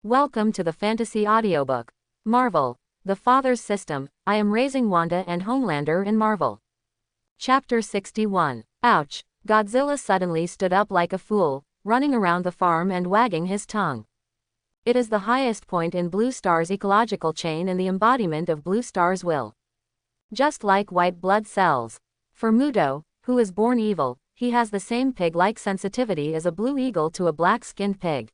Welcome to the Fantasy Audiobook. Marvel. The Father's System. I am raising Wanda and Homelander in Marvel. Chapter 61. Ouch. Godzilla suddenly stood up like a fool, running around the farm and wagging his tongue. It is the highest point in Blue Star's ecological chain and the embodiment of Blue Star's will. Just like white blood cells. For Muto, who is born evil, he has the same pig-like sensitivity as a blue eagle to a black-skinned pig.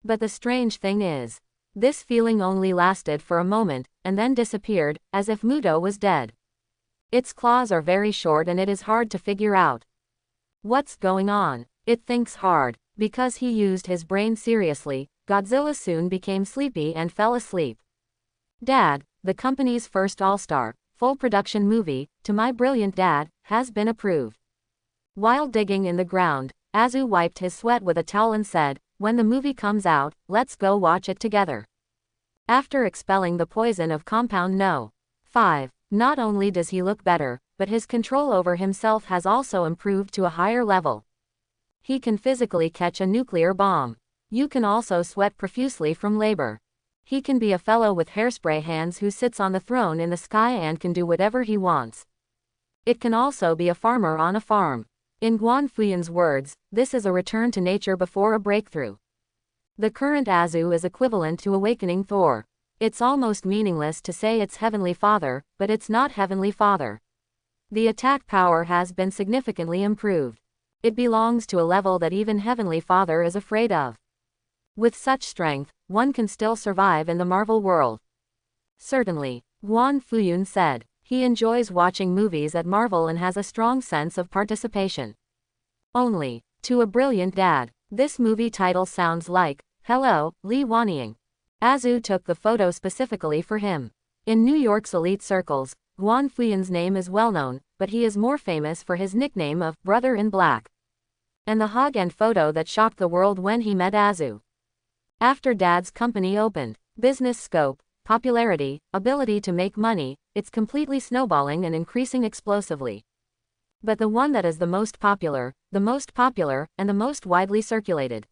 But the strange thing is, this feeling only lasted for a moment, and then disappeared, as if Muto was dead. Its claws are very short and it is hard to figure out what's going on. It thinks hard. Because he used his brain seriously, Godzilla soon became sleepy and fell asleep. Dad, the company's first all-star, full-production movie, To My Brilliant Dad, has been approved. While digging in the ground, Azu wiped his sweat with a towel and said, "When the movie comes out, let's go watch it together." After expelling the poison of Compound No. 5, not only does he look better, but his control over himself has also improved to a higher level. He can physically catch a nuclear bomb. You can also sweat profusely from labor. He can be a fellow with hairspray hands who sits on the throne in the sky and can do whatever he wants. It can also be a farmer on a farm. In Guan Fuyun's words, this is a return to nature before a breakthrough. The current Azu is equivalent to awakening Thor. It's almost meaningless to say it's Heavenly Father, but it's not Heavenly Father. The attack power has been significantly improved. It belongs to a level that even Heavenly Father is afraid of. With such strength, one can still survive in the Marvel world. Certainly, Guan Fuyun said. He enjoys watching movies at Marvel and has a strong sense of participation. Only, To a Brilliant Dad. This movie title sounds like, hello, Li Wanying. Azu took the photo specifically for him. In New York's elite circles, Guan Fuyun's name is well known, but he is more famous for his nickname of Brother in Black. And the hug and photo that shocked the world when he met Azu. After Dad's company opened, business scope, popularity, ability to make money, it's completely snowballing and increasing explosively. But the one that is the most popular, and the most widely circulated.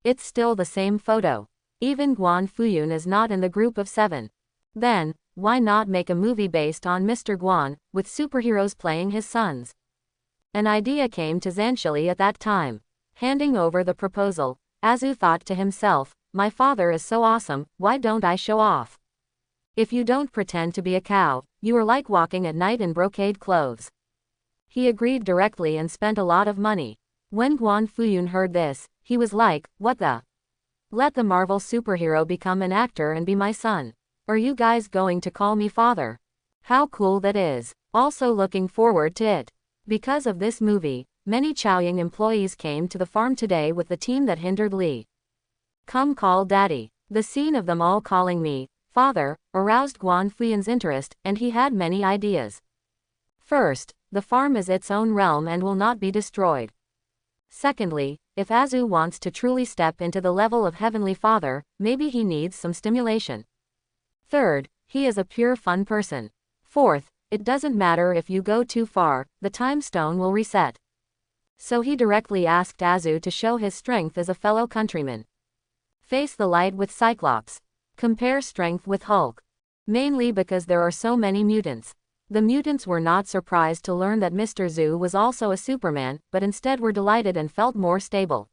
It's still the same photo. Even Guan Fuyun is not in the group of 7. Then, why not make a movie based on Mr. Guan, with superheroes playing his sons? An idea came to Zanshili at that time. Handing over the proposal, Azu thought to himself, my father is so awesome, why don't I show off? If you don't pretend to be a cow, you are like walking at night in brocade clothes. He agreed directly and spent a lot of money. When Guan Fuyun heard this, he was like, what the? Let the Marvel superhero become an actor and be my son. Are you guys going to call me father? How cool that is. Also looking forward to it. Because of this movie, many Chaoying employees came to the farm today with the team that hindered Li. Come call daddy. The scene of them all calling me father aroused Guan Fuyun's interest, and he had many ideas. First, the farm is its own realm and will not be destroyed. Secondly, if Azu wants to truly step into the level of Heavenly Father, maybe he needs some stimulation. Third, he is a pure fun person. Fourth, it doesn't matter if you go too far, the time stone will reset. So he directly asked Azu to show his strength as a fellow countryman. Face the light with Cyclops. Compare strength with Hulk. Mainly because there are so many mutants. The mutants were not surprised to learn that Mr. Zhu was also a Superman, but instead were delighted and felt more stable.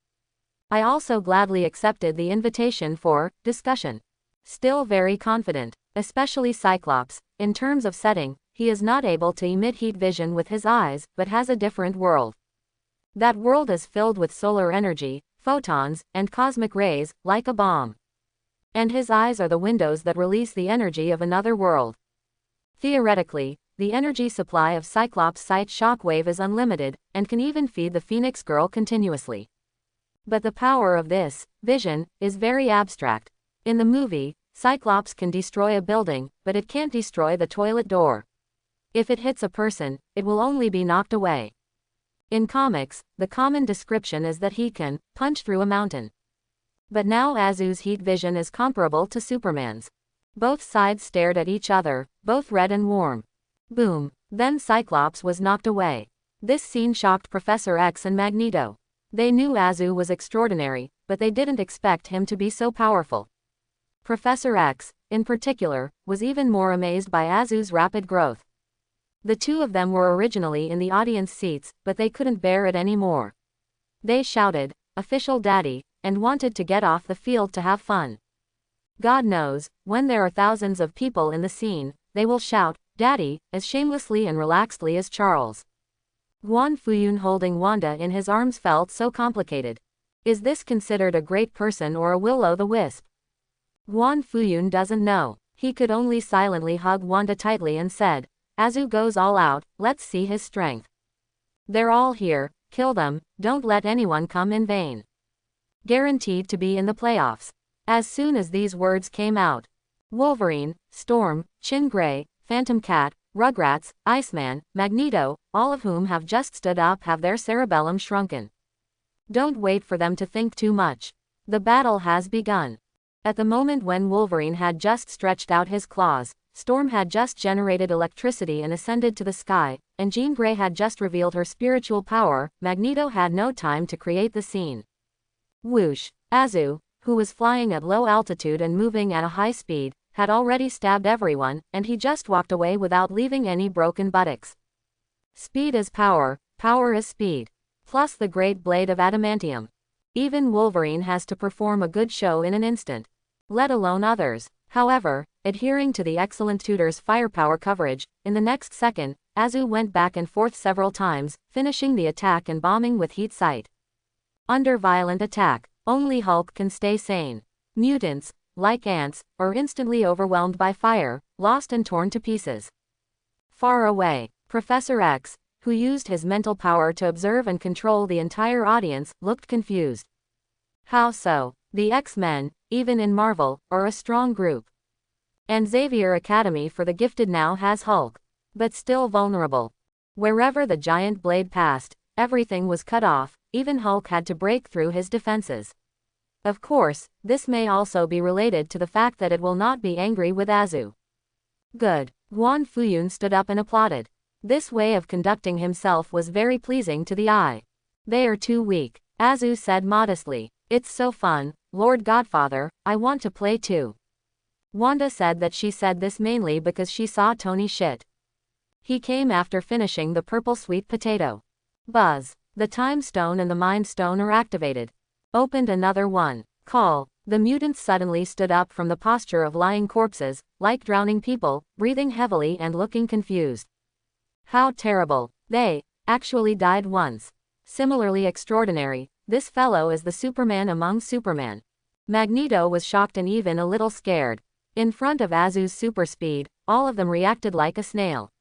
I also gladly accepted the invitation for discussion. Still very confident, especially Cyclops. In terms of setting, he is not able to emit heat vision with his eyes, but has a different world. That world is filled with solar energy, photons, and cosmic rays, like a bomb. And his eyes are the windows that release the energy of another world. Theoretically, the energy supply of Cyclops' sight shockwave is unlimited, and can even feed the Phoenix Girl continuously. But the power of this vision is very abstract. In the movie, Cyclops can destroy a building, but it can't destroy the toilet door. If it hits a person, it will only be knocked away. In comics, the common description is that he can punch through a mountain. But now Azu's heat vision is comparable to Superman's. Both sides stared at each other, both red and warm. Boom. Then Cyclops was knocked away. This scene shocked Professor X and Magneto. They knew Azu was extraordinary, but they didn't expect him to be so powerful. Professor X, in particular, was even more amazed by Azu's rapid growth. The two of them were originally in the audience seats, but they couldn't bear it anymore. They shouted, "Official Daddy," and wanted to get off the field to have fun. God knows, when there are thousands of people in the scene, they will shout, "Daddy," as shamelessly and relaxedly as Charles. Guan Fuyun holding Wanda in his arms felt so complicated. Is this considered a great person or a will-o'-the-wisp? Guan Fuyun doesn't know. He could only silently hug Wanda tightly and said, "Azu goes all out, let's see his strength. They're all here, kill them, don't let anyone come in vain. Guaranteed to be in the playoffs." As soon as these words came out, Wolverine, Storm, Chin Gray, Phantom Cat, Rugrats, Iceman, Magneto, all of whom have just stood up, have their cerebellum shrunken. Don't wait for them to think too much. The battle has begun. At the moment when Wolverine had just stretched out his claws, Storm had just generated electricity and ascended to the sky, and Jean Grey had just revealed her spiritual power, Magneto had no time to create the scene. Whoosh! Azu, who was flying at low altitude and moving at a high speed, had already stabbed everyone, and he just walked away without leaving any broken buttocks. Speed is power, power is speed. Plus the great blade of adamantium. Even Wolverine has to perform a good show in an instant. Let alone others. However, adhering to the excellent tutor's firepower coverage, in the next second, Azu went back and forth several times, finishing the attack and bombing with heat sight. Under violent attack, only Hulk can stay sane. Mutants, like ants, are instantly overwhelmed by fire, lost and torn to pieces. Far away, Professor X, who used his mental power to observe and control the entire audience, looked confused. How so? The X-Men, even in Marvel, are a strong group. And Xavier Academy for the Gifted now has Hulk. But still vulnerable. Wherever the giant blade passed, everything was cut off, even Hulk had to break through his defenses. Of course, this may also be related to the fact that it will not be angry with Azu. Good. Guan Fuyun stood up and applauded. This way of conducting himself was very pleasing to the eye. They are too weak, Azu said modestly. It's so fun, Lord Godfather, I want to play too. Wanda said that she said this mainly because she saw Tony shit. He came after finishing the purple sweet potato. Buzz. The time stone and the mind stone are activated. Opened another one. Call. The mutants suddenly stood up from the posture of lying corpses, like drowning people, breathing heavily and looking confused. How terrible. They actually died once. Similarly extraordinary, this fellow is the Superman among Superman. Magneto was shocked and even a little scared. In front of Azu's super speed, all of them reacted like a snail.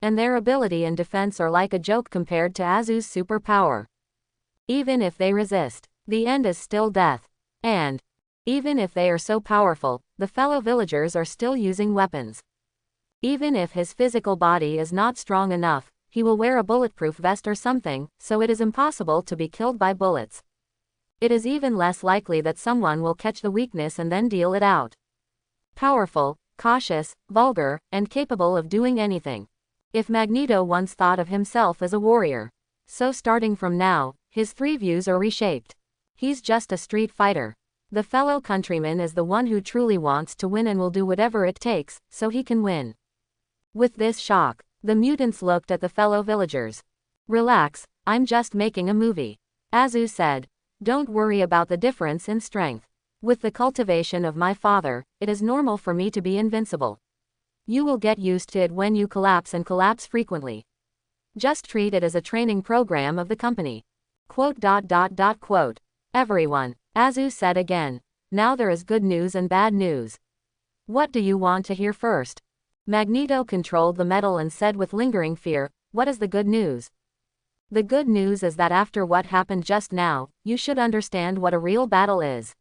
And their ability and defense are like a joke compared to Azu's superpower. Even if they resist, the end is still death. And even if they are so powerful, the fellow villagers are still using weapons. Even if his physical body is not strong enough, he will wear a bulletproof vest or something, so it is impossible to be killed by bullets. It is even less likely that someone will catch the weakness and then deal it out. Powerful, cautious, vulgar, and capable of doing anything. If Magneto once thought of himself as a warrior, so starting from now, his three views are reshaped. He's just a street fighter. The fellow countryman is the one who truly wants to win and will do whatever it takes, so he can win. With this shock, the mutants looked at the fellow villagers. Relax, I'm just making a movie. Azu said. Don't worry about the difference in strength. With the cultivation of my father, it is normal for me to be invincible. You will get used to it when you collapse and collapse frequently. Just treat it as a training program of the company. Quote. Everyone, Azu said again. Now there is good news and bad news. What do you want to hear first? Magneto controlled the metal and said with lingering fear, what is the good news? The good news is that after what happened just now, you should understand what a real battle is.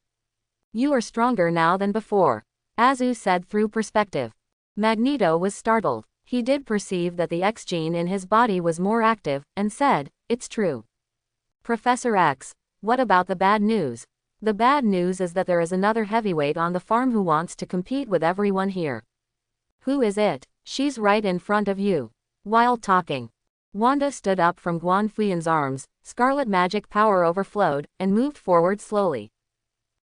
You are stronger now than before. Azu said through perspective. Magneto was startled. He did perceive that the X gene in his body was more active, and said, it's true. Professor X, what about the bad news? The bad news is that there is another heavyweight on the farm who wants to compete with everyone here. Who is it? She's right in front of you. While talking, Wanda stood up from Guan Fuyun's arms, scarlet magic power overflowed, and moved forward slowly.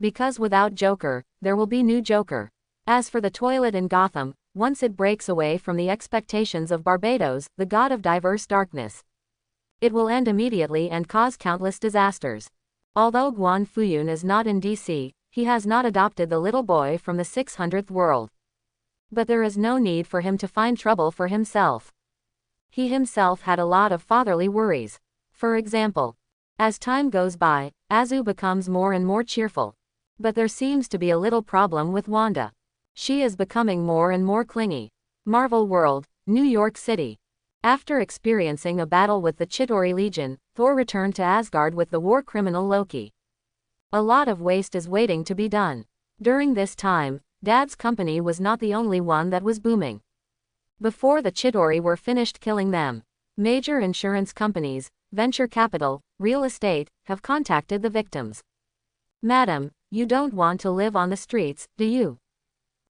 Because without Joker, there will be new Joker. As for the toilet in Gotham, once it breaks away from the expectations of Barbados, the god of diverse darkness, it will end immediately and cause countless disasters. Although Guan Fuyun is not in DC, he has not adopted the little boy from the 600th world. But there is no need for him to find trouble for himself. He himself had a lot of fatherly worries. For example, as time goes by, Azu becomes more and more cheerful. But there seems to be a little problem with Wanda. She is becoming more and more clingy. Marvel World, New York City. After experiencing a battle with the Chitauri Legion, Thor returned to Asgard with the war criminal Loki. A lot of waste is waiting to be done. During this time, Dad's company was not the only one that was booming. Before the Chitauri were finished killing them, major insurance companies, venture capital, real estate, have contacted the victims. Madam, you don't want to live on the streets, do you?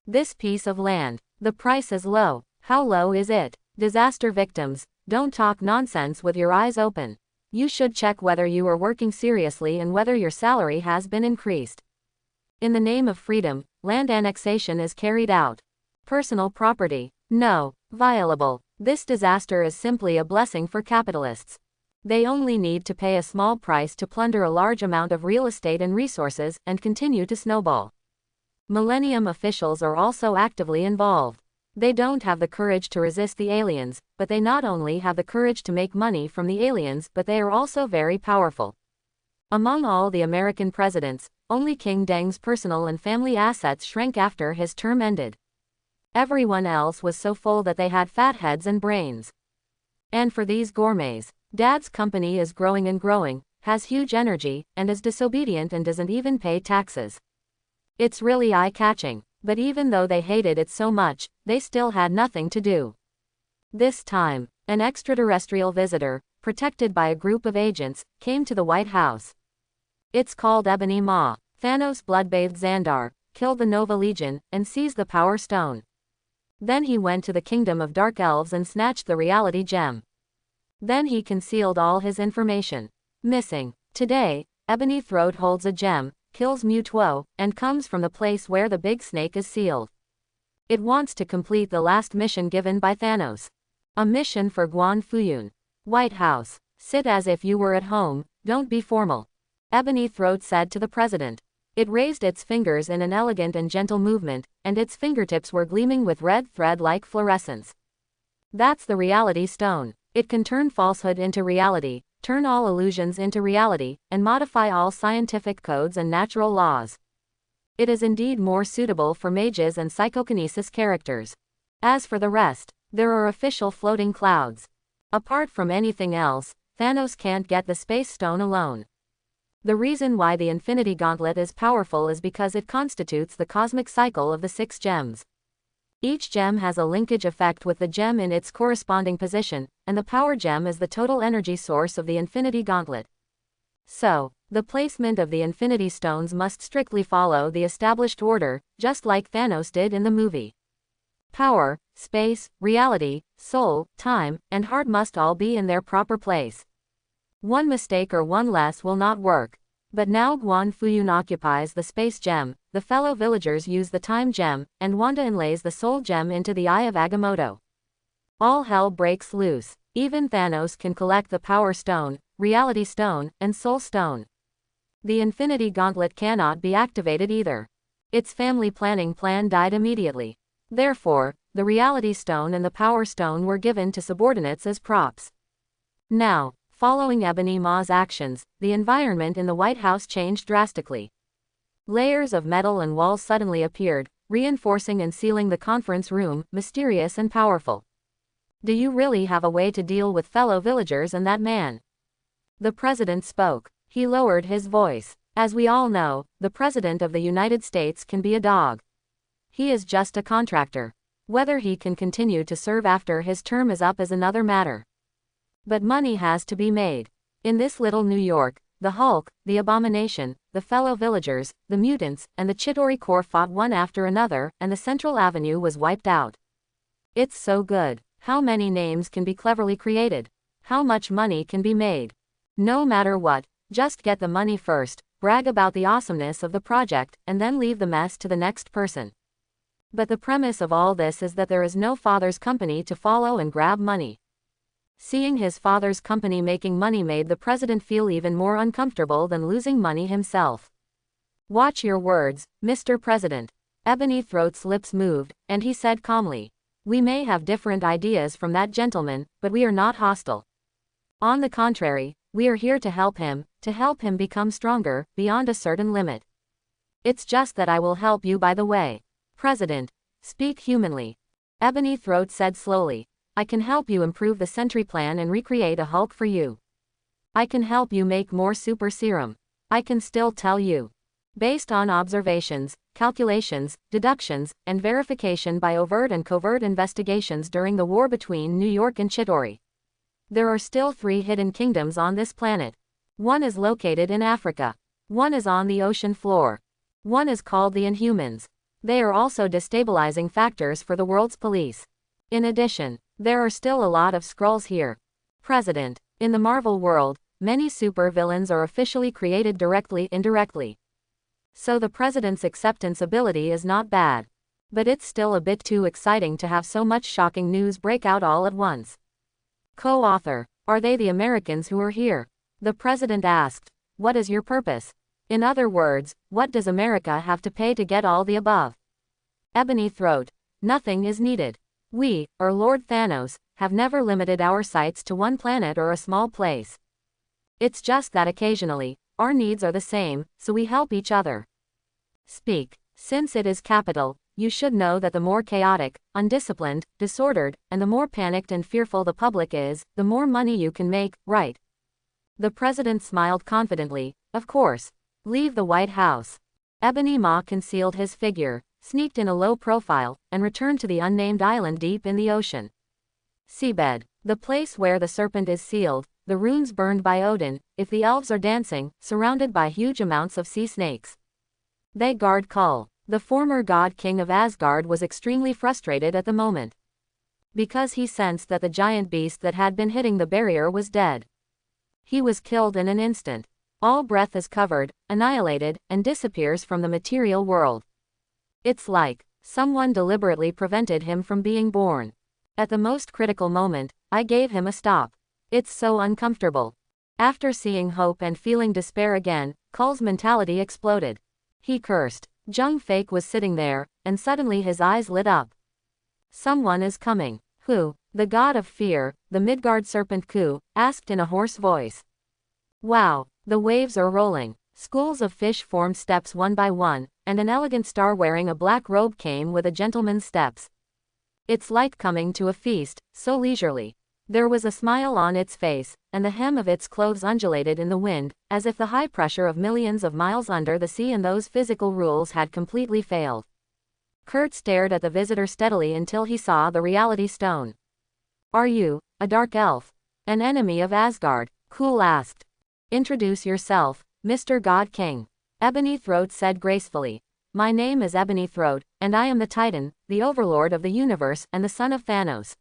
This piece of land, the price is low. How low is it? Disaster victims, don't talk nonsense with your eyes open. You should check whether you are working seriously and whether your salary has been increased. In the name of freedom, land annexation is carried out. Personal property, no, violable. This disaster is simply a blessing for capitalists. They only need to pay a small price to plunder a large amount of real estate and resources and continue to snowball. Millennium officials are also actively involved. They don't have the courage to resist the aliens, but they not only have the courage to make money from the aliens, but they are also very powerful. Among all the American presidents, only King Deng's personal and family assets shrank after his term ended. Everyone else was so full that they had fat heads and brains. And for these gourmets, Dad's company is growing and growing, has huge energy, and is disobedient and doesn't even pay taxes. It's really eye-catching. But even though they hated it so much, they still had nothing to do. This time, an extraterrestrial visitor, protected by a group of agents, came to the White House. It's called Ebony Maw. Thanos bloodbathed Xandar, killed the Nova Legion, and seized the Power Stone. Then he went to the Kingdom of Dark Elves and snatched the Reality Gem. Then he concealed all his information. Missing. Today, Ebony Throat holds a gem, kills Mutuo, and comes from the place where the big snake is sealed. It wants to complete the last mission given by Thanos. A mission for Guan Fuyun. White House. Sit as if you were at home, don't be formal. Ebony Throat said to the president. It raised its fingers in an elegant and gentle movement, and its fingertips were gleaming with red thread-like fluorescence. That's the Reality Stone. It can turn falsehood into reality, turn all illusions into reality, and modify all scientific codes and natural laws. It is indeed more suitable for mages and psychokinesis characters. As for the rest, there are official floating clouds. Apart from anything else, Thanos can't get the Space Stone alone. The reason why the Infinity Gauntlet is powerful is because it constitutes the cosmic cycle of the 6 gems. Each gem has a linkage effect with the gem in its corresponding position, and the power gem is the total energy source of the Infinity Gauntlet. So, the placement of the Infinity Stones must strictly follow the established order, just like Thanos did in the movie. Power, space, reality, soul, time, and heart must all be in their proper place. One mistake or one less will not work. But now Guan Fuyun occupies the space gem, the fellow villagers use the time gem, and Wanda inlays the soul gem into the eye of Agamotto. All hell breaks loose. Even Thanos can collect the Power Stone, Reality Stone, and Soul Stone. The Infinity Gauntlet cannot be activated either. Its family planning plan died immediately. Therefore, the Reality Stone and the Power Stone were given to subordinates as props. Now, following Ebony Maw's actions, the environment in the White House changed drastically. Layers of metal and walls suddenly appeared, reinforcing and sealing the conference room, mysterious and powerful. Do you really have a way to deal with fellow villagers and that man? The president spoke. He lowered his voice. As we all know, the president of the United States can be a dog. He is just a contractor. Whether he can continue to serve after his term is up is another matter. But money has to be made. In this little New York, the Hulk, the Abomination, the fellow villagers, the mutants, and the Chitauri Corps fought one after another, and the Central Avenue was wiped out. It's so good. How many names can be cleverly created? How much money can be made? No matter what, just get the money first. brag about the awesomeness of the project, and then leave the mess to the next person. But the premise of all this is that there is no father's company to follow and grab money. Seeing his father's company making money made the president feel even more uncomfortable than losing money himself. Watch your words, Mr. President. Ebony Throat's lips moved, and he said calmly, "We may have different ideas from that gentleman, but we are not hostile. On the contrary, we are here to help him become stronger, beyond a certain limit. It's just that I will help you by the way. President, speak humanly." Ebony Throat said slowly, "I can help you improve the Sentry plan and recreate a Hulk for you. I can help you make more super serum. I can still tell you. Based on observations, calculations, deductions, and verification by overt and covert investigations during the war between New York and Chittori, there are still 3 hidden kingdoms on this planet. One is located in Africa. One is on the ocean floor. One is called the Inhumans. They are also destabilizing factors for the world's police. In addition, there are still a lot of Skrulls here. President, in the Marvel world, many supervillains are officially created indirectly. So the president's acceptance ability is not bad. But it's still a bit too exciting to have so much shocking news break out all at once." Co-author, "Are they the Americans who are here?" The president asked. "What is your purpose? In other words, what does America have to pay to get all the above?" Ebony Throat, "Nothing is needed. We, or Lord Thanos, have never limited our sights to one planet or a small place. It's just that occasionally, our needs are the same, so we help each other. Speak. Since it is capital, you should know that the more chaotic, undisciplined, disordered, and the more panicked and fearful the public is, the more money you can make, right?" The president smiled confidently. "Of course. Leave the White House." Ebony Maw concealed his figure, sneaked in a low profile, and returned to the unnamed island deep in the ocean. Seabed. The place where the serpent is sealed, the runes burned by Odin, if the elves are dancing, surrounded by huge amounts of sea snakes. They guard Kull. The former god king of Asgard was extremely frustrated at the moment, because he sensed that the giant beast that had been hitting the barrier was dead. He was killed in an instant. All breath is covered, annihilated, and disappears from the material world. It's like someone deliberately prevented him from being born. At the most critical moment, I gave him a stop. It's so uncomfortable. After seeing hope and feeling despair again, Kull's mentality exploded. He cursed. Jung Fake was sitting there, and suddenly his eyes lit up. "Someone is coming." "Who?" The god of fear, the Midgard serpent Ku, asked in a hoarse voice. "Wow, the waves are rolling." Schools of fish formed steps one by one, and an elegant star wearing a black robe came with a gentleman's steps. It's like coming to a feast, so leisurely. There was a smile on its face, and the hem of its clothes undulated in the wind, as if the high pressure of millions of miles under the sea and those physical rules had completely failed. Kurt stared at the visitor steadily until he saw the reality stone. "Are you a dark elf? An enemy of Asgard?" Cool asked. "Introduce yourself, Mr. God King." Ebony Throat said gracefully. "My name is Ebony Throat, and I am the Titan, the overlord of the universe and the son of Thanos."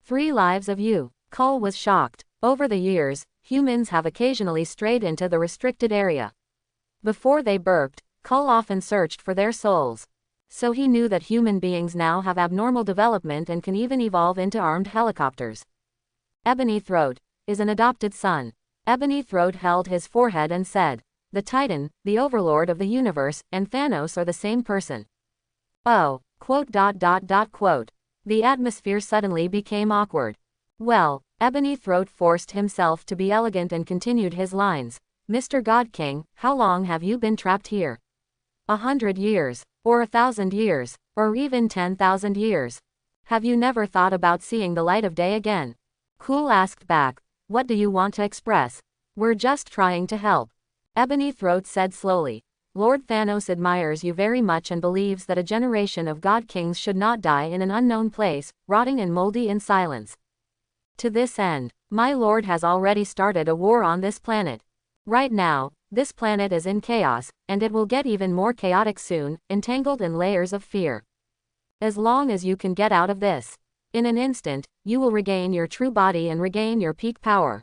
3 lives of you. Kull was shocked. Over the years, humans have occasionally strayed into the restricted area. Before they burped, Kull often searched for their souls. So he knew that human beings now have abnormal development and can even evolve into armed helicopters. Ebony Throat is an adopted son. Ebony Throat held his forehead and said, "The Titan, the overlord of the universe, and Thanos are the same person." Oh, ... The atmosphere suddenly became awkward. Well, Ebony Throat forced himself to be elegant and continued his lines. "Mr. God King, how long have you been trapped here? 100 years, or 1,000 years, or even 10,000 years? Have you never thought about seeing the light of day again?" Cool asked back, "What do you want to express?" "We're just trying to help." Ebony Throat said slowly. "Lord Thanos admires you very much and believes that a generation of God Kings should not die in an unknown place, rotting and moldy in silence. To this end, my lord has already started a war on this planet. Right now, this planet is in chaos, and it will get even more chaotic soon, entangled in layers of fear. As long as you can get out of this, in an instant, you will regain your true body and regain your peak power.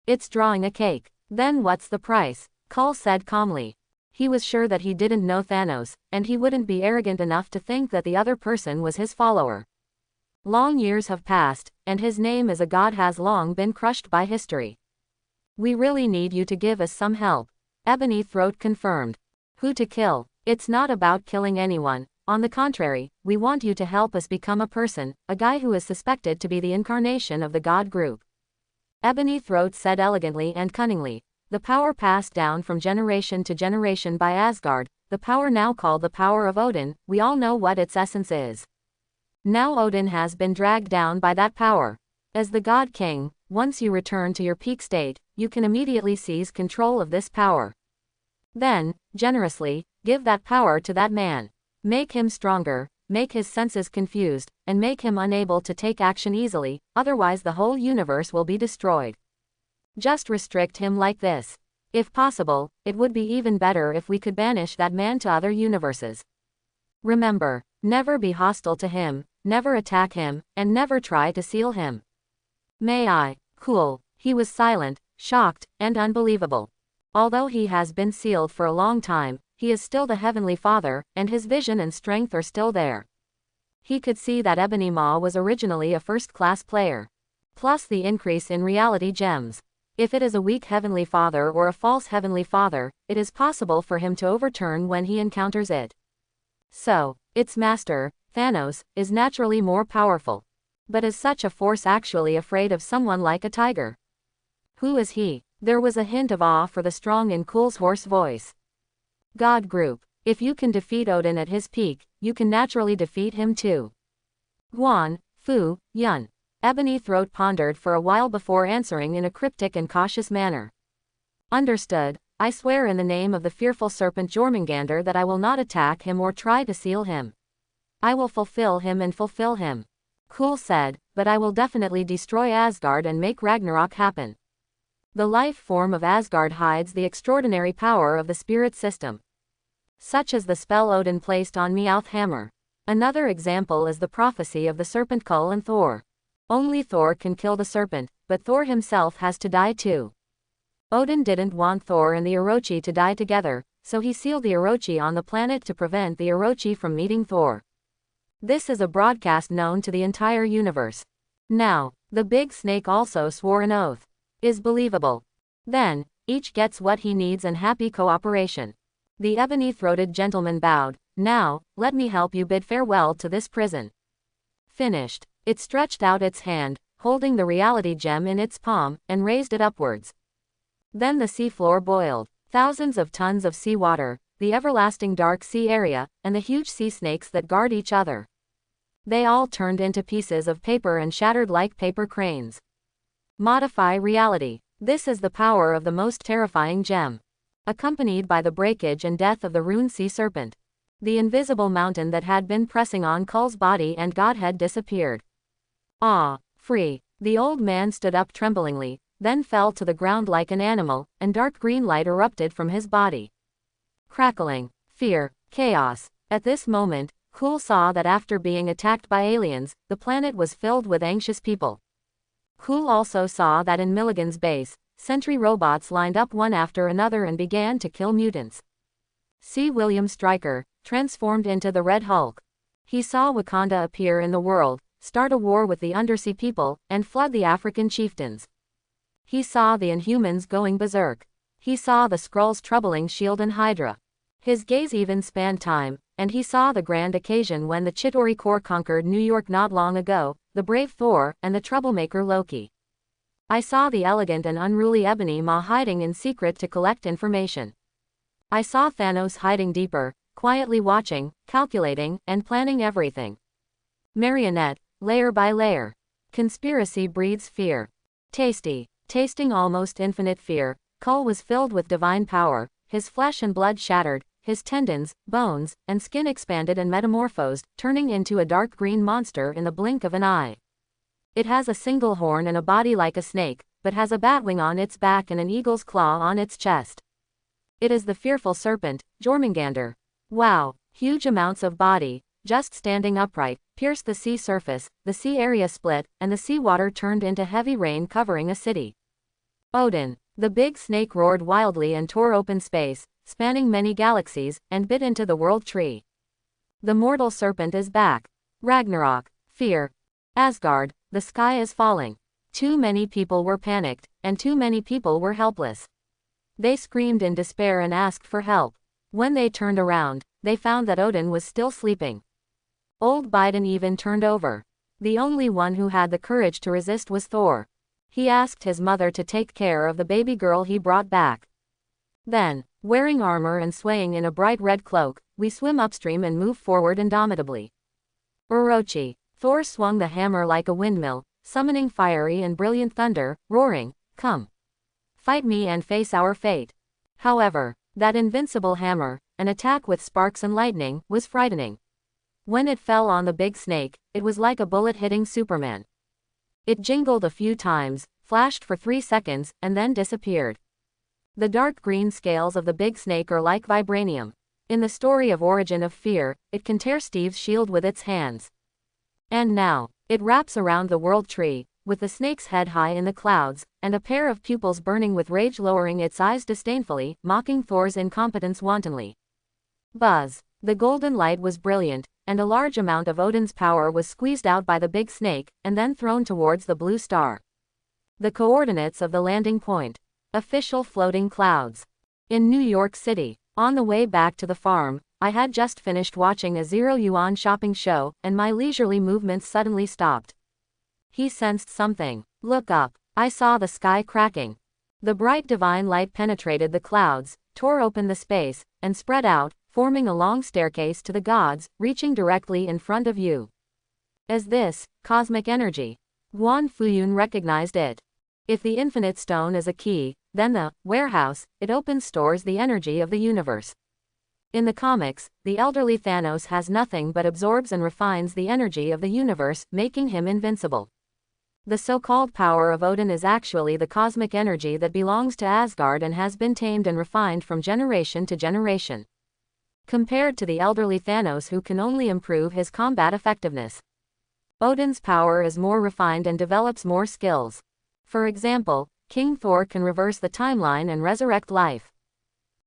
It's drawing a cake. Then what's the price?" Kull said calmly. He was sure that he didn't know Thanos, and he wouldn't be arrogant enough to think that the other person was his follower. Long years have passed, and his name as a god has long been crushed by history. We really need you to give us some help. Ebony Throat confirmed. Who to kill? It's not about killing anyone. On the contrary, we want you to help us become a person, a guy who is suspected to be the incarnation of the god group. Ebony Throat said elegantly and cunningly. The power passed down from generation to generation by Asgard, the power now called the power of Odin, we all know what its essence is. Now Odin has been dragged down by that power. As the God King, once you return to your peak state, you can immediately seize control of this power. Then, generously, give that power to that man. Make him stronger, make his senses confused, and make him unable to take action easily, otherwise the whole universe will be destroyed. Just restrict him like this. If possible, it would be even better if we could banish that man to other universes. Remember, never be hostile to him, never attack him, and never try to seal him. May I? Cool. He was silent, shocked, and unbelievable. Although he has been sealed for a long time, he is still the Heavenly Father, and his vision and strength are still there. He could see that Ebony Maw was originally a first-class player. Plus the increase in reality gems. If it is a weak Heavenly Father or a false Heavenly Father, it is possible for him to overturn when he encounters it. So, its master, Thanos, is naturally more powerful. But is such a force actually afraid of someone like a tiger? Who is he? There was a hint of awe for the strong in Kull's hoarse voice. God group. If you can defeat Odin at his peak, you can naturally defeat him too. Guan, Fu, Yun. Ebony Throat pondered for a while before answering in a cryptic and cautious manner. Understood. I swear in the name of the fearful serpent Jormungandr that I will not attack him or try to seal him. I will fulfill him and fulfill him. Kull said, but I will definitely destroy Asgard and make Ragnarok happen. The life form of Asgard hides the extraordinary power of the spirit system. Such as the spell Odin placed on Meowth Hammer. Another example is the prophecy of the serpent Kull and Thor. Only Thor can kill the serpent, but Thor himself has to die too. Odin didn't want Thor and the Orochi to die together, so he sealed the Orochi on the planet to prevent the Orochi from meeting Thor. This is a broadcast known to the entire universe. Now, the big snake also swore an oath. Is believable. Then, each gets what he needs and happy cooperation. The ebony-throated gentleman bowed. Now, let me help you bid farewell to this prison. Finished. It stretched out its hand, holding the reality gem in its palm, and raised it upwards. Then the seafloor boiled. Thousands of tons of seawater, the everlasting dark sea area, and the huge sea snakes that guard each other. They all turned into pieces of paper and shattered like paper cranes. Modify reality. This is the power of the most terrifying gem. Accompanied by the breakage and death of the rune sea serpent. The invisible mountain that had been pressing on Kull's body and godhead disappeared. Ah, free. The old man stood up tremblingly, then fell to the ground like an animal, and dark green light erupted from his body. Crackling, fear, chaos. At this moment, Kull saw that after being attacked by aliens, the planet was filled with anxious people. Kull also saw that in Milligan's base, sentry robots lined up one after another and began to kill mutants. See William Stryker, transformed into the Red Hulk. He saw Wakanda appear in the world, start a war with the undersea people, and flood the African chieftains. He saw the Inhumans going berserk. He saw the Skrulls troubling S.H.I.E.L.D. and Hydra. His gaze even spanned time, and he saw the grand occasion when the Chitauri Corps conquered New York not long ago, the brave Thor, and the troublemaker Loki. I saw the elegant and unruly Ebony Maw hiding in secret to collect information. I saw Thanos hiding deeper, quietly watching, calculating, and planning everything. Marionette, layer by layer. Conspiracy breeds fear. Tasty. Tasting almost infinite fear, Kull was filled with divine power, his flesh and blood shattered, his tendons, bones, and skin expanded and metamorphosed, turning into a dark green monster in the blink of an eye. It has a single horn and a body like a snake, but has a batwing on its back and an eagle's claw on its chest. It is the fearful serpent, Jormungandr. Wow, huge amounts of body, just standing upright, pierced the sea surface, the sea area split, and the seawater turned into heavy rain covering a city. Odin. The big snake roared wildly and tore open space, spanning many galaxies, and bit into the world tree. The mortal serpent is back. Ragnarok. Fear. Asgard, the sky is falling. Too many people were panicked, and too many people were helpless. They screamed in despair and asked for help. When they turned around, they found that Odin was still sleeping. Old Biden even turned over. The only one who had the courage to resist was Thor. He asked his mother to take care of the baby girl he brought back. Then, wearing armor and swaying in a bright red cloak, we swim upstream and move forward indomitably. Orochi. Thor swung the hammer like a windmill, summoning fiery and brilliant thunder, roaring, "Come! Fight me and face our fate." However, that invincible hammer, an attack with sparks and lightning, was frightening. When it fell on the big snake, it was like a bullet hitting Superman. It jingled a few times, flashed for 3 seconds, and then disappeared. The dark green scales of the big snake are like vibranium. In the story of Origin of Fear, it can tear Steve's shield with its hands. And now, it wraps around the world tree, with the snake's head high in the clouds, and a pair of pupils burning with rage lowering its eyes disdainfully, mocking Thor's incompetence wantonly. Buzz. The golden light was brilliant, and a large amount of Odin's power was squeezed out by the big snake, and then thrown towards the blue star. The coordinates of the landing point. Official floating clouds. In New York City. On the way back to the farm, I had just finished watching a zero-yuan shopping show, and my leisurely movements suddenly stopped. He sensed something. Look up. I saw the sky cracking. The bright divine light penetrated the clouds, tore open the space, and spread out, forming a long staircase to the gods, reaching directly in front of you. As this, cosmic energy. Guan Fuyun recognized it. If the infinite stone is a key, then the warehouse it opens stores the energy of the universe. In the comics, the elderly Thanos has nothing but absorbs and refines the energy of the universe, making him invincible. The so-called power of Odin is actually the cosmic energy that belongs to Asgard and has been tamed and refined from generation to generation. Compared to the elderly Thanos who can only improve his combat effectiveness, Odin's power is more refined and develops more skills. For example, King Thor can reverse the timeline and resurrect life.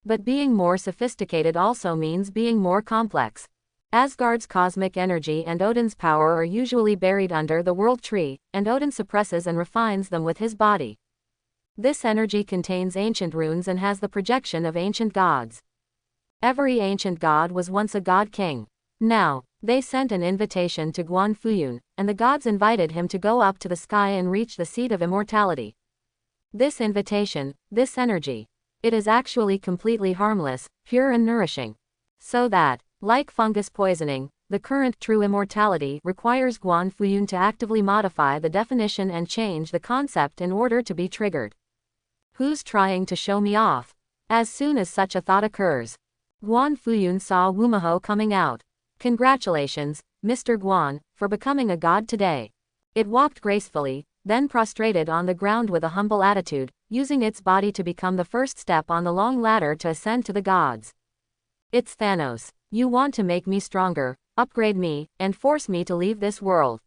But being more sophisticated also means being more complex. Asgard's cosmic energy and Odin's power are usually buried under the world tree, and Odin suppresses and refines them with his body. This energy contains ancient runes and has the projection of ancient gods. Every ancient god was once a god king. Now, they sent an invitation to Guan Fuyun, and the gods invited him to go up to the sky and reach the seat of immortality. This invitation, this energy, it is actually completely harmless, pure and nourishing. So that, like fungus poisoning, the current true immortality requires Guan Fuyun to actively modify the definition and change the concept in order to be triggered. Who's trying to show me off? As soon as such a thought occurs, Guan Fuyun saw Wumaho coming out. Congratulations, Mr. Guan, for becoming a god today. It walked gracefully, then prostrated on the ground with a humble attitude, using its body to become the first step on the long ladder to ascend to the gods. It's Thanos. You want to make me stronger, upgrade me, and force me to leave this world.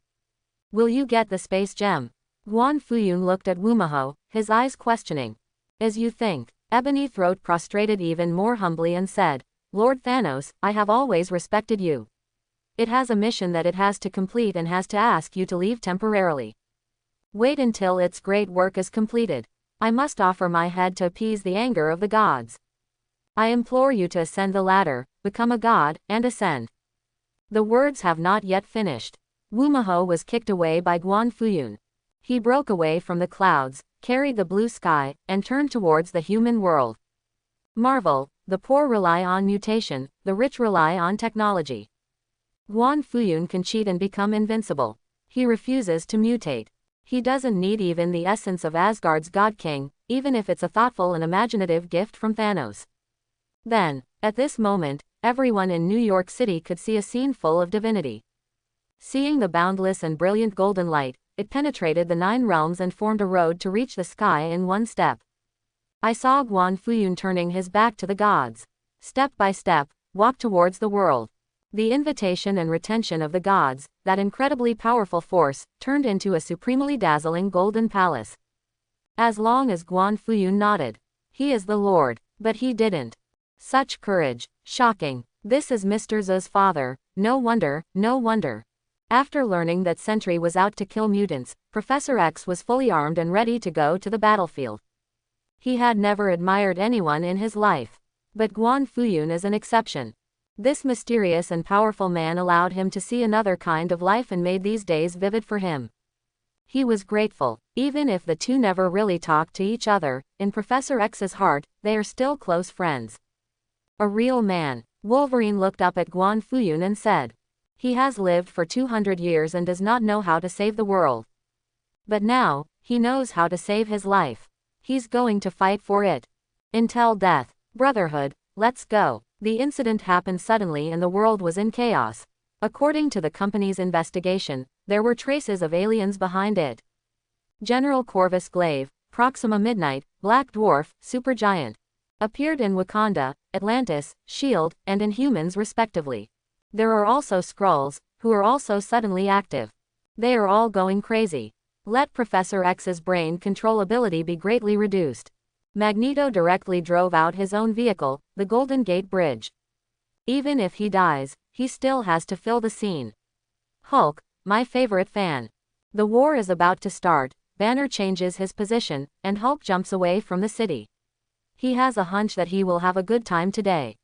Will you get the space gem? Guan Fuyun looked at Wumaho, his eyes questioning. As you think. Ebony Throat prostrated even more humbly and said, Lord Thanos, I have always respected you. It has a mission that it has to complete and has to ask you to leave temporarily. Wait until its great work is completed. I must offer my head to appease the anger of the gods. I implore you to ascend the ladder, become a god, and ascend. The words have not yet finished. Wumaho was kicked away by Guan Fuyun. He broke away from the clouds, carried the blue sky, and turned towards the human world. Marvel, the poor rely on mutation, the rich rely on technology. Guan Fuyun can cheat and become invincible. He refuses to mutate. He doesn't need even the essence of Asgard's God King, even if it's a thoughtful and imaginative gift from Thanos. Then, at this moment, everyone in New York City could see a scene full of divinity. Seeing the boundless and brilliant golden light, it penetrated the 9 realms and formed a road to reach the sky in one step. I saw Guan Fuyun turning his back to the gods. Step by step, walk towards the world. The invitation and retention of the gods, that incredibly powerful force, turned into a supremely dazzling golden palace. As long as Guan Fuyun nodded. He is the Lord. But he didn't. Such courage. Shocking. This is Mr. Z's father. No wonder, no wonder. After learning that Sentry was out to kill mutants, Professor X was fully armed and ready to go to the battlefield. He had never admired anyone in his life. But Guan Fuyun is an exception. This mysterious and powerful man allowed him to see another kind of life and made these days vivid for him. He was grateful. Even if the two never really talked to each other, in Professor X's heart, they are still close friends. A real man. Wolverine looked up at Guan Fuyun and said. He has lived for 200 years and does not know how to save the world. But now, he knows how to save his life. He's going to fight for it. Until death. Brotherhood, let's go. The incident happened suddenly and the world was in chaos. According to the company's investigation, there were traces of aliens behind it. General Corvus Glaive, Proxima Midnight, Black Dwarf, Supergiant, appeared in Wakanda, Atlantis, S.H.I.E.L.D., and Inhumans respectively. There are also Skrulls, who are also suddenly active. They are all going crazy. Let Professor X's brain control ability be greatly reduced. Magneto directly drove out his own vehicle, the Golden Gate Bridge. Even if he dies, he still has to fill the scene. Hulk, my favorite fan. The war is about to start, Banner changes his position, and Hulk jumps away from the city. He has a hunch that he will have a good time today.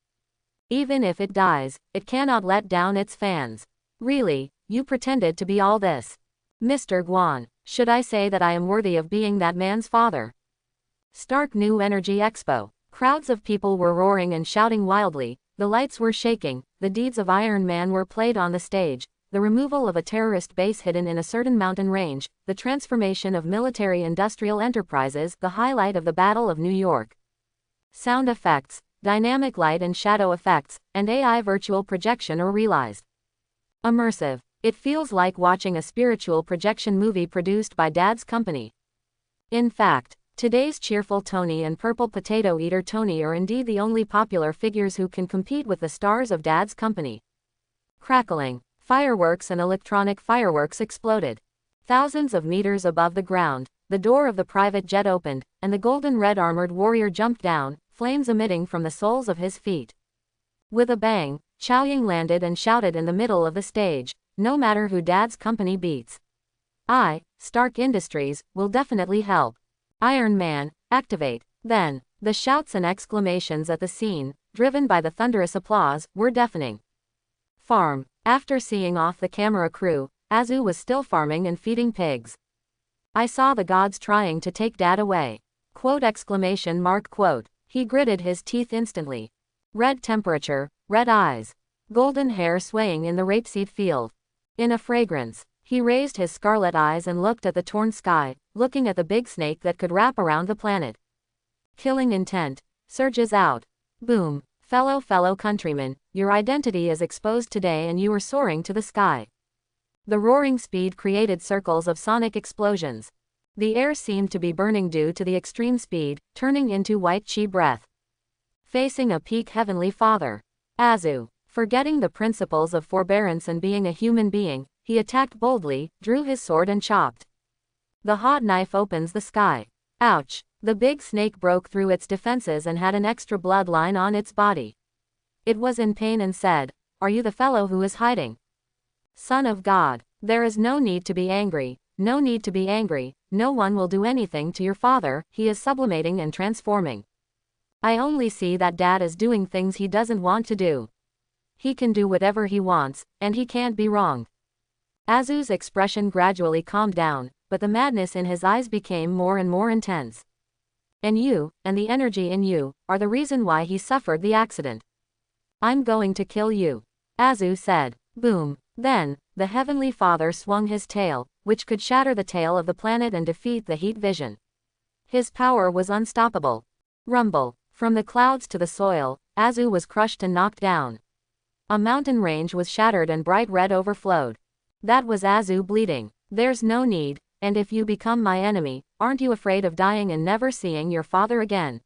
Even if it dies, it cannot let down its fans. Really, you pretended to be all this. Mr. Guan, should I say that I am worthy of being that man's father? Stark New Energy Expo. Crowds of people were roaring and shouting wildly, the lights were shaking, the deeds of Iron Man were played on the stage, the removal of a terrorist base hidden in a certain mountain range, the transformation of military-industrial enterprises, the highlight of the Battle of New York. Sound effects, dynamic light and shadow effects, and AI virtual projection are realized. Immersive. It feels like watching a spiritual projection movie produced by Dad's company. In fact, today's cheerful Tony and purple potato eater Tony are indeed the only popular figures who can compete with the stars of Dad's company. Crackling. Fireworks and electronic fireworks exploded. Thousands of meters above the ground, the door of the private jet opened, and the golden red armored warrior jumped down, flames emitting from the soles of his feet. With a bang, Chow Ying landed and shouted in the middle of the stage, no matter who Dad's company beats. Stark Industries, will definitely help. Iron Man, activate. Then, the shouts and exclamations at the scene, driven by the thunderous applause, were deafening. Farm. After seeing off the camera crew, Azu was still farming and feeding pigs. I saw the gods trying to take Dad away. Quote exclamation mark quote. He gritted his teeth instantly. Red temperature, red eyes. Golden hair swaying in the rapeseed field. In a fragrance. He raised his scarlet eyes and looked at the torn sky, looking at the big snake that could wrap around the planet. Killing intent. Surges out. Boom. Fellow countrymen, your identity is exposed today and you are soaring to the sky. The roaring speed created circles of sonic explosions. The air seemed to be burning due to the extreme speed, turning into white chi breath. Facing a peak Heavenly Father. Azu, forgetting the principles of forbearance and being a human being, he attacked boldly, drew his sword and chopped. The hot knife opens the sky. Ouch! The big snake broke through its defenses and had an extra bloodline on its body. It was in pain and said, "Are you the fellow who is hiding? Son of God, there is no need to be angry, no need to be angry, no one will do anything to your father, he is sublimating and transforming. I only see that Dad is doing things he doesn't want to do. He can do whatever he wants, and he can't be wrong." Azu's expression gradually calmed down, but the madness in his eyes became more and more intense. And you, and the energy in you, are the reason why he suffered the accident. I'm going to kill you. Azu said. Boom. Then, the Heavenly Father swung his tail, which could shatter the tail of the planet and defeat the heat vision. His power was unstoppable. Rumble. From the clouds to the soil, Azu was crushed and knocked down. A mountain range was shattered and bright red overflowed. That was Azu bleeding. There's no need, and if you become my enemy, aren't you afraid of dying and never seeing your father again?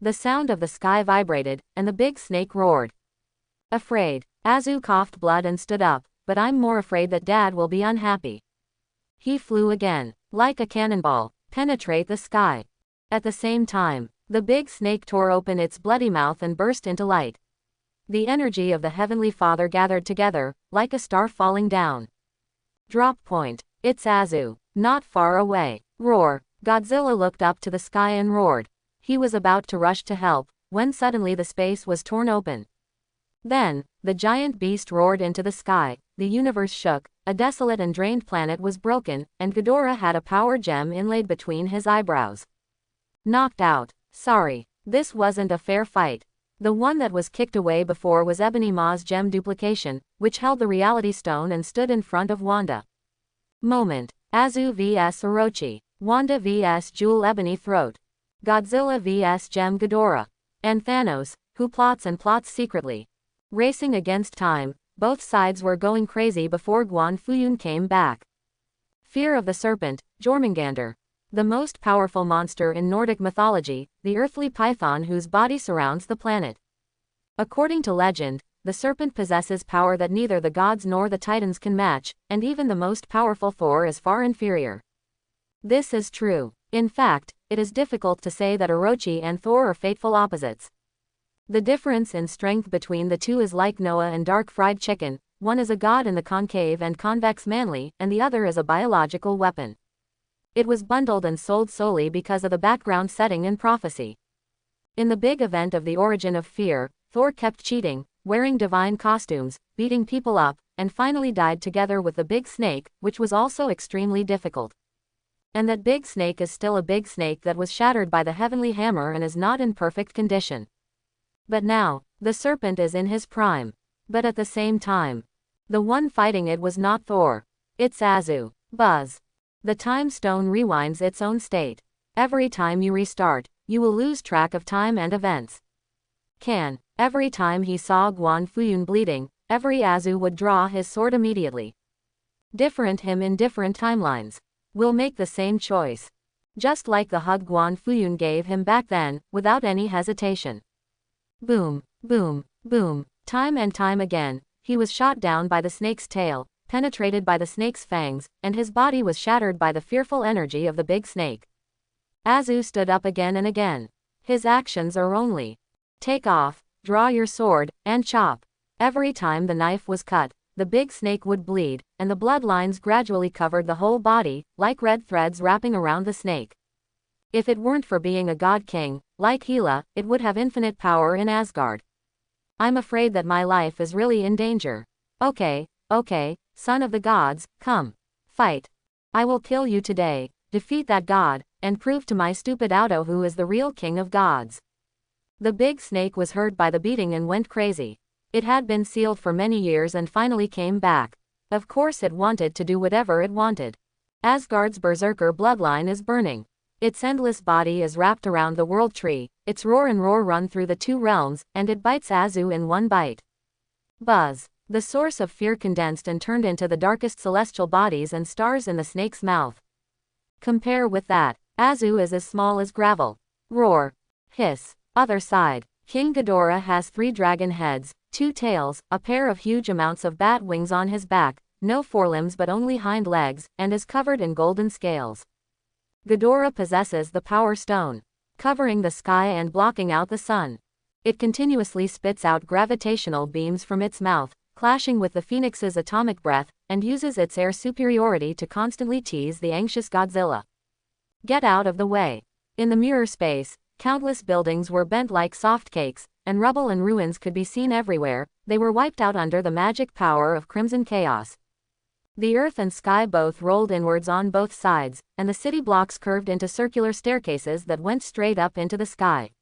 The sound of the sky vibrated, and the big snake roared. Afraid. Azu coughed blood and stood up, but I'm more afraid that Dad will be unhappy. He flew again. Like a cannonball, penetrate the sky. At the same time, the big snake tore open its bloody mouth and burst into light. The energy of the Heavenly Father gathered together, like a star falling down. Drop point. It's Azu. Not far away. Roar. Godzilla looked up to the sky and roared. He was about to rush to help, when suddenly the space was torn open. Then, the giant beast roared into the sky, the universe shook, a desolate and drained planet was broken, and Ghidorah had a power gem inlaid between his eyebrows. Knocked out. Sorry. This wasn't a fair fight. The one that was kicked away before was Ebony Maw's gem duplication, which held the reality stone and stood in front of Wanda. Moment. Azu vs Orochi. Wanda vs Jewel Ebony Throat. Godzilla vs Gem Ghidorah. And Thanos, who plots and plots secretly. Racing against time, both sides were going crazy before Guan Fuyun came back. Fear of the serpent, Jormungandr. The most powerful monster in Nordic mythology, the earthly python whose body surrounds the planet. According to legend, the serpent possesses power that neither the gods nor the titans can match, and even the most powerful Thor is far inferior. This is true. In fact, it is difficult to say that Orochi and Thor are fateful opposites. The difference in strength between the two is like Noah and dark fried chicken, one is a god in the concave and convex manly, and the other is a biological weapon. It was bundled and sold solely because of the background setting and prophecy. In the big event of the origin of fear, Thor kept cheating, wearing divine costumes, beating people up, and finally died together with the big snake, which was also extremely difficult. And that big snake is still a big snake that was shattered by the heavenly hammer and is not in perfect condition. But now, the serpent is in his prime. But at the same time, the one fighting it was not Thor. It's Azu. Buzz. The time stone rewinds its own state. Every time you restart, you will lose track of time and events. Every time he saw Guan Fuyun bleeding, every Azu would draw his sword immediately. Different him in different timelines. Will make the same choice. Just like the hug Guan Fuyun gave him back then, without any hesitation. Boom, boom, boom, time and time again, he was shot down by the snake's tail, penetrated by the snake's fangs, and his body was shattered by the fearful energy of the big snake. Azu stood up again and again. His actions are only take off, draw your sword, and chop. Every time the knife was cut, the big snake would bleed, and the bloodlines gradually covered the whole body, like red threads wrapping around the snake. If it weren't for being a god king, like Hela, it would have infinite power in Asgard. I'm afraid that my life is really in danger. Okay, son of the gods, come. Fight. I will kill you today, defeat that god, and prove to my stupid Auto who is the real king of gods. The big snake was hurt by the beating and went crazy. It had been sealed for many years and finally came back. Of course it wanted to do whatever it wanted. Asgard's berserker bloodline is burning. Its endless body is wrapped around the world tree, its roar and roar run through the two realms, and it bites Azu in one bite. Buzz. The source of fear condensed and turned into the darkest celestial bodies and stars in the snake's mouth. Compare with that, Azu is as small as gravel. Roar. Hiss. Other side. King Ghidorah has 3 dragon heads, 2 tails, a pair of huge amounts of bat wings on his back, no forelimbs but only hind legs, and is covered in golden scales. Ghidorah possesses the Power Stone, covering the sky and blocking out the sun. It continuously spits out gravitational beams from its mouth, clashing with the Phoenix's atomic breath, and uses its air superiority to constantly tease the anxious Godzilla. Get out of the way. In the mirror space, countless buildings were bent like soft cakes, and rubble and ruins could be seen everywhere. They were wiped out under the magic power of crimson chaos. The earth and sky both rolled inwards on both sides, and the city blocks curved into circular staircases that went straight up into the sky.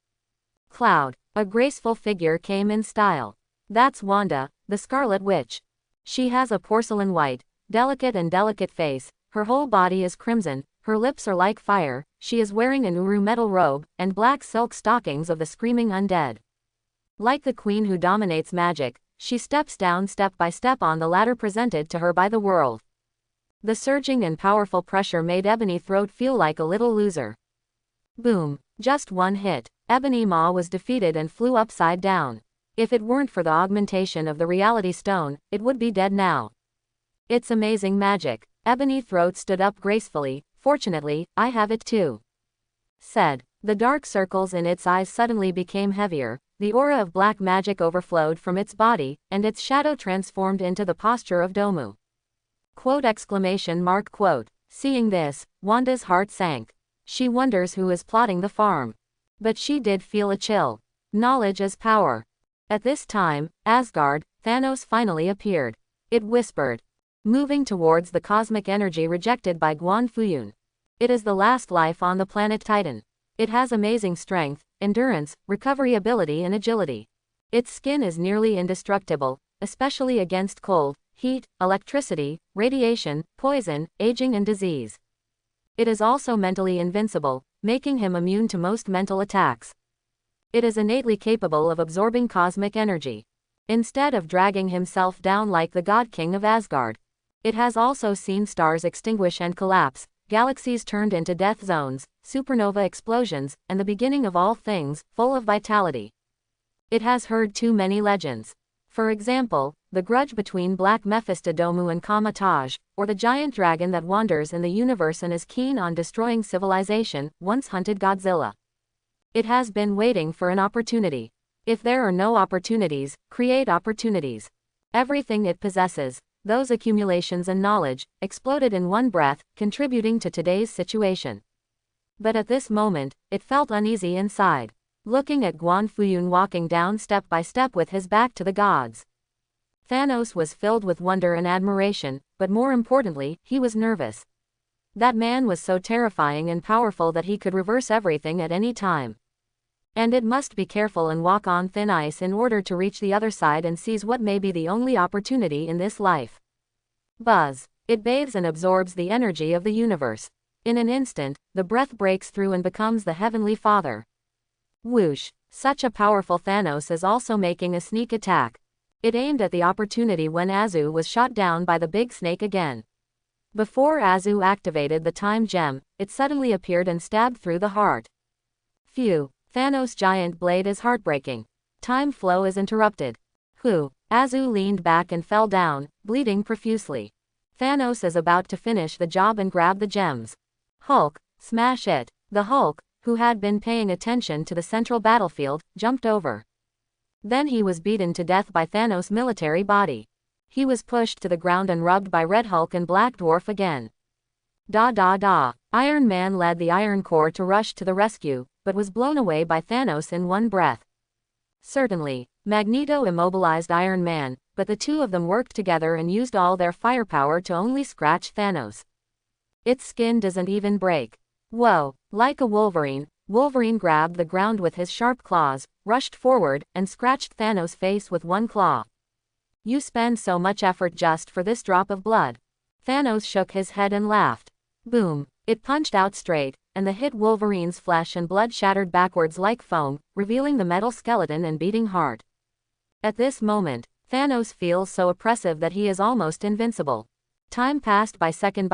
Cloud. A graceful figure came in style. That's Wanda, the Scarlet Witch. She has a porcelain white, delicate face, her whole body is crimson, her lips are like fire, she is wearing an Uru metal robe, and black silk stockings of the screaming undead. Like the queen who dominates magic, she steps down step by step on the ladder presented to her by the world. The surging and powerful pressure made Ebony Throat feel like a little loser. Boom. Just one hit. Ebony Maw was defeated and flew upside down. If it weren't for the augmentation of the reality stone, it would be dead now. It's amazing magic. Ebony Throat stood up gracefully, Fortunately, I have it too. Said. The dark circles in its eyes suddenly became heavier, the aura of black magic overflowed from its body, and its shadow transformed into the posture of Domu. Quote exclamation mark quote. Seeing this, Wanda's heart sank. She wonders who is plotting the farm. But she did feel a chill. Knowledge is power. At this time, Asgard, Thanos finally appeared. It whispered. Moving towards the cosmic energy rejected by Guan Fuyun. It is the last life on the planet Titan. It has amazing strength, endurance, recovery ability and agility. Its skin is nearly indestructible, especially against cold, heat, electricity, radiation, poison, aging and disease. It is also mentally invincible, making him immune to most mental attacks. It is innately capable of absorbing cosmic energy. Instead of dragging himself down like the God King of Asgard. It has also seen stars extinguish and collapse, galaxies turned into death zones, supernova explosions, and the beginning of all things, full of vitality. It has heard too many legends. For example, the grudge between Black Mephistodomu and Kamataj, or the giant dragon that wanders in the universe and is keen on destroying civilization, once hunted Godzilla. It has been waiting for an opportunity. If there are no opportunities, create opportunities. Everything it possesses, those accumulations and knowledge, exploded in one breath, contributing to today's situation. But at this moment, it felt uneasy inside. Looking at Guan Fuyun walking down step by step with his back to the gods. Thanos was filled with wonder and admiration, but more importantly, he was nervous. That man was so terrifying and powerful that he could reverse everything at any time. And it must be careful and walk on thin ice in order to reach the other side and seize what may be the only opportunity in this life. Buzz. It bathes and absorbs the energy of the universe. In an instant, the breath breaks through and becomes the Heavenly Father. Whoosh. Such a powerful Thanos is also making a sneak attack. It aimed at the opportunity when Azu was shot down by the big snake again. Before Azu activated the time gem, it suddenly appeared and stabbed through the heart. Phew. Thanos' giant blade is heartbreaking. Time flow is interrupted. Azu leaned back and fell down, bleeding profusely. Thanos is about to finish the job and grab the gems. Hulk, smash it. The Hulk, who had been paying attention to the central battlefield, jumped over. Then he was beaten to death by Thanos' military body. He was pushed to the ground and rubbed by Red Hulk and Black Dwarf again. Iron Man led the Iron Corps to rush to the rescue, but was blown away by Thanos in one breath. Certainly, Magneto immobilized Iron Man, but the two of them worked together and used all their firepower to only scratch Thanos. Its skin doesn't even break. Whoa, like a Wolverine, Wolverine grabbed the ground with his sharp claws, rushed forward, and scratched Thanos' face with one claw. You spend so much effort just for this drop of blood. Thanos shook his head and laughed. Boom, it punched out straight, and the hit Wolverine's flesh and blood shattered backwards like foam, revealing the metal skeleton and beating heart. At this moment, Thanos feels so oppressive that he is almost invincible. Time passed by second,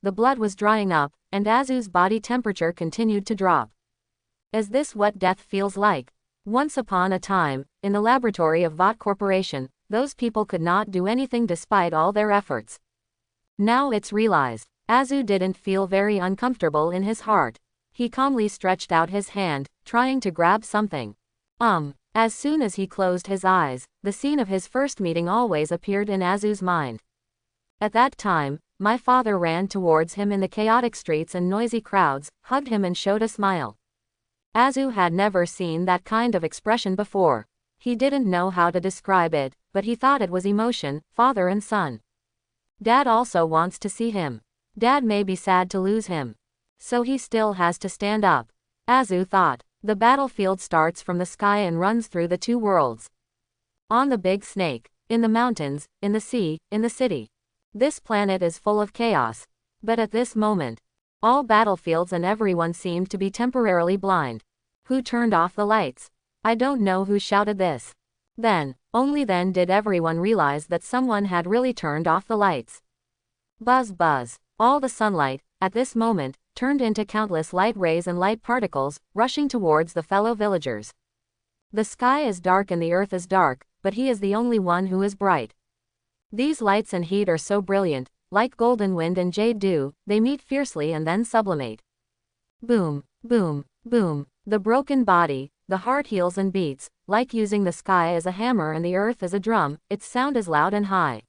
the blood was drying up, and Azu's body temperature continued to drop. Is this what death feels like? Once upon a time, in the laboratory of Vought Corporation, those people could not do anything despite all their efforts. Now it's realized. Azu didn't feel very uncomfortable in his heart. He calmly stretched out his hand, trying to grab something. As soon as he closed his eyes, the scene of his first meeting always appeared in Azu's mind. At that time, my father ran towards him in the chaotic streets and noisy crowds, hugged him and showed a smile. Azu had never seen that kind of expression before. He didn't know how to describe it, but he thought it was emotion, father and son. Dad also wants to see him. Dad may be sad to lose him. So he still has to stand up. Azu thought. The battlefield starts from the sky and runs through the two worlds. On the big snake, in the mountains, in the sea, in the city. This planet is full of chaos. But at this moment, all battlefields and everyone seemed to be temporarily blind. Who turned off the lights? I don't know who shouted this. Then, only then did everyone realize that someone had really turned off the lights. Buzz buzz. All the sunlight, at this moment, turned into countless light rays and light particles, rushing towards the fellow villagers. The sky is dark and the earth is dark, but he is the only one who is bright. These lights and heat are so brilliant, like golden wind and jade dew, they meet fiercely and then sublimate. Boom, boom, boom. The broken body, the heart heals and beats, like using the sky as a hammer and the earth as a drum, its sound is loud and high.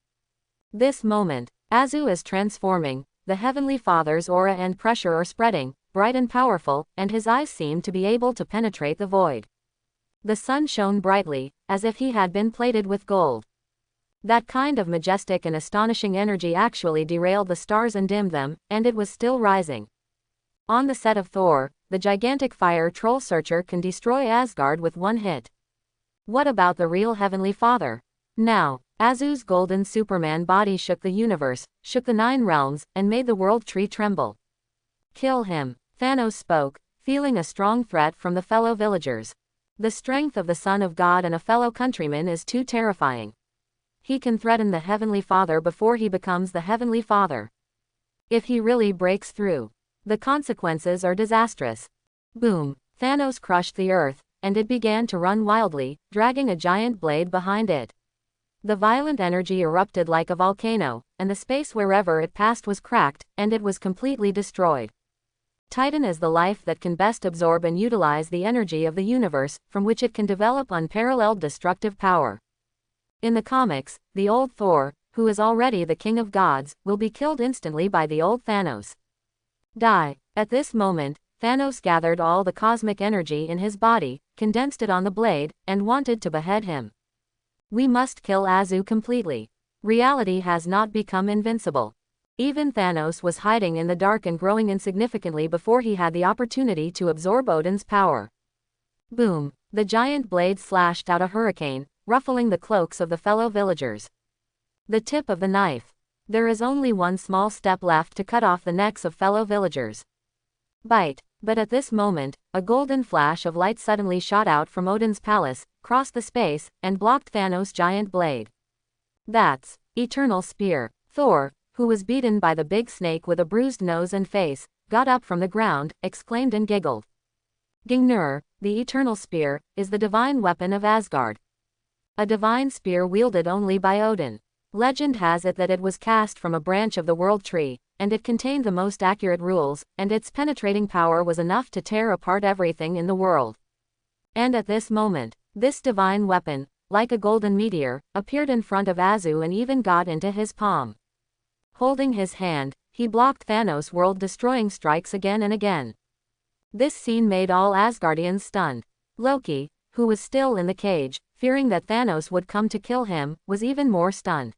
This moment, Azu is transforming, the Heavenly Father's aura and pressure are spreading, bright and powerful, and his eyes seem to be able to penetrate the void. The sun shone brightly, as if he had been plated with gold. That kind of majestic and astonishing energy actually derailed the stars and dimmed them, and it was still rising. On the set of Thor, the gigantic fire troll searcher can destroy Asgard with one hit. What about the real Heavenly Father? Now, Azu's golden Superman body shook the universe, shook the 9 realms, and made the world tree tremble. Kill him, Thanos spoke, feeling a strong threat from the fellow villagers. The strength of the Son of God and a fellow countryman is too terrifying. He can threaten the Heavenly Father before he becomes the Heavenly Father. If he really breaks through, the consequences are disastrous. Boom, Thanos crushed the earth, and it began to run wildly, dragging a giant blade behind it. The violent energy erupted like a volcano, and the space wherever it passed was cracked, and it was completely destroyed. Titan is the life that can best absorb and utilize the energy of the universe, from which it can develop unparalleled destructive power. In the comics, the old Thor, who is already the king of gods, will be killed instantly by the old Thanos. Die. At this moment, Thanos gathered all the cosmic energy in his body, condensed it on the blade, and wanted to behead him. We must kill Azu completely. Reality has not become invincible. Even Thanos was hiding in the dark and growing insignificantly before he had the opportunity to absorb Odin's power. Boom! The giant blade slashed out a hurricane, ruffling the cloaks of the fellow villagers. The tip of the knife. There is only one small step left to cut off the necks of fellow villagers. Bite. But at this moment, a golden flash of light suddenly shot out from Odin's palace, crossed the space, and blocked Thanos' giant blade. That's Eternal Spear. Thor, who was beaten by the big snake with a bruised nose and face, got up from the ground, exclaimed and giggled. Gingnur, the Eternal Spear, is the divine weapon of Asgard. A divine spear wielded only by Odin. Legend has it that it was cast from a branch of the World Tree, and it contained the most accurate rules, and its penetrating power was enough to tear apart everything in the world. And at this moment, this divine weapon, like a golden meteor, appeared in front of Azu and even got into his palm. Holding his hand, he blocked Thanos' world-destroying strikes again and again. This scene made all Asgardians stunned. Loki, who was still in the cage, fearing that Thanos would come to kill him, was even more stunned.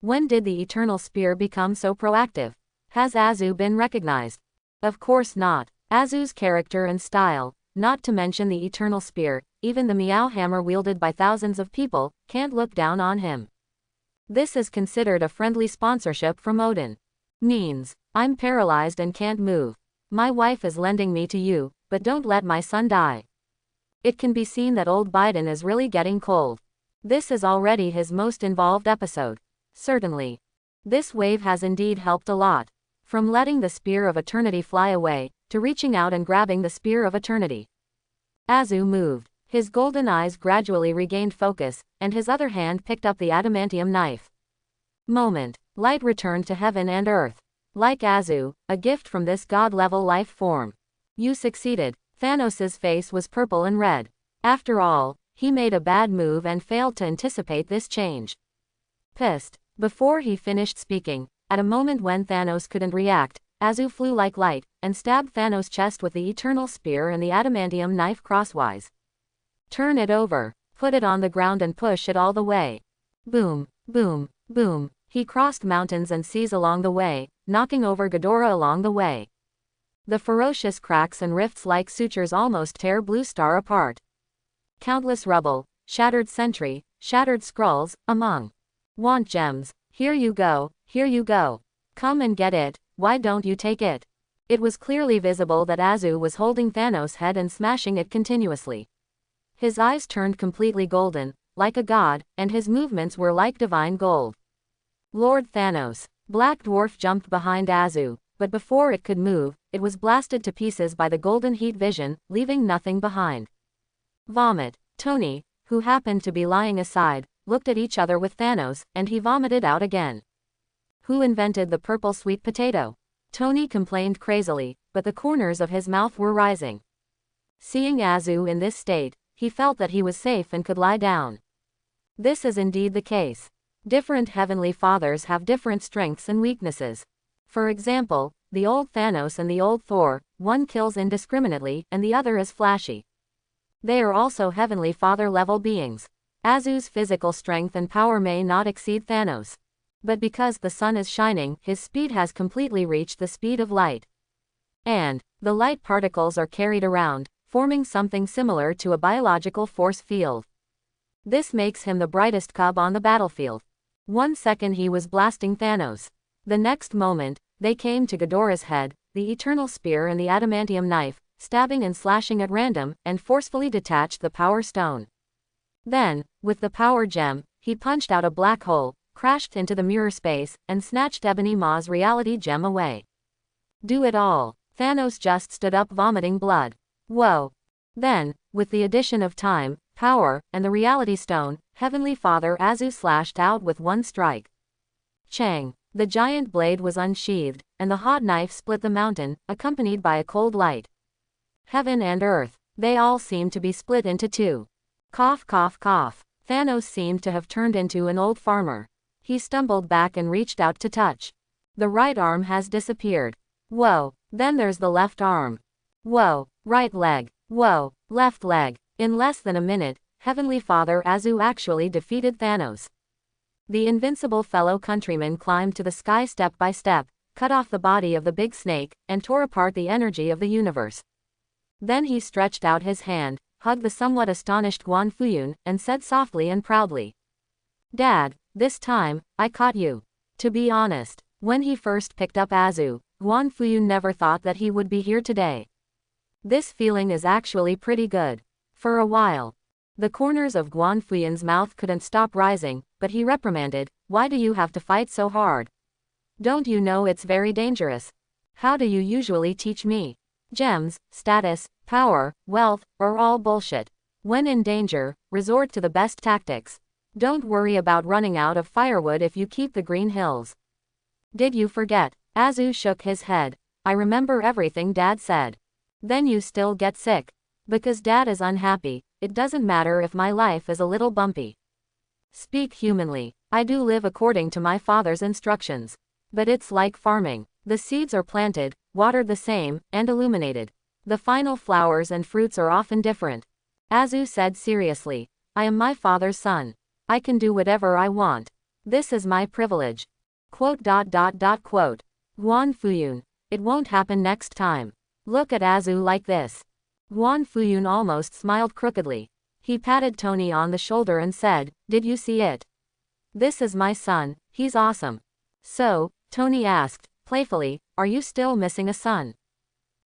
When did the Eternal Spear become so proactive? Has Azu been recognized? Of course not. Azu's character and style, not to mention the Eternal Spear, even the Meow Hammer wielded by thousands of people, can't look down on him. This is considered a friendly sponsorship from Odin. Means, I'm paralyzed and can't move. My wife is lending me to you, but don't let my son die. It can be seen that old Biden is really getting cold. This is already his most involved episode. Certainly. This wave has indeed helped a lot. From letting the Spear of Eternity fly away, to reaching out and grabbing the Spear of Eternity. Azu moved. His golden eyes gradually regained focus, and his other hand picked up the adamantium knife. Moment. Light returned to heaven and earth. Like Azu, a gift from this god-level life form. You succeeded. Thanos' face was purple and red. After all, he made a bad move and failed to anticipate this change. Pissed. Before he finished speaking, at a moment when Thanos couldn't react, Azu flew like light, and stabbed Thanos' chest with the Eternal Spear and the adamantium knife crosswise. Turn it over. Put it on the ground and push it all the way. Boom, boom, boom. He crossed mountains and seas along the way, knocking over Ghidorah along the way. The ferocious cracks and rifts like sutures almost tear Blue Star apart. Countless rubble, shattered sentry, shattered scrolls, among. Want gems? Here you go, here you go. Come and get it, why don't you take it? It was clearly visible that Azu was holding Thanos' head and smashing it continuously. His eyes turned completely golden, like a god, and his movements were like divine gold. Lord Thanos. Black Dwarf jumped behind Azu, but before it could move, it was blasted to pieces by the golden heat vision, leaving nothing behind. Vomit. Tony, who happened to be lying aside, looked at each other with Thanos, and he vomited out again. Who invented the purple sweet potato? Tony complained crazily, but the corners of his mouth were rising. Seeing Azu in this state, he felt that he was safe and could lie down. This is indeed the case. Different heavenly fathers have different strengths and weaknesses. For example, the old Thanos and the old Thor, one kills indiscriminately and the other is flashy. They are also heavenly father-level beings. Azu's physical strength and power may not exceed Thanos. But because the sun is shining, his speed has completely reached the speed of light. And the light particles are carried around, forming something similar to a biological force field. This makes him the brightest cub on the battlefield. 1 second he was blasting Thanos. The next moment, they came to Ghidorah's head, the eternal spear and the adamantium knife, stabbing and slashing at random, and forcefully detached the power stone. Then, with the power gem, he punched out a black hole, crashed into the mirror space, and snatched Ebony Maw's reality gem away. Do it all. Thanos just stood up vomiting blood. Whoa. Then, with the addition of time, power, and the reality stone, Heavenly Father Azu slashed out with one strike. Chang. The giant blade was unsheathed, and the hot knife split the mountain, accompanied by a cold light. Heaven and earth. They all seemed to be split into two. Cough cough cough. Thanos seemed to have turned into an old farmer. He stumbled back and reached out to touch. The right arm has disappeared. Whoa. Then there's the left arm. Whoa. Right leg. Whoa. Left leg. In less than a minute, Heavenly Father Azu actually defeated Thanos. The invincible fellow countryman climbed to the sky step by step, cut off the body of the big snake, and tore apart the energy of the universe. Then he stretched out his hand, hugged the somewhat astonished Guan Fuyun, and said softly and proudly, "Dad, this time, I caught you." To be honest, when he first picked up Azu, Guan Fuyun never thought that he would be here today. This feeling is actually pretty good. For a while, the corners of Guan Fuyun's mouth couldn't stop rising, but he reprimanded, "Why do you have to fight so hard? Don't you know it's very dangerous? How do you usually teach me? Gems, status, power, wealth, are all bullshit. When in danger, resort to the best tactics. Don't worry about running out of firewood if you keep the green hills." Did you forget? Azu shook his head. "I remember everything Dad said." Then you still get sick. Because Dad is unhappy, it doesn't matter if my life is a little bumpy. Speak humanly. I do live according to my father's instructions. But it's like farming. The seeds are planted, watered the same, and illuminated. The final flowers and fruits are often different. Azu said seriously, "I am my father's son. I can do whatever I want. This is my privilege." Quote. Guan Fuyun. It won't happen next time. Look at Azu like this. Guan Fuyun almost smiled crookedly. He patted Tony on the shoulder and said, "Did you see it? This is my son, he's awesome." "So," Tony asked, playfully, "are you still missing a son?"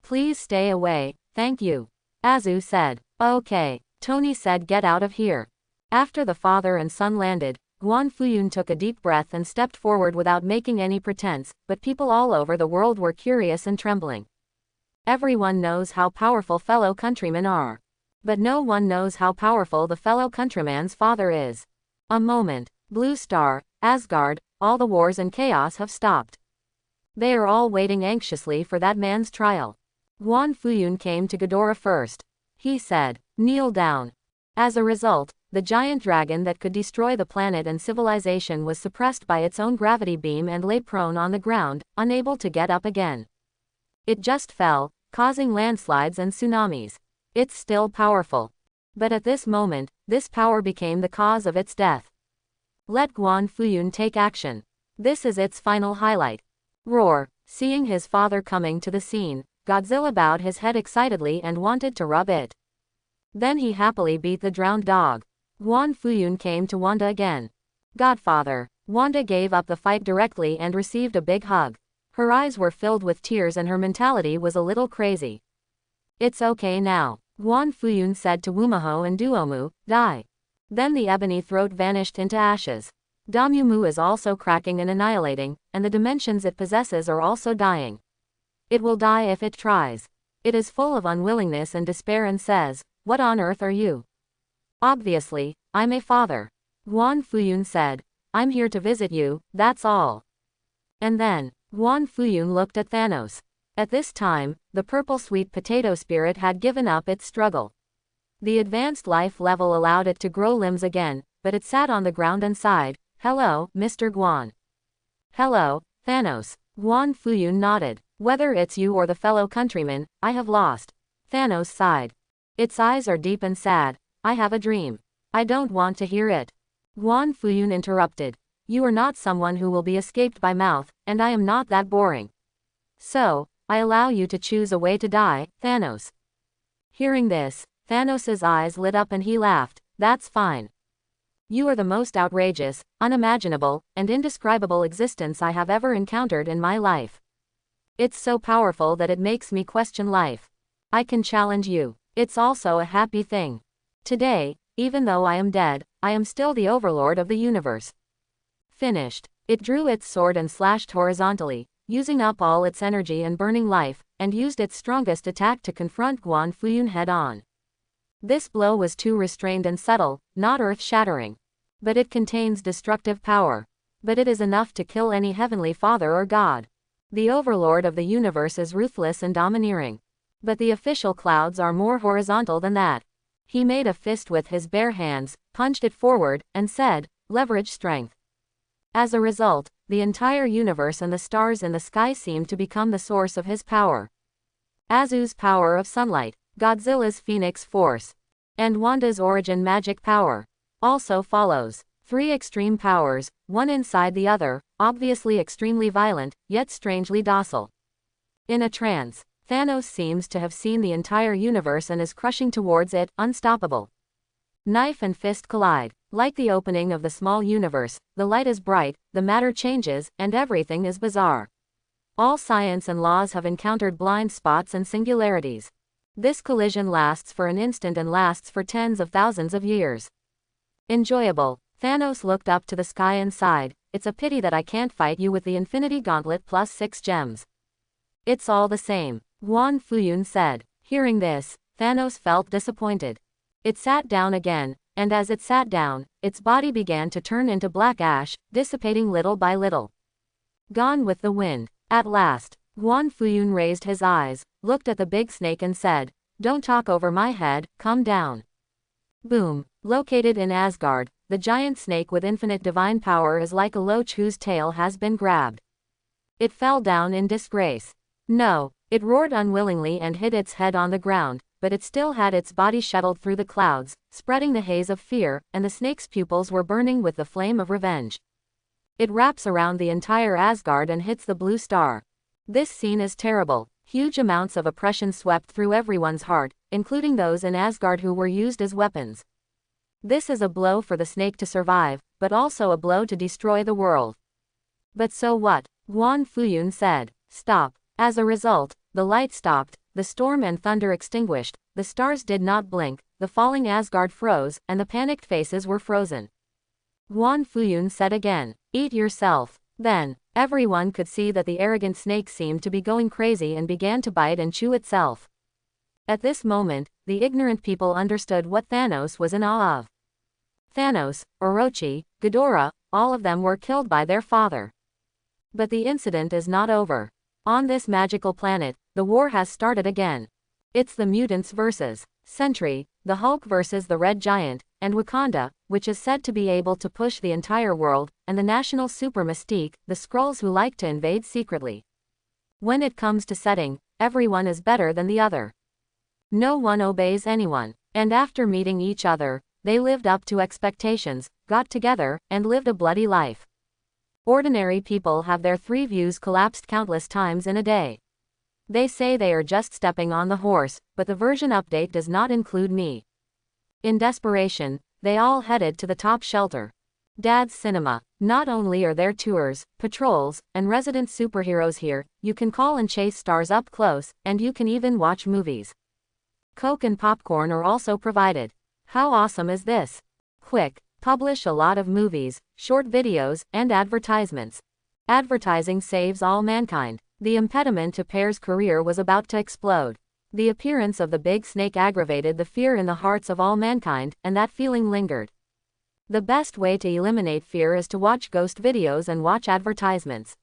"Please stay away, thank you," Azu said. "Okay," Tony said, "get out of here." After the father and son landed, Guan Fuyun took a deep breath and stepped forward without making any pretense, but people all over the world were curious and trembling. Everyone knows how powerful fellow countrymen are. But no one knows how powerful the fellow countryman's father is. A moment. Blue Star, Asgard, all the wars and chaos have stopped. They are all waiting anxiously for that man's trial. Guan Fuyun came to Ghidorah first. He said, "Kneel down." As a result, the giant dragon that could destroy the planet and civilization was suppressed by its own gravity beam and lay prone on the ground, unable to get up again. It just fell, causing landslides and tsunamis. It's still powerful. But at this moment, this power became the cause of its death. Let Guan Fuyun take action. This is its final highlight. Roar. Seeing his father coming to the scene, Godzilla bowed his head excitedly and wanted to rub it. Then he happily beat the drowned dog. Guan Fuyun came to Wanda again. "Godfather." Wanda gave up the fight directly and received a big hug. Her eyes were filled with tears and her mentality was a little crazy. "It's okay now," Guan Fuyun said to Wumaho and Duomu, "Die." Then the ebony throat vanished into ashes. Damumu is also cracking and annihilating, and the dimensions it possesses are also dying. It will die if it tries. It is full of unwillingness and despair and says, "What on earth are you?" "Obviously, I'm a father." Guan Fuyun said, "I'm here to visit you, that's all." And then, Guan Fuyun looked at Thanos. At this time, the purple sweet potato spirit had given up its struggle. The advanced life level allowed it to grow limbs again, but it sat on the ground and sighed. Hello, Mr. Guan. Hello, Thanos. Guan Fuyun nodded. Whether it's you or the fellow countrymen, I have lost. Thanos sighed. Its eyes are deep and sad. I have a dream. I don't want to hear it. Guan Fuyun interrupted. You are not someone who will be escaped by mouth, and I am not that boring. So, I allow you to choose a way to die, Thanos. Hearing this, Thanos's eyes lit up and he laughed. That's fine. You are the most outrageous, unimaginable, and indescribable existence I have ever encountered in my life. It's so powerful that it makes me question life. I can challenge you. It's also a happy thing. Today, even though I am dead, I am still the overlord of the universe. Finished. It drew its sword and slashed horizontally, using up all its energy and burning life, and used its strongest attack to confront Guan Fuyun head-on. This blow was too restrained and subtle, not earth-shattering. But it contains destructive power. But it is enough to kill any heavenly father or god. The overlord of the universe is ruthless and domineering. But the official clouds are more horizontal than that. He made a fist with his bare hands, punched it forward, and said, leverage strength. As a result, the entire universe and the stars in the sky seemed to become the source of his power. Azu's power of sunlight, Godzilla's phoenix force, and Wanda's origin magic power also follows. 3 extreme powers, one inside the other, obviously extremely violent, yet strangely docile. In a trance, Thanos seems to have seen the entire universe and is crushing towards it, unstoppable. Knife and fist collide. Like the opening of the small universe, the light is bright, the matter changes, and everything is bizarre. All science and laws have encountered blind spots and singularities. This collision lasts for an instant and lasts for tens of thousands of years. Enjoyable. Thanos looked up to the sky and sighed. It's a pity that I can't fight you with the Infinity Gauntlet plus 6 gems. It's all the same, Guan Fuyun said. Hearing this, Thanos felt disappointed. It sat down again, and as it sat down, its body began to turn into black ash, dissipating little by little. Gone with the wind. At last, Guan Fuyun raised his eyes, looked at the big snake and said, don't talk over my head, come down. Boom. Located in Asgard, the giant snake with infinite divine power is like a loach whose tail has been grabbed. It fell down in disgrace. No, it roared unwillingly and hit its head on the ground, but it still had its body shuttled through the clouds, spreading the haze of fear, and the snake's pupils were burning with the flame of revenge. It wraps around the entire Asgard and hits the blue star. This scene is terrible. Huge amounts of oppression swept through everyone's heart, including those in Asgard who were used as weapons. This is a blow for the snake to survive, but also a blow to destroy the world. But so what? Guan Fuyun said. Stop. As a result, the light stopped, the storm and thunder extinguished, the stars did not blink, the falling Asgard froze, and the panicked faces were frozen. Guan Fuyun said again, eat yourself. Then, everyone could see that the arrogant snake seemed to be going crazy and began to bite and chew itself. At this moment, the ignorant people understood what Thanos was in awe of. Thanos, Orochi, Ghidorah, all of them were killed by their father. But the incident is not over. On this magical planet, the war has started again. It's the mutants versus Sentry, the Hulk versus the Red Giant, and Wakanda, which is said to be able to push the entire world, and the national super mystique, the Skrulls who like to invade secretly. When it comes to setting, everyone is better than the other. No one obeys anyone, and after meeting each other, they lived up to expectations, got together, and lived a bloody life. Ordinary people have their 3 views collapsed countless times in a day. They say they are just stepping on the horse, but the version update does not include me. In desperation, they all headed to the top shelter. Dad's Cinema. Not only are there tours, patrols, and resident superheroes here, you can call and chase stars up close, and you can even watch movies. Coke and popcorn are also provided. How awesome is this? Quick, publish a lot of movies, short videos, and advertisements. Advertising saves all mankind. The impediment to Pear's career was about to explode. The appearance of the big snake aggravated the fear in the hearts of all mankind, and that feeling lingered. The best way to eliminate fear is to watch ghost videos and watch advertisements.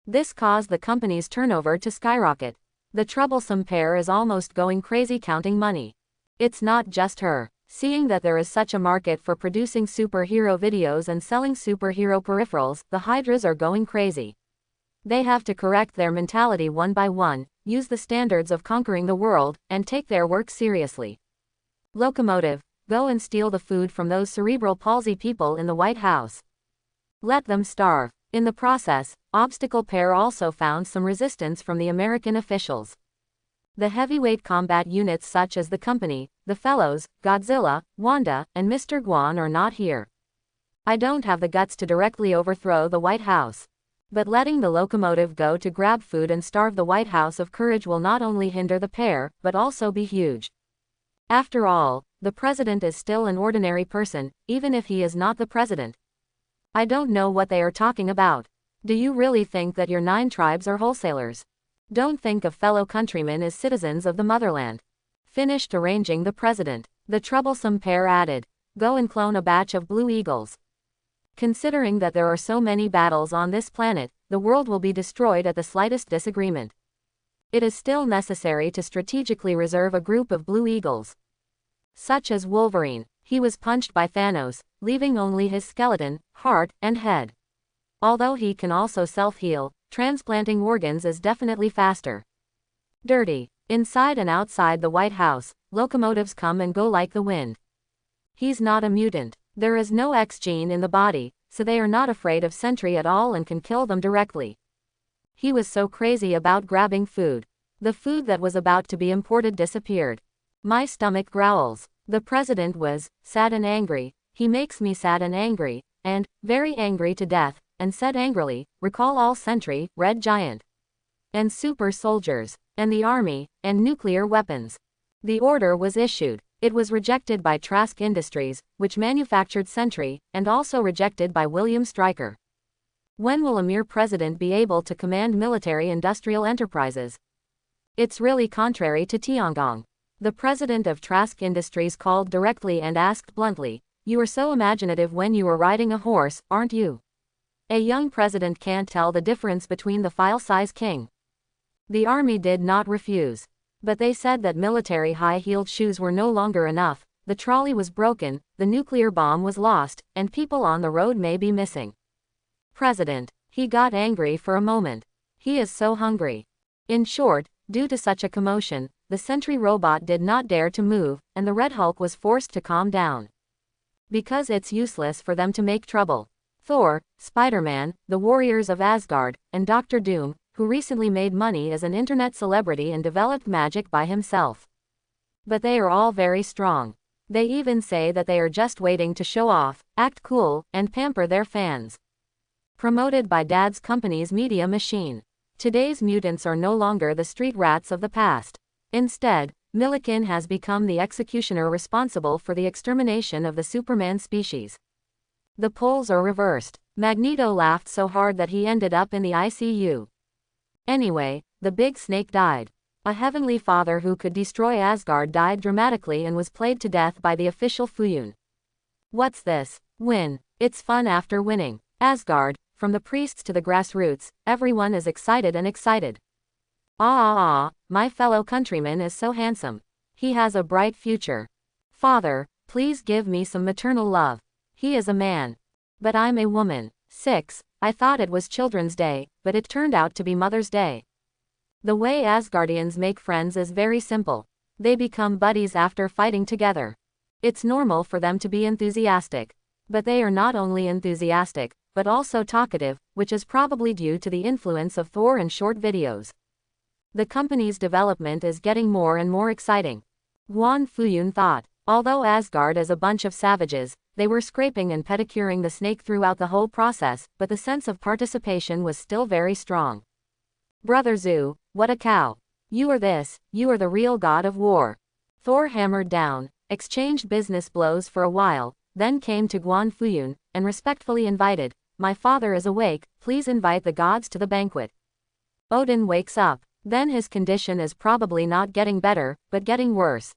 This caused the company's turnover to skyrocket. The troublesome pair is almost going crazy counting money. It's not just her. Seeing that there is such a market for producing superhero videos and selling superhero peripherals, the Hydras are going crazy. They have to correct their mentality one by one, use the standards of conquering the world, and take their work seriously. Locomotive, go and steal the food from those cerebral palsy people in the White House. Let them starve. In the process, Obstacle Pair also found some resistance from the American officials. The heavyweight combat units such as the Company, the Fellows, Godzilla, Wanda, and Mr. Guan are not here. I don't have the guts to directly overthrow the White House. But letting the locomotive go to grab food and starve the White House of Courage will not only hinder the pair, but also be huge. After all, the president is still an ordinary person, even if he is not the president. I don't know what they are talking about. Do you really think that your 9 tribes are wholesalers? Don't think of fellow countrymen as citizens of the motherland. Finished arranging the president, the troublesome pair added, go and clone a batch of Blue Eagles. Considering that there are so many battles on this planet, the world will be destroyed at the slightest disagreement. It is still necessary to strategically reserve a group of Blue Eagles. Such as Wolverine, he was punched by Thanos, leaving only his skeleton, heart, and head. Although he can also self-heal, transplanting organs is definitely faster. Dirty. Inside and outside the White House, locomotives come and go like the wind. He's not a mutant. There is no X gene in the body, so they are not afraid of Sentry at all and can kill them directly. He was so crazy about grabbing food. The food that was about to be imported disappeared. My stomach growls. The president was sad and angry. He makes me sad and angry, and very angry to death, and said angrily, recall all Sentry, Red Giant, and super soldiers, and the army, and nuclear weapons. The order was issued. It was rejected by Trask Industries, which manufactured Sentry, and also rejected by William Stryker. When will a mere president be able to command military-industrial enterprises? It's really contrary to Tiangong. The president of Trask Industries called directly and asked bluntly, you are so imaginative when you are riding a horse, aren't you? A young president can't tell the difference between the file-size king. The army did not refuse. But they said that military high-heeled shoes were no longer enough, the trolley was broken, the nuclear bomb was lost, and people on the road may be missing. President. He got angry for a moment. He is so hungry. In short, due to such a commotion, the Sentry robot did not dare to move, and the Red Hulk was forced to calm down. Because it's useless for them to make trouble. Thor, Spider-Man, the Warriors of Asgard, and Dr. Doom, who recently made money as an internet celebrity and developed magic by himself. But they are all very strong. They even say that they are just waiting to show off, act cool, and pamper their fans. Promoted by Dad's company's media machine. Today's mutants are no longer the street rats of the past. Instead, Milliken has become the executioner responsible for the extermination of the Superman species. The poles are reversed. Magneto laughed so hard that he ended up in the ICU. Anyway, the big snake died. A heavenly father who could destroy Asgard died dramatically and was played to death by the official Fuyun. What's this? Win. It's fun after winning. Asgard, from the priests to the grassroots, everyone is excited and excited. My fellow countryman is so handsome. He has a bright future. Father, please give me some maternal love. He is a man. But I'm a woman. 6. I thought it was Children's Day, but it turned out to be Mother's Day. The way Asgardians make friends is very simple. They become buddies after fighting together. It's normal for them to be enthusiastic. But they are not only enthusiastic, but also talkative, which is probably due to the influence of Thor and short videos. The company's development is getting more and more exciting. Guan Fuyun thought. Although Asgard is a bunch of savages, they were scraping and pedicuring the snake throughout the whole process, but the sense of participation was still very strong. Brother Zu, what a cow. You are the real god of war. Thor hammered down, exchanged business blows for a while, then came to Guan Fuyun, and respectfully invited, my father is awake, please invite the gods to the banquet. Odin wakes up, then his condition is probably not getting better, but getting worse.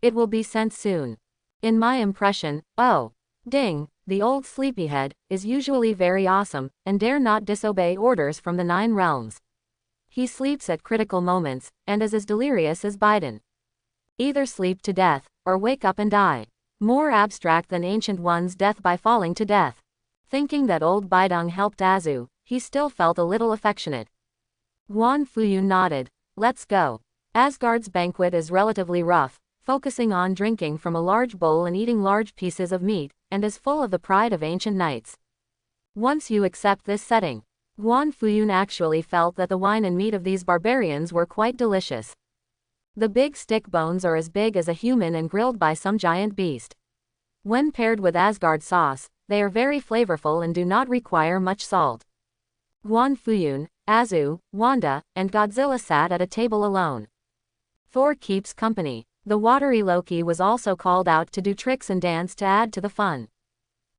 It will be sent soon. In my impression, oh. Ding, the old sleepyhead, is usually very awesome, and dare not disobey orders from the 9 realms. He sleeps at critical moments, and is as delirious as Biden. Either sleep to death, or wake up and die. More abstract than Ancient One's death by falling to death. Thinking that old Bidong helped Azu, he still felt a little affectionate. Guan Fuyun nodded. Let's go. Asgard's banquet is relatively rough, focusing on drinking from a large bowl and eating large pieces of meat, and is full of the pride of ancient knights. Once you accept this setting, Guan Fuyun actually felt that the wine and meat of these barbarians were quite delicious. The big stick bones are as big as a human and grilled by some giant beast. When paired with Asgard sauce, they are very flavorful and do not require much salt. Guan Fuyun, Azu, Wanda, and Godzilla sat at a table alone. Thor keeps company. The watery Loki was also called out to do tricks and dance to add to the fun.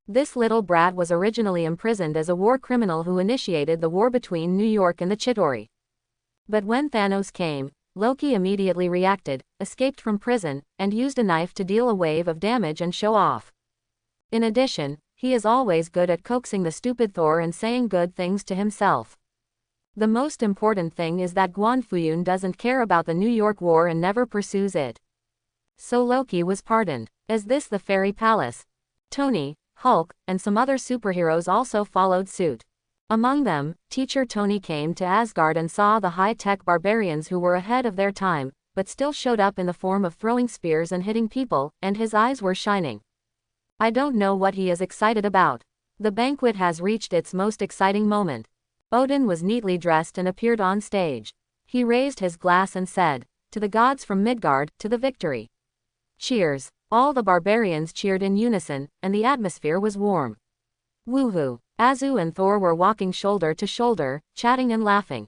This little brat was originally imprisoned as a war criminal who initiated the war between New York and the Chitauri. But when Thanos came, Loki immediately reacted, escaped from prison, and used a knife to deal a wave of damage and show off. In addition, he is always good at coaxing the stupid Thor and saying good things to himself. The most important thing is that Guan Fuyun doesn't care about the New York War and never pursues it. So Loki was pardoned. Is this the fairy palace? Tony, Hulk, and some other superheroes also followed suit. Among them, Teacher Tony came to Asgard and saw the high-tech barbarians who were ahead of their time, but still showed up in the form of throwing spears and hitting people, and his eyes were shining. I don't know what he is excited about. The banquet has reached its most exciting moment. Odin was neatly dressed and appeared on stage. He raised his glass and said, "To the gods from Midgard, to the victory." Cheers. All the barbarians cheered in unison, and the atmosphere was warm. Woohoo! Azu and Thor were walking shoulder to shoulder, chatting and laughing.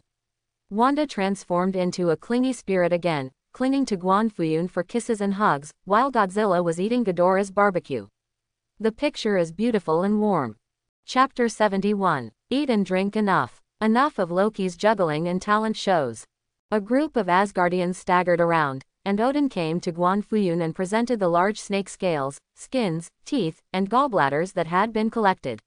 Wanda transformed into a clingy spirit again, clinging to Guan Fuyun for kisses and hugs, while Godzilla was eating Ghidorah's barbecue. The picture is beautiful and warm. Chapter 71. Eat and drink enough. Enough of Loki's juggling and talent shows. A group of Asgardians staggered around, and Odin came to Guan Fuyun and presented the large snake scales, skins, teeth, and gallbladders that had been collected.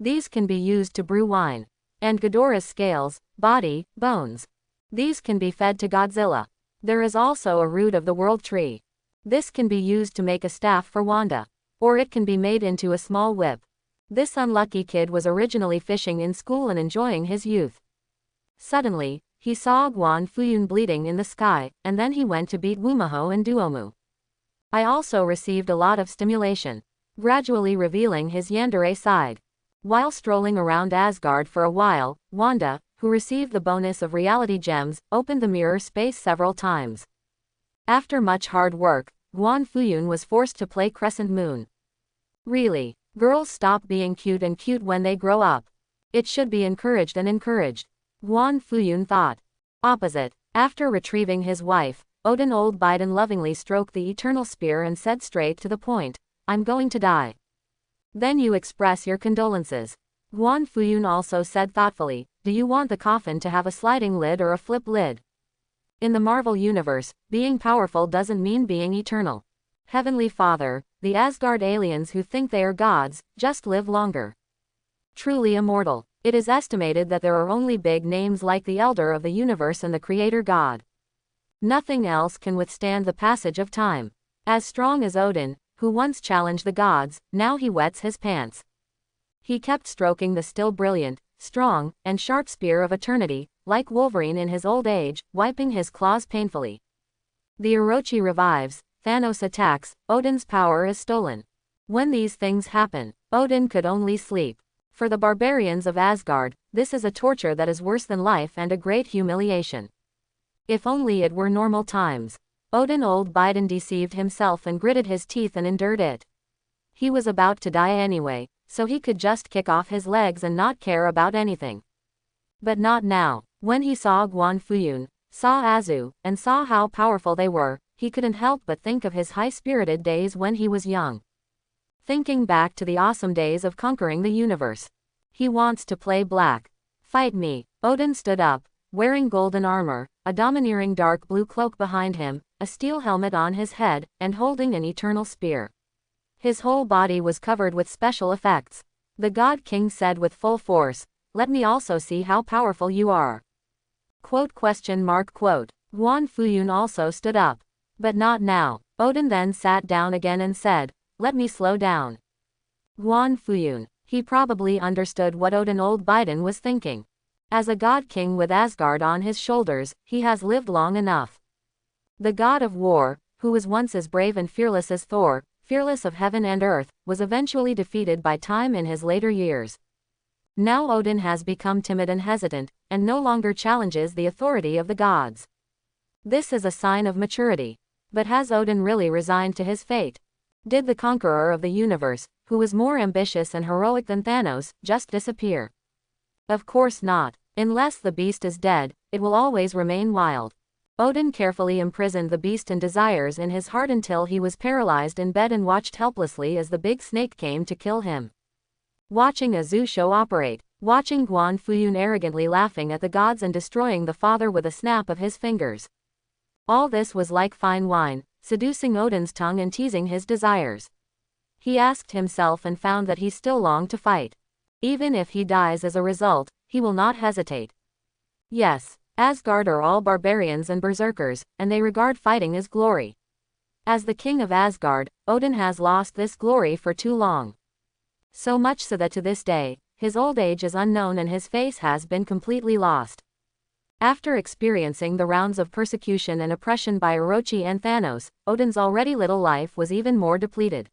These can be used to brew wine. And Ghidorah's scales, body, bones. These can be fed to Godzilla. There is also a root of the world tree. This can be used to make a staff for Wanda. Or it can be made into a small whip. This unlucky kid was originally fishing in school and enjoying his youth. Suddenly, he saw Guan Fuyun bleeding in the sky, and then he went to beat Wumaho and Duomu. I also received a lot of stimulation, gradually revealing his yandere side. While strolling around Asgard for a while, Wanda, who received the bonus of reality gems, opened the mirror space several times. After much hard work, Guan Fuyun was forced to play Crescent Moon. Really, girls stop being cute and cute when they grow up. It should be encouraged and encouraged. Guan Fuyun thought. Opposite. After retrieving his wife, Odin Old Biden lovingly stroked the eternal spear and said straight to the point, "I'm going to die." Then you express your condolences. Guan Fuyun also said thoughtfully, "Do you want the coffin to have a sliding lid or a flip lid?" In the Marvel Universe, being powerful doesn't mean being eternal. Heavenly Father, the Asgard aliens who think they are gods, just live longer. Truly immortal. It is estimated that there are only big names like the Elder of the Universe and the Creator God. Nothing else can withstand the passage of time. As strong as Odin, who once challenged the gods, now he wets his pants. He kept stroking the still brilliant, strong, and sharp spear of eternity, like Wolverine in his old age, wiping his claws painfully. The Orochi revives, Thanos attacks, Odin's power is stolen. When these things happen, Odin could only sleep. For the barbarians of Asgard, this is a torture that is worse than life and a great humiliation. If only it were normal times. Odin Old Biden deceived himself and gritted his teeth and endured it. He was about to die anyway, so he could just kick off his legs and not care about anything. But not now. When he saw Guan Fuyun, saw Azu, and saw how powerful they were, he couldn't help but think of his high-spirited days when he was young. Thinking back to the awesome days of conquering the universe. He wants to play black. Fight me. Odin stood up, wearing golden armor, a domineering dark blue cloak behind him, a steel helmet on his head, and holding an eternal spear. His whole body was covered with special effects. The God King said with full force, "Let me also see how powerful you are." Quote. Guan Fuyun also stood up. But not now. Odin then sat down again and said, "Let me slow down." Guan Fuyun. He probably understood what Odin old Biden was thinking. As a god king with Asgard on his shoulders, he has lived long enough. The god of war, who was once as brave and fearless as Thor, fearless of heaven and earth, was eventually defeated by time in his later years. Now Odin has become timid and hesitant, and no longer challenges the authority of the gods. This is a sign of maturity. But has Odin really resigned to his fate? Did the conqueror of the universe, who was more ambitious and heroic than Thanos, just disappear? Of course not. Unless the beast is dead, it will always remain wild. Odin carefully imprisoned the beast and desires in his heart until he was paralyzed in bed and watched helplessly as the big snake came to kill him. Watching a zoo show operate, watching Guan Fuyun arrogantly laughing at the gods and destroying the father with a snap of his fingers. All this was like fine wine, seducing Odin's tongue and teasing his desires. He asked himself and found that he still longed to fight. Even if he dies as a result, he will not hesitate. Yes, Asgard are all barbarians and berserkers, and they regard fighting as glory. As the king of Asgard, Odin has lost this glory for too long. So much so that to this day, his old age is unknown and his face has been completely lost. After experiencing the rounds of persecution and oppression by Orochi and Thanos, Odin's already little life was even more depleted.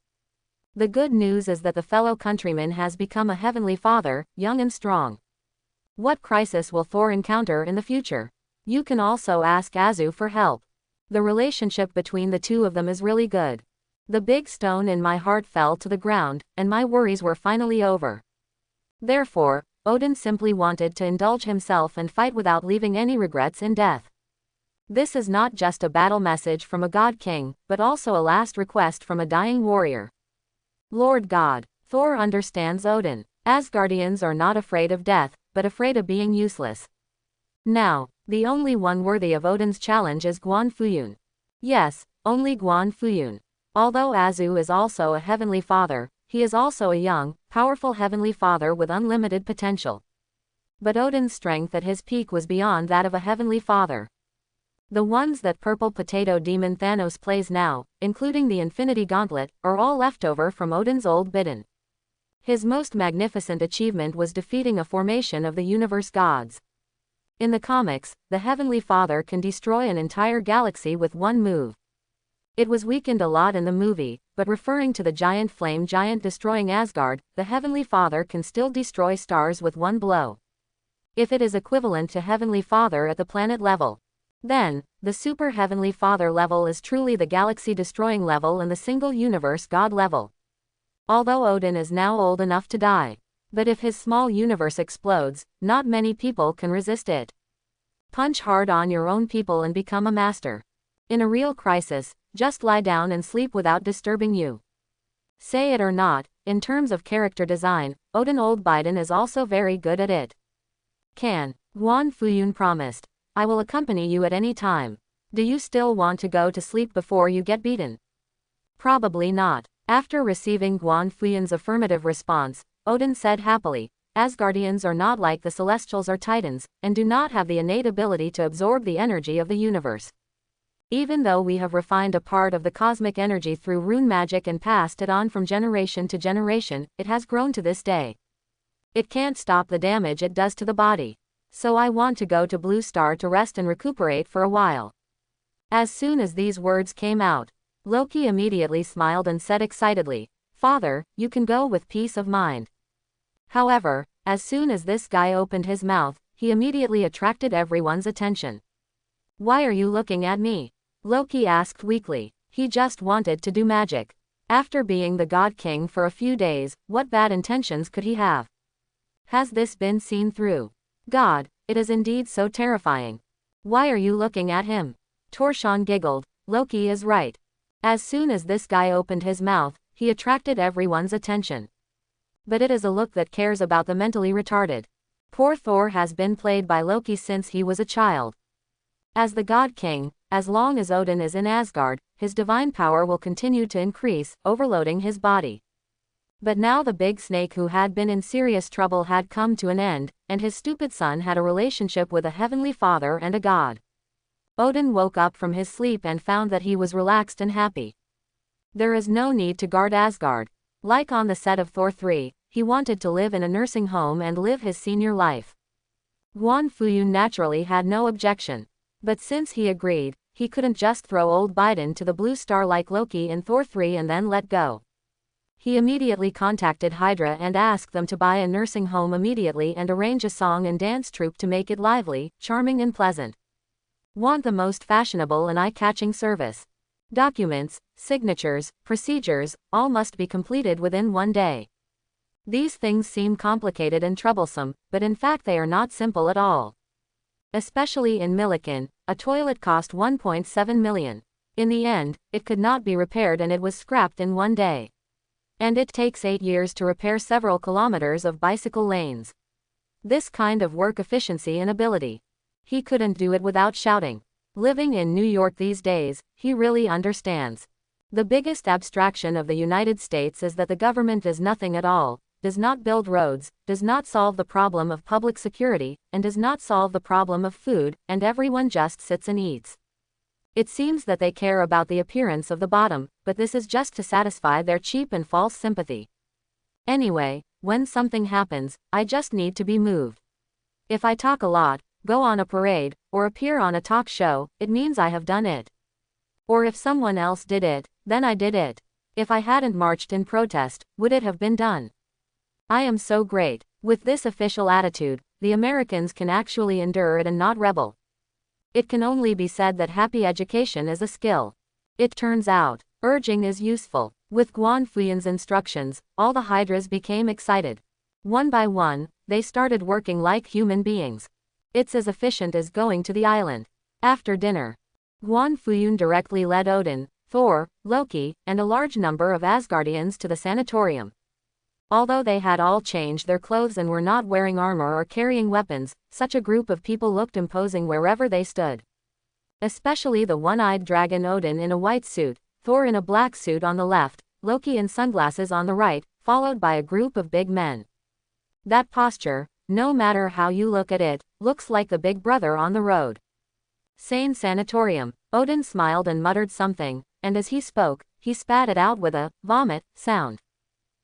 The good news is that the fellow countryman has become a heavenly father, young and strong. What crisis will Thor encounter in the future? You can also ask Azu for help. The relationship between the two of them is really good. The big stone in my heart fell to the ground, and my worries were finally over. Therefore, Odin simply wanted to indulge himself and fight without leaving any regrets in death. This is not just a battle message from a god king, but also a last request from a dying warrior. Lord God, Thor understands Odin. Asgardians are not afraid of death, but afraid of being useless. Now, the only one worthy of Odin's challenge is Guan Fuyun. Yes, only Guan Fuyun. Although Azu is also a heavenly father, he is also a young, powerful heavenly father with unlimited potential. But Odin's strength at his peak was beyond that of a heavenly father. The ones that purple potato demon Thanos plays now, including the Infinity Gauntlet, are all leftover from Odin's old bidden. His most magnificent achievement was defeating a formation of the universe gods. In the comics, the Heavenly Father can destroy an entire galaxy with one move. It was weakened a lot in the movie, but referring to the giant flame giant destroying Asgard, the Heavenly Father can still destroy stars with one blow. If it is equivalent to Heavenly Father at the planet level, then, the Super Heavenly Father level is truly the galaxy-destroying level and the single universe god level. Although Odin is now old enough to die. But if his small universe explodes, not many people can resist it. Punch hard on your own people and become a master. In a real crisis, just lie down and sleep without disturbing you. Say it or not, in terms of character design, Odin old Biden is also very good at it. Guan Fuyun promised. I will accompany you at any time. Do you still want to go to sleep before you get beaten? Probably not. After receiving Guan Fuyun's affirmative response, Odin said happily, Asgardians are not like the Celestials or Titans, and do not have the innate ability to absorb the energy of the universe. Even though we have refined a part of the cosmic energy through rune magic and passed it on from generation to generation, it has grown to this day. It can't stop the damage it does to the body. So I want to go to Blue Star to rest and recuperate for a while. As soon as these words came out, Loki immediately smiled and said excitedly, Father, you can go with peace of mind. However, as soon as this guy opened his mouth, he immediately attracted everyone's attention. Why are you looking at me? Loki asked weakly. He just wanted to do magic. After being the God King for a few days, what bad intentions could he have? Has this been seen through? God, it is indeed so terrifying. Why are you looking at him? Torshan giggled. Loki is right. As soon as this guy opened his mouth, he attracted everyone's attention. But it is a look that cares about the mentally retarded. Poor Thor has been played by Loki since he was a child. As the God King, as long as Odin is in Asgard, his divine power will continue to increase, overloading his body. But now the big snake who had been in serious trouble had come to an end, and his stupid son had a relationship with a heavenly father and a god. Odin woke up from his sleep and found that he was relaxed and happy. There is no need to guard Asgard. Like on the set of Thor 3, he wanted to live in a nursing home and live his senior life. Guan Fuyun naturally had no objection. But since he agreed, he couldn't just throw old Biden to the blue star like Loki in Thor 3 and then let go. He immediately contacted Hydra and asked them to buy a nursing home immediately and arrange a song and dance troupe to make it lively, charming and pleasant. Want the most fashionable and eye-catching service. Documents, signatures, procedures, all must be completed within one day. These things seem complicated and troublesome, but in fact they are not simple at all. Especially in Milliken, a toilet cost 1.7 million. In the end, it could not be repaired and it was scrapped in one day. And it takes 8 years to repair several kilometers of bicycle lanes. This kind of work efficiency and ability. He couldn't do it without shouting. Living in New York these days, he really understands. The biggest abstraction of the United States is that the government does nothing at all, does not build roads, does not solve the problem of public security, and does not solve the problem of food, and everyone just sits and eats. It seems that they care about the appearance of the bottom, but this is just to satisfy their cheap and false sympathy. Anyway, when something happens, I just need to be moved. If I talk a lot, go on a parade, or appear on a talk show, it means I have done it. Or if someone else did it, then I did it. If I hadn't marched in protest, would it have been done? I am so great. With this official attitude, the Americans can actually endure it and not rebel. It can only be said that happy education is a skill. It turns out, urging is useful. With Guan Fuyun's instructions, all the Hydras became excited. One by one, they started working like human beings. It's as efficient as going to the island. After dinner, Guan Fuyun directly led Odin, Thor, Loki, and a large number of Asgardians to the sanatorium. Although they had all changed their clothes and were not wearing armor or carrying weapons, such a group of people looked imposing wherever they stood. Especially the one-eyed dragon Odin in a white suit, Thor in a black suit on the left, Loki in sunglasses on the right, followed by a group of big men. That posture, no matter how you look at it, looks like the big brother on the road. Sane sanatorium. Odin smiled and muttered something, and as he spoke, he spat it out with a vomit sound.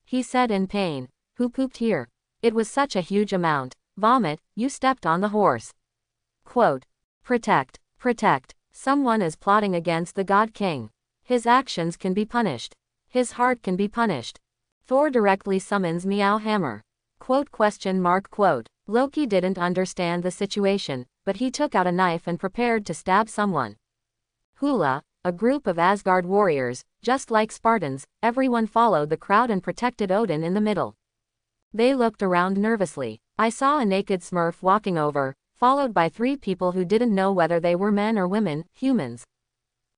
He said in pain, "Who pooped here? It was such a huge amount. Vomit, you stepped on the horse." Quote, protect, protect. Someone is plotting against the God King. His actions can be punished. His heart can be punished. Thor directly summons Meow Hammer. Quote, quote. Loki didn't understand the situation, but he took out a knife and prepared to stab someone. Hula, a group of Asgard warriors, just like Spartans, everyone followed the crowd and protected Odin in the middle. They looked around nervously. I saw a naked Smurf walking over, followed by 3 people who didn't know whether they were men or women, humans.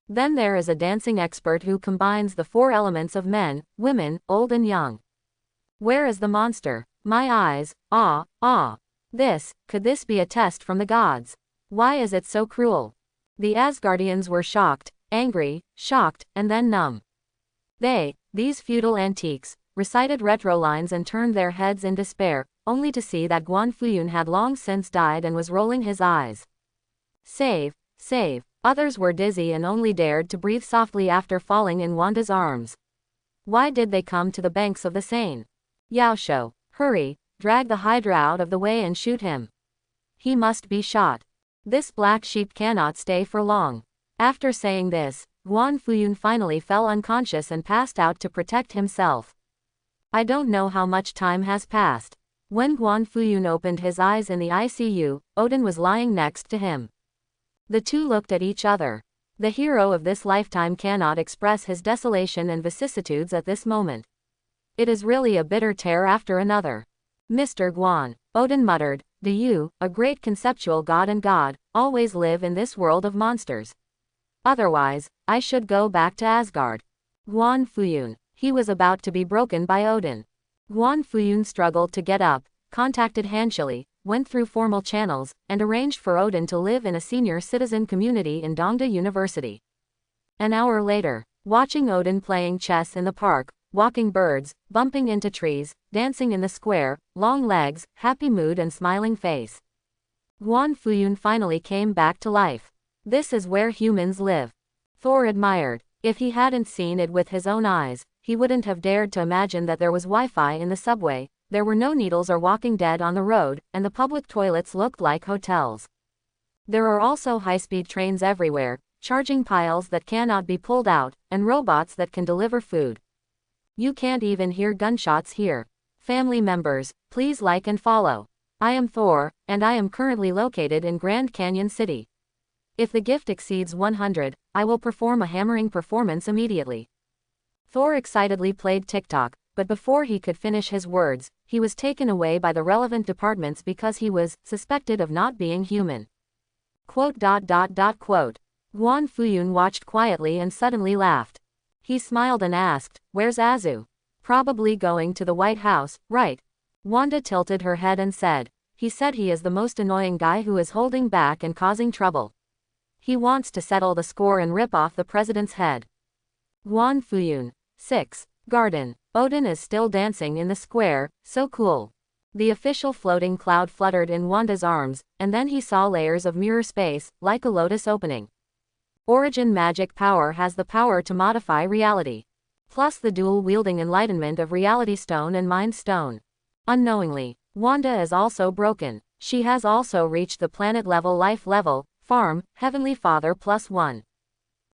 Then there is a dancing expert who combines the 4 elements of men, women, old and young. Where is the monster? My eyes, could this be a test from the gods? Why is it so cruel? The Asgardians were shocked, angry, shocked, and then numb. These feudal antiques, recited retro lines and turned their heads in despair, only to see that Guan Fuyun had long since died and was rolling his eyes. Save, save. Others were dizzy and only dared to breathe softly after falling in Wanda's arms. Why did they come to the banks of the Seine? Yaosho, hurry, drag the Hydra out of the way and shoot him. He must be shot. This black sheep cannot stay for long. After saying this, Guan Fuyun finally fell unconscious and passed out to protect himself. I don't know how much time has passed. When Guan Fuyun opened his eyes in the ICU, Odin was lying next to him. The two looked at each other. The hero of this lifetime cannot express his desolation and vicissitudes at this moment. It is really a bitter tear after another. Mr. Guan, Odin muttered, do you, a great conceptual god and god, always live in this world of monsters? Otherwise, I should go back to Asgard. Guan Fuyun. He was about to be broken by Odin. Guan Fuyun struggled to get up, contacted Han Shili, went through formal channels, and arranged for Odin to live in a senior citizen community in Dongda University. An hour later, watching Odin playing chess in the park, walking birds, bumping into trees, dancing in the square, long legs, happy mood and smiling face. Guan Fuyun finally came back to life. This is where humans live. Thor admired. If he hadn't seen it with his own eyes, he wouldn't have dared to imagine that there was Wi-Fi in the subway, there were no needles or walking dead on the road, and the public toilets looked like hotels. There are also high-speed trains everywhere, charging piles that cannot be pulled out, and robots that can deliver food. You can't even hear gunshots here. Family members, please like and follow. I am Thor, and I am currently located in Grand Canyon City. If the gift exceeds 100, I will perform a hammering performance immediately. Thor excitedly played TikTok, but before he could finish his words, he was taken away by the relevant departments because he was suspected of not being human. Guan Fuyun watched quietly and suddenly laughed. He smiled and asked, "Where's Azu?" "Probably going to the White House, right?" Wanda tilted her head and said, "He said he is the most annoying guy who is holding back and causing trouble. He wants to settle the score and rip off the president's head." Guan Fuyun. 6. Garden. Odin is still dancing in the square, so cool. The official floating cloud fluttered in Wanda's arms, and then he saw layers of mirror space, like a lotus opening. Origin magic power has the power to modify reality. Plus the dual-wielding enlightenment of Reality Stone and Mind Stone. Unknowingly, Wanda is also broken. She has also reached the planet-level life level, farm, Heavenly Father +1.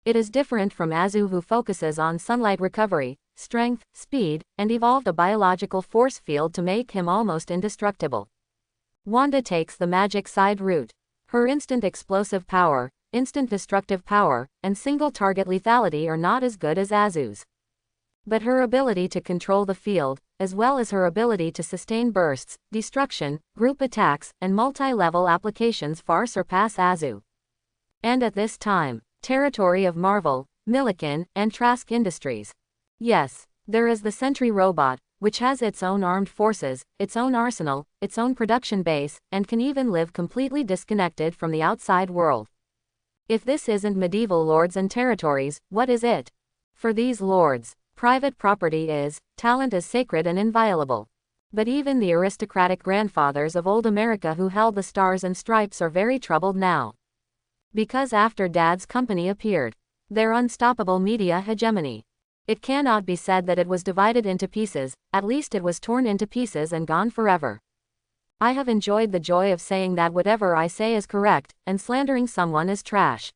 It is different from Azu, who focuses on sunlight recovery, strength, speed, and evolved a biological force field to make him almost indestructible. Wanda takes the magic side route. Her instant explosive power, instant destructive power, and single target lethality are not as good as Azu's. But her ability to control the field, as well as her ability to sustain bursts, destruction, group attacks, and multi-level applications far surpass Azu. And at this time, territory of Marvel, Milliken, and Trask Industries. Yes, there is the Sentry robot, which has its own armed forces, its own arsenal, its own production base, and can even live completely disconnected from the outside world. If this isn't medieval lords and territories, what is it? For these lords, private property is, talent is sacred and inviolable. But even the aristocratic grandfathers of old America who held the stars and stripes are very troubled now. Because after Dad's company appeared, their unstoppable media hegemony. It cannot be said that it was divided into pieces, at least it was torn into pieces and gone forever. I have enjoyed the joy of saying that whatever I say is correct, and slandering someone is trash.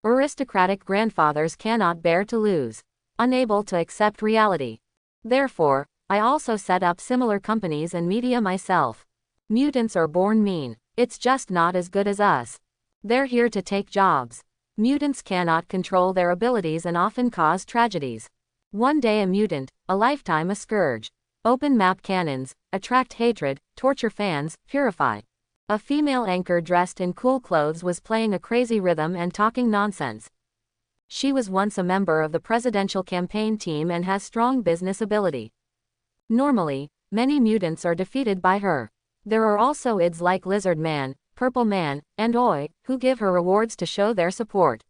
Aristocratic grandfathers cannot bear to lose. Unable to accept reality. Therefore, I also set up similar companies and media myself. Mutants are born mean. It's just not as good as us. They're here to take jobs. Mutants cannot control their abilities and often cause tragedies. One day a mutant, a lifetime a scourge. Open map cannons, attract hatred, torture fans, purify. A female anchor dressed in cool clothes was playing a crazy rhythm and talking nonsense. She was once a member of the presidential campaign team and has strong business ability. Normally, many mutants are defeated by her. There are also ids like Lizard Man, Purple Man, and Oi, who give her rewards to show their support.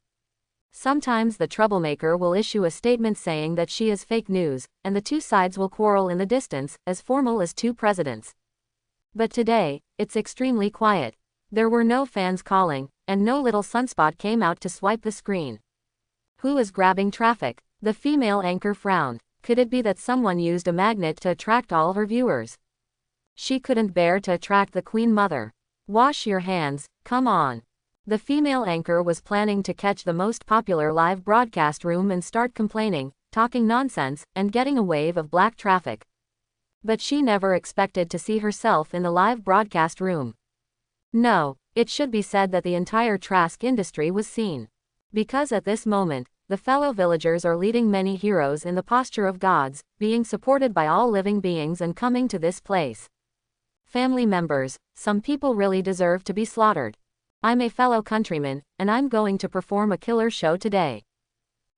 Sometimes the troublemaker will issue a statement saying that she is fake news, and the two sides will quarrel in the distance, as formal as two presidents. But today, it's extremely quiet. There were no fans calling, and no little sunspot came out to swipe the screen. Who is grabbing traffic? The female anchor frowned. Could it be that someone used a magnet to attract all her viewers? She couldn't bear to attract the Queen Mother. Wash your hands, come on. The female anchor was planning to catch the most popular live broadcast room and start complaining, talking nonsense, and getting a wave of black traffic. But she never expected to see herself in the live broadcast room. No, it should be said that the entire Trask industry was seen. Because at this moment, the fellow villagers are leading many heroes in the posture of gods, being supported by all living beings and coming to this place. Family members, some people really deserve to be slaughtered. I'm a fellow countryman, and I'm going to perform a killer show today.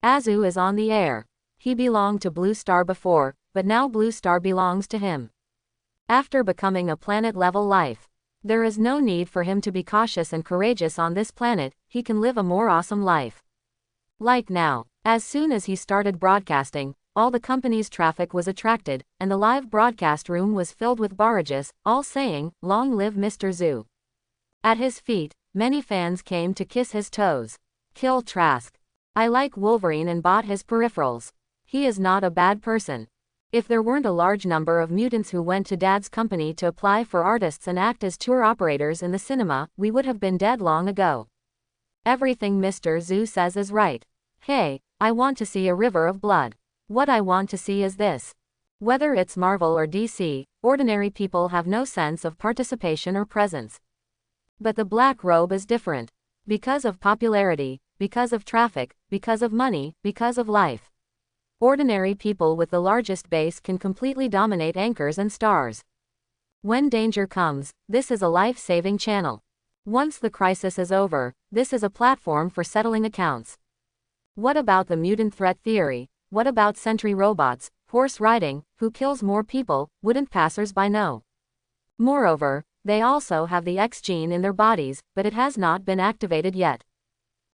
Azu is on the air. He belonged to Blue Star before, but now Blue Star belongs to him. After becoming a planet-level life, There is no need for him to be cautious and courageous on this planet, he can live a more awesome life. Like now. As soon as he started broadcasting, all the company's traffic was attracted, and the live broadcast room was filled with barrages, all saying, "Long live Mr. Zoo." At his feet, many fans came to kiss his toes. Kill Trask. I like Wolverine and bought his peripherals. He is not a bad person. If there weren't a large number of mutants who went to Dad's company to apply for artists and act as tour operators in the cinema, we would have been dead long ago. Everything Mr. Zoo says is right. Hey, I want to see a river of blood. What I want to see is this. Whether it's Marvel or DC, ordinary people have no sense of participation or presence. But the black robe is different. Because of popularity, because of traffic, because of money, because of life. Ordinary people with the largest base can completely dominate anchors and stars. When danger comes, this is a life-saving channel. Once the crisis is over, this is a platform for settling accounts. What about the mutant threat theory? What about sentry robots, horse riding, who kills more people, wouldn't passers-by know? Moreover, they also have the X gene in their bodies, but it has not been activated yet.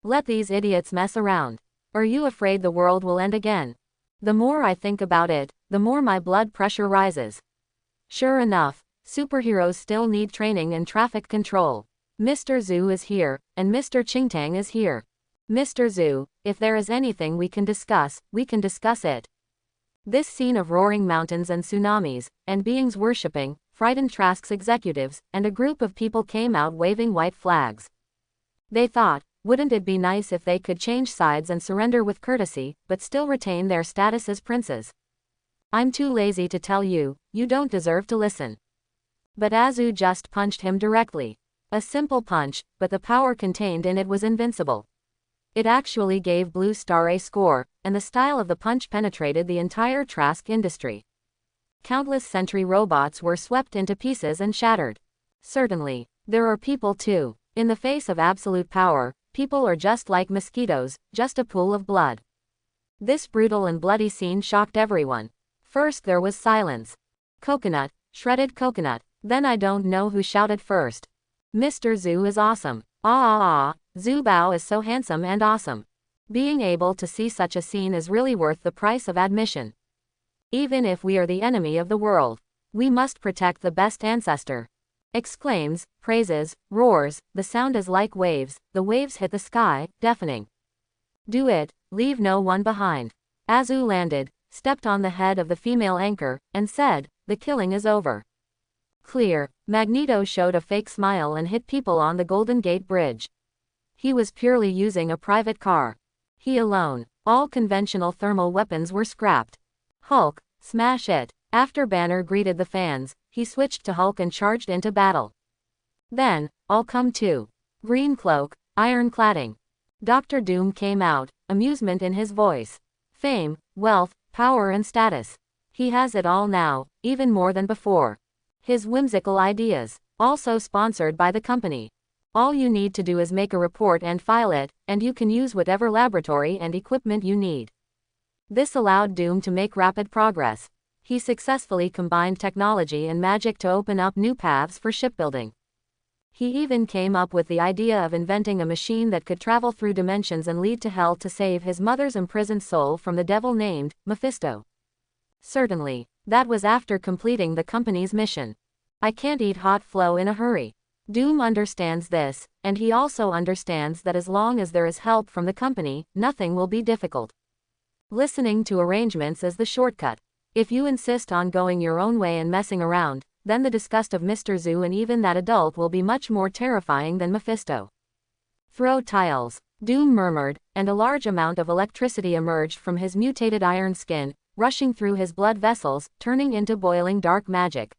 Let these idiots mess around. Are you afraid the world will end again? The more I think about it, the more my blood pressure rises. Sure enough, superheroes still need training and traffic control. Mr. Zoo is here, and Mr. Chingtang is here. Mr. Zoo, if there is anything we can discuss it. This scene of roaring mountains and tsunamis, and beings worshipping, frightened Trask's executives, and a group of people came out waving white flags. They thought, wouldn't it be nice if they could change sides and surrender with courtesy, but still retain their status as princes? I'm too lazy to tell you, you don't deserve to listen. But Azu just punched him directly. A simple punch, but the power contained in it was invincible. It actually gave Blue Star a score, and the style of the punch penetrated the entire Trask industry. Countless sentry robots were swept into pieces and shattered. Certainly, there are people too. In the face of absolute power, people are just like mosquitoes, just a pool of blood. This brutal and bloody scene shocked everyone. First there was silence. Coconut, shredded coconut. Then I don't know who shouted first. Mr. Zoo is awesome. Zhu Bao is so handsome and awesome. Being able to see such a scene is really worth the price of admission. Even if we are the enemy of the world, we must protect the best ancestor. Exclaims, praises, roars, the sound is like waves, the waves hit the sky, deafening. Do it, leave no one behind. Azu landed, stepped on the head of the female anchor, and said, the killing is over. Clear. Magneto showed a fake smile and hit people on the Golden Gate Bridge. He was purely using a private car. He alone. All conventional thermal weapons were scrapped. Hulk, smash it. After Banner greeted the fans, he switched to Hulk and charged into battle. Then, I'll come too. Green cloak, iron cladding. Dr. Doom came out, amusement in his voice. Fame, wealth, power and status. He has it all now, even more than before. His whimsical ideas, also sponsored by the company. All you need to do is make a report and file it, and you can use whatever laboratory and equipment you need. This allowed Doom to make rapid progress. He successfully combined technology and magic to open up new paths for shipbuilding. He even came up with the idea of inventing a machine that could travel through dimensions and lead to hell to save his mother's imprisoned soul from the devil named Mephisto. Certainly, that was after completing the company's mission. I can't eat hot flow in a hurry. Doom understands this, and he also understands that as long as there is help from the company, nothing will be difficult. Listening to arrangements is the shortcut. If you insist on going your own way and messing around, then the disgust of Mr. Zoo and even that adult will be much more terrifying than Mephisto. Throw tiles, Doom murmured, and a large amount of electricity emerged from his mutated iron skin, rushing through his blood vessels, turning into boiling dark magic.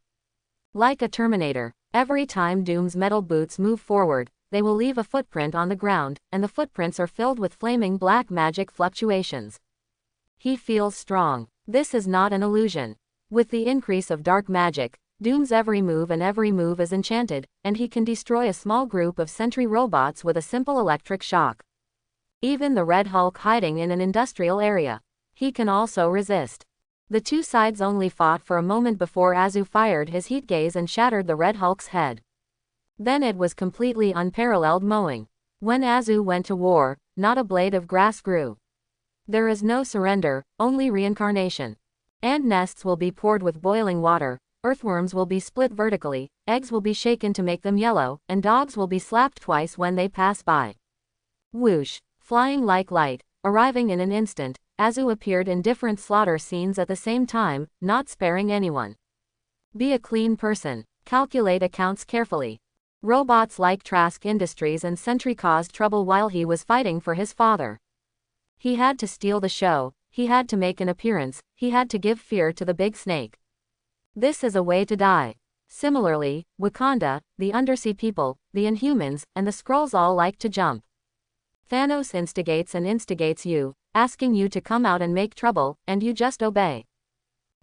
Like a Terminator, every time Doom's metal boots move forward, they will leave a footprint on the ground, and the footprints are filled with flaming black magic fluctuations. He feels strong. This is not an illusion. With the increase of dark magic, Doom's every move is enchanted, and he can destroy a small group of sentry robots with a simple electric shock. Even the Red Hulk hiding in an industrial area. He can also resist. The two sides only fought for a moment before Azu fired his heat gaze and shattered the Red Hulk's head. Then it was completely unparalleled mowing. When Azu went to war, not a blade of grass grew. There is no surrender, only reincarnation. Ant nests will be poured with boiling water, earthworms will be split vertically, eggs will be shaken to make them yellow, and dogs will be slapped twice when they pass by. Whoosh! Flying like light, arriving in an instant, Azu appeared in different slaughter scenes at the same time, not sparing anyone. Be a clean person. Calculate accounts carefully. Robots like Trask Industries and Sentry caused trouble while he was fighting for his father. He had to steal the show, he had to make an appearance, he had to give fear to the big snake. This is a way to die. Similarly, Wakanda, the undersea people, the Inhumans, and the Skrulls all like to jump. Thanos instigates you, asking you to come out and make trouble, and you just obey.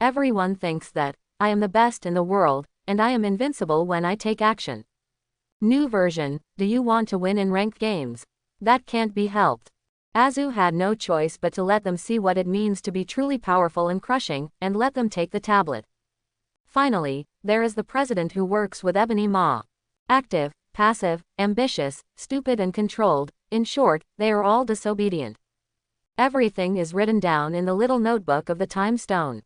Everyone thinks that, I am the best in the world, and I am invincible when I take action. New version, do you want to win in ranked games? That can't be helped. Azu had no choice but to let them see what it means to be truly powerful and crushing, and let them take the tablet. Finally, there is the president who works with Ebony Maw. Active, passive, ambitious, stupid and controlled, in short, they are all disobedient. Everything is written down in the little notebook of the Time Stone.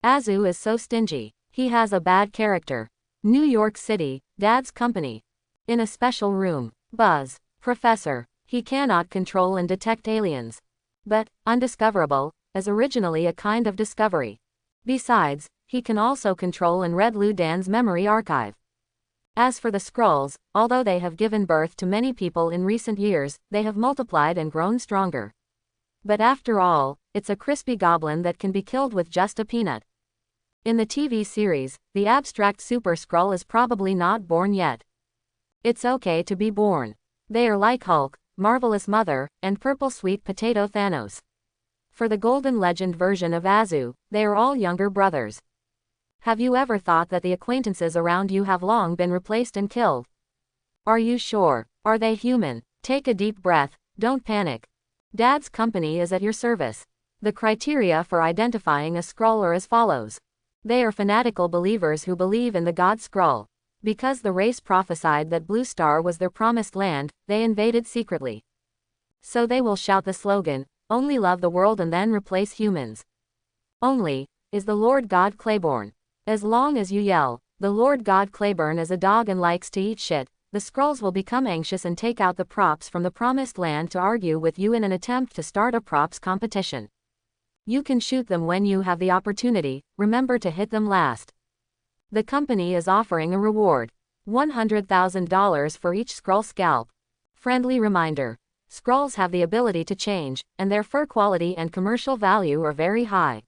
Azu is so stingy. He has a bad character. New York City, Dad's company. In a special room. Buzz. Professor. He cannot control and detect aliens. But, undiscoverable, is originally a kind of discovery. Besides, he can also control and read Lu Dan's memory archive. As for the Skrulls, although they have given birth to many people in recent years, they have multiplied and grown stronger. But after all, it's a crispy goblin that can be killed with just a peanut. In the TV series, the abstract Super Skrull is probably not born yet. It's okay to be born. They are like Hulk, Marvelous Mother, and Purple Sweet Potato Thanos. For the Golden Legend version of Azu, they are all younger brothers. Have you ever thought that the acquaintances around you have long been replaced and killed? Are you sure? Are they human? Take a deep breath, don't panic. Dad's company is at your service. The criteria for identifying a Skrull are as follows. They are fanatical believers who believe in the god Skrull. Because the race prophesied that Blue Star was their promised land, they invaded secretly. So they will shout the slogan, "Only love the world and then replace humans." Only, is the Lord God Claiborne. As long as you yell, "The Lord God Claiborne is a dog and likes to eat shit," the Skrulls will become anxious and take out the props from the promised land to argue with you in an attempt to start a props competition. You can shoot them when you have the opportunity, remember to hit them last. The company is offering a reward. $100,000 for each Skrull scalp. Friendly reminder. Skrulls have the ability to change, and their fur quality and commercial value are very high.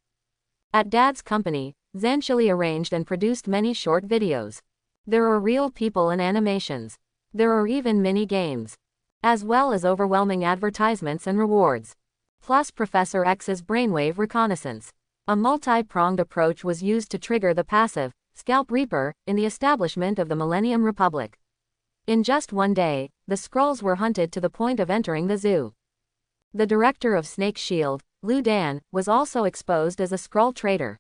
At Dad's company, Zanchili arranged and produced many short videos. There are real people and animations. There are even mini games. As well as overwhelming advertisements and rewards. Plus Professor X's brainwave reconnaissance. A multi-pronged approach was used to trigger the passive, Scalp Reaper, in the establishment of the Millennium Republic. In just one day, the Skrulls were hunted to the point of entering the zoo. The director of Snake Shield, Lu Dan, was also exposed as a Skrull traitor.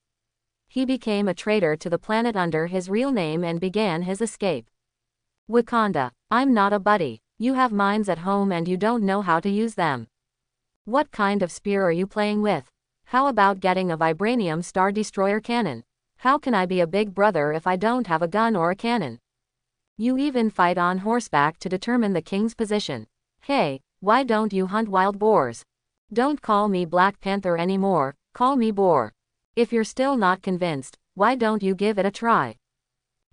He became a traitor to the planet under his real name and began his escape. Wakanda, I'm not a buddy. You have mines at home and you don't know how to use them. What kind of spear are you playing with? How about getting a Vibranium Star Destroyer cannon? How can I be a big brother if I don't have a gun or a cannon? You even fight on horseback to determine the king's position. Hey, why don't you hunt wild boars? Don't call me Black Panther anymore, call me Boar. If you're still not convinced, why don't you give it a try?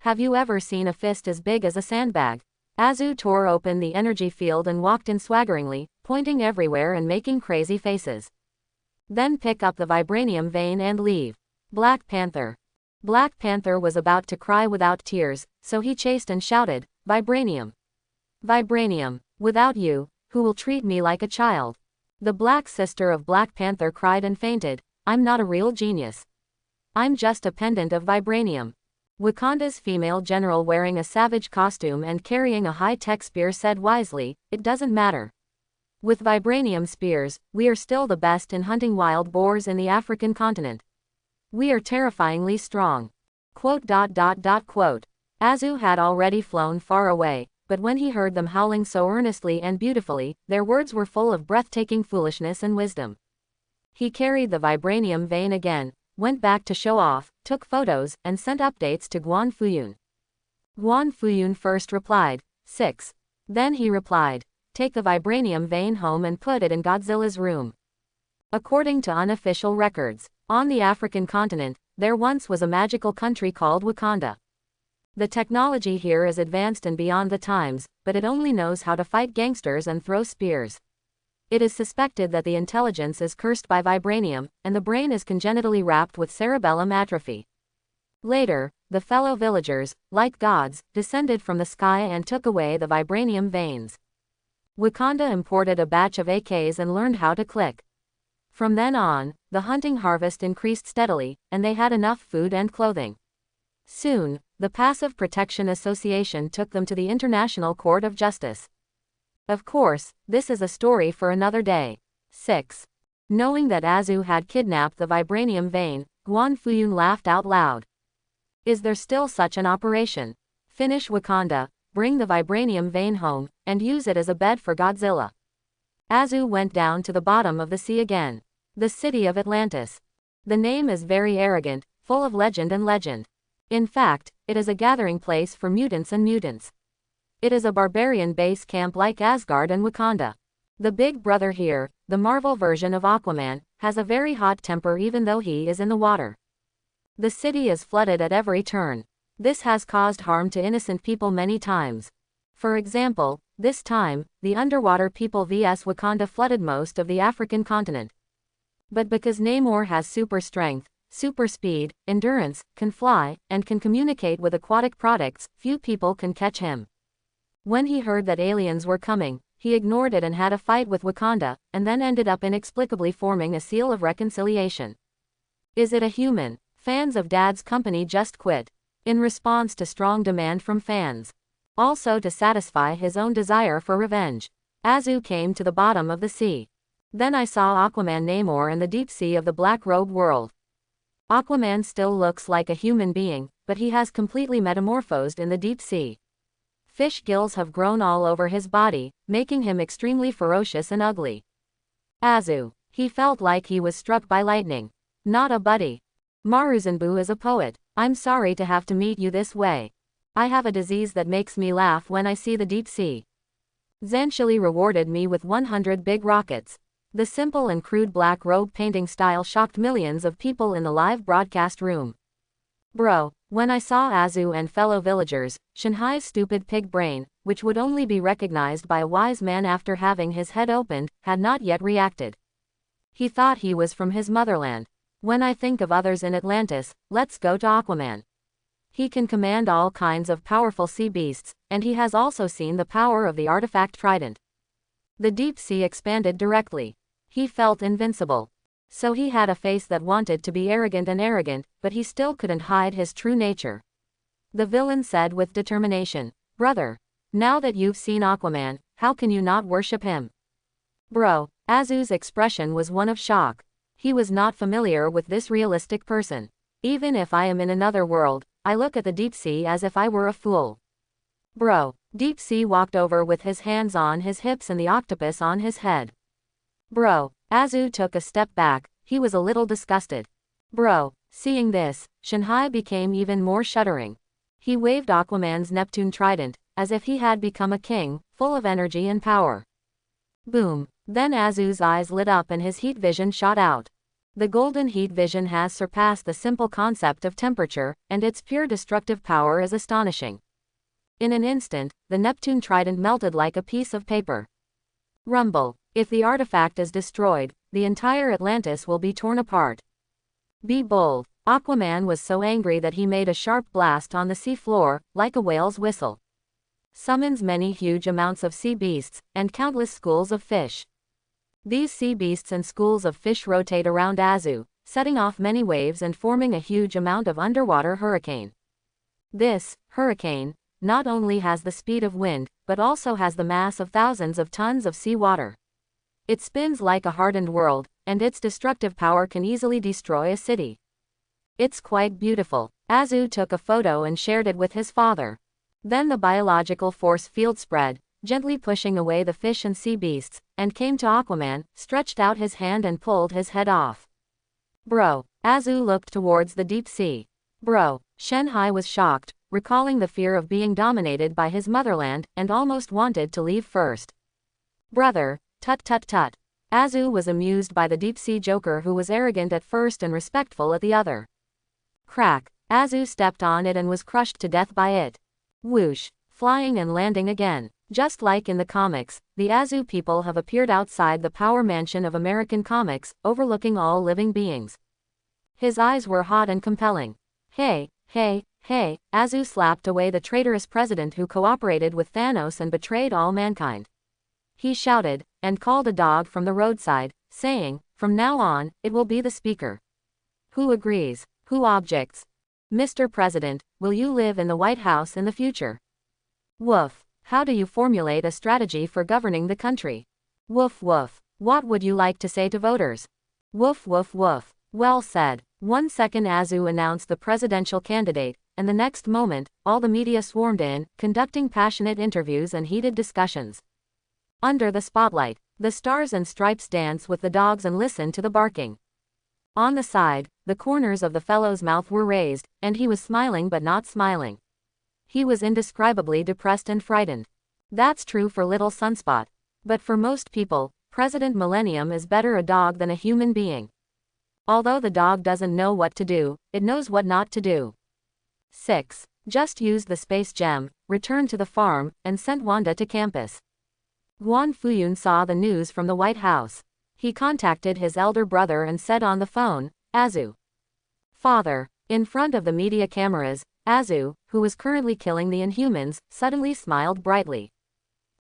Have you ever seen a fist as big as a sandbag? Azu tore open the energy field and walked in swaggeringly, pointing everywhere and making crazy faces. Then pick up the vibranium vein and leave. Black Panther. Black Panther was about to cry without tears, so he chased and shouted, "Vibranium! Vibranium! Without you, who will treat me like a child?" The black sister of Black Panther cried and fainted, "I'm not a real genius. I'm just a pendant of vibranium." Wakanda's female general wearing a savage costume and carrying a high-tech spear said wisely, "It doesn't matter. With vibranium spears, we are still the best in hunting wild boars in the African continent. We are terrifyingly strong." Quote. Azu had already flown far away, but when he heard them howling so earnestly and beautifully, their words were full of breathtaking foolishness and wisdom. He carried the vibranium vein again, went back to show off, took photos, and sent updates to Guan Fuyun. Guan Fuyun first replied, 6. Then he replied, take the vibranium vein home and put it in Godzilla's room. According to unofficial records, on the African continent, there once was a magical country called Wakanda. The technology here is advanced and beyond the times, but it only knows how to fight gangsters and throw spears. It is suspected that the intelligence is cursed by vibranium, and the brain is congenitally wrapped with cerebellum atrophy. Later, the fellow villagers, like gods, descended from the sky and took away the vibranium veins. Wakanda imported a batch of AKs and learned how to click. From then on, the hunting harvest increased steadily, and they had enough food and clothing. Soon, the Passive Protection Association took them to the International Court of Justice. Of course, this is a story for another day. 6. Knowing that Azu had kidnapped the vibranium vein, Guan Fuyun laughed out loud. Is there still such an operation? Finish Wakanda, bring the vibranium vein home, and use it as a bed for Godzilla. Azu went down to the bottom of the sea again. The city of Atlantis. The name is very arrogant, full of legend and legend. In fact, it is a gathering place for mutants and mutants. It is a barbarian base camp like Asgard and Wakanda. The big brother here, the Marvel version of Aquaman, has a very hot temper even though he is in the water. The city is flooded at every turn. This has caused harm to innocent people many times. For example, this time, the underwater people vs Wakanda flooded most of the African continent. But because Namor has super strength, super speed, endurance, can fly, and can communicate with aquatic products, few people can catch him. When he heard that aliens were coming, he ignored it and had a fight with Wakanda, and then ended up inexplicably forming a seal of reconciliation. Is it a human? Fans of Dad's company just quit. In response to strong demand from fans. Also to satisfy his own desire for revenge. Azu came to the bottom of the sea. Then I saw Aquaman Namor in the deep sea of the Black Robe world. Aquaman still looks like a human being, but he has completely metamorphosed in the deep sea. Fish gills have grown all over his body, making him extremely ferocious and ugly. Azu. He felt like he was struck by lightning. Not a buddy. Maruzanbu is a poet. I'm sorry to have to meet you this way. I have a disease that makes me laugh when I see the deep sea. Zanshili rewarded me with 100 big rockets. The simple and crude black robe painting style shocked millions of people in the live broadcast room. Bro, when I saw Azu and fellow villagers, Shanghai's stupid pig brain, which would only be recognized by a wise man after having his head opened, had not yet reacted. He thought he was from his motherland. When I think of others in Atlantis, let's go to Aquaman. He can command all kinds of powerful sea beasts, and he has also seen the power of the artifact trident. The deep sea expanded directly. He felt invincible. So he had a face that wanted to be arrogant, but he still couldn't hide his true nature. The villain said with determination, brother, now that you've seen Aquaman, how can you not worship him? Bro, Azu's expression was one of shock. He was not familiar with this realistic person. Even if I am in another world, I look at the deep sea as if I were a fool. Bro, Deep Sea walked over with his hands on his hips and the octopus on his head. Bro, Azu took a step back, he was a little disgusted. Bro, seeing this, Shanghai became even more shuddering. He waved Aquaman's Neptune trident, as if he had become a king, full of energy and power. Boom, then Azu's eyes lit up and his heat vision shot out. The golden heat vision has surpassed the simple concept of temperature, and its pure destructive power is astonishing. In an instant, the Neptune trident melted like a piece of paper. Rumble. If the artifact is destroyed, the entire Atlantis will be torn apart. Be bold. Aquaman was so angry that he made a sharp blast on the sea floor, like a whale's whistle. Summons many huge amounts of sea beasts, and countless schools of fish. These sea beasts and schools of fish rotate around Azu, setting off many waves and forming a huge amount of underwater hurricane. This hurricane not only has the speed of wind, but also has the mass of thousands of tons of sea water. It spins like a hardened world, and its destructive power can easily destroy a city. It's quite beautiful. Azu took a photo and shared it with his father. Then the biological force field spread, gently pushing away the fish and sea beasts, and came to Aquaman, stretched out his hand and pulled his head off. Bro. Azu looked towards the deep sea. Bro. Shenhai was shocked, recalling the fear of being dominated by his motherland, and almost wanted to leave first. Brother. Tut tut tut. Azu was amused by the deep-sea joker who was arrogant at first and respectful at the other. Crack. Azu stepped on it and was crushed to death by it. Whoosh. Flying and landing again. Just like in the comics, the Azu people have appeared outside the power mansion of American comics, overlooking all living beings. His eyes were hot and compelling. Hey, hey, hey, Azu slapped away the traitorous president who cooperated with Thanos and betrayed all mankind. He shouted, and called a dog from the roadside, saying, "From now on, it will be the speaker. Who agrees? Who objects? Mr. President, will you live in the White House in the future? Woof. How do you formulate a strategy for governing the country? Woof woof. What would you like to say to voters? Woof woof woof. Well said." 1 second Azu announced the presidential candidate, and the next moment, all the media swarmed in, conducting passionate interviews and heated discussions. Under the spotlight, the stars and stripes dance with the dogs and listen to the barking. On the side, the corners of the fellow's mouth were raised, and he was smiling but not smiling. He was indescribably depressed and frightened. That's true for little Sunspot. But for most people, President Millennium is better a dog than a human being. Although the dog doesn't know what to do, it knows what not to do. 6. Just used the space gem, returned to the farm, and sent Wanda to campus. Guan Fuyun saw the news from the White House. He contacted his elder brother and said on the phone, "Azu. Father." In front of the media cameras, Azu, who was currently killing the Inhumans, suddenly smiled brightly.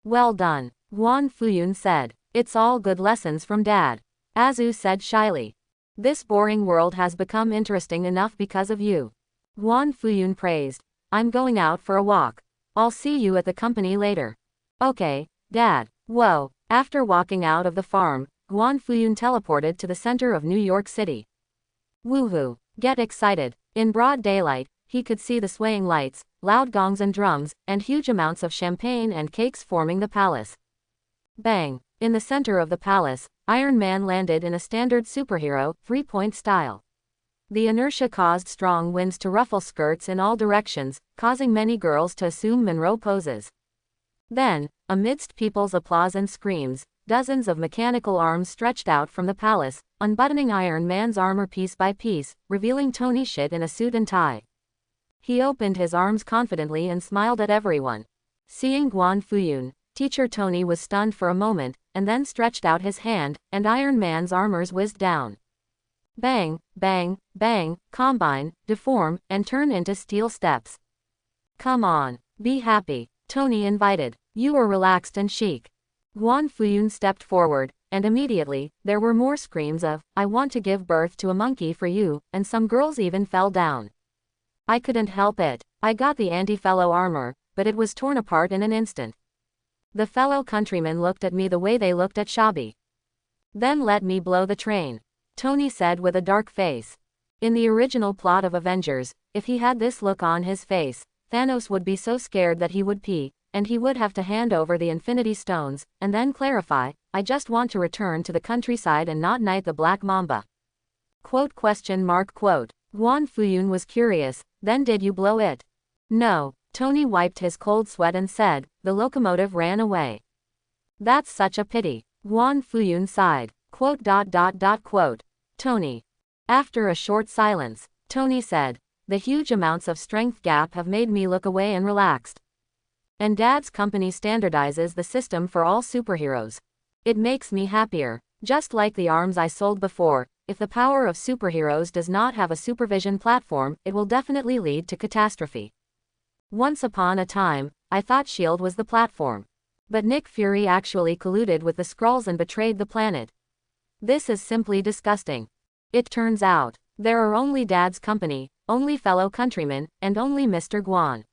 "Well done," Guan Fuyun said. "It's all good lessons from Dad." Azu said shyly. "This boring world has become interesting enough because of you." Guan Fuyun praised. "I'm going out for a walk. I'll see you at the company later." "Okay, Dad." Whoa. After walking out of the farm, Guan Fuyun teleported to the center of New York City. Woohoo. Get excited. In broad daylight, he could see the swaying lights, loud gongs and drums, and huge amounts of champagne and cakes forming the palace. Bang. In the center of the palace, Iron Man landed in a standard superhero, three-point style. The inertia caused strong winds to ruffle skirts in all directions, causing many girls to assume Monroe poses. Then, amidst people's applause and screams, dozens of mechanical arms stretched out from the palace, unbuttoning Iron Man's armor piece by piece, revealing Tony Shit in a suit and tie. He opened his arms confidently and smiled at everyone. Seeing Guan Fuyun, Teacher Tony was stunned for a moment, and then stretched out his hand, and Iron Man's armors whizzed down. Bang, bang, bang, combine, deform, and turn into steel steps. "Come on, be happy," Tony invited. "You are relaxed and chic." Guan Fuyun stepped forward, and immediately, there were more screams of, "I want to give birth to a monkey for you," and some girls even fell down. I couldn't help it. I got the anti-fellow armor, but it was torn apart in an instant. The fellow countrymen looked at me the way they looked at Shabi. "Then let me blow the train," Tony said with a dark face. In the original plot of Avengers, if he had this look on his face, Thanos would be so scared that he would pee, and he would have to hand over the Infinity Stones, and then clarify, "I just want to return to the countryside and not knight the Black Mamba." Quote. Guan Fuyun was curious, "Then did you blow it?" "No." Tony wiped his cold sweat and said, "The locomotive ran away." "That's such a pity." Guan Fuyun sighed. Tony. After a short silence, Tony said, "The huge amounts of strength gap have made me look away and relaxed. And Dad's company standardizes the system for all superheroes. It makes me happier. Just like the arms I sold before, if the power of superheroes does not have a supervision platform, it will definitely lead to catastrophe. Once upon a time, I thought S.H.I.E.L.D. was the platform. But Nick Fury actually colluded with the Skrulls and betrayed the planet. This is simply disgusting. It turns out, there are only Dad's company, only fellow countrymen, and only Mr. Guan.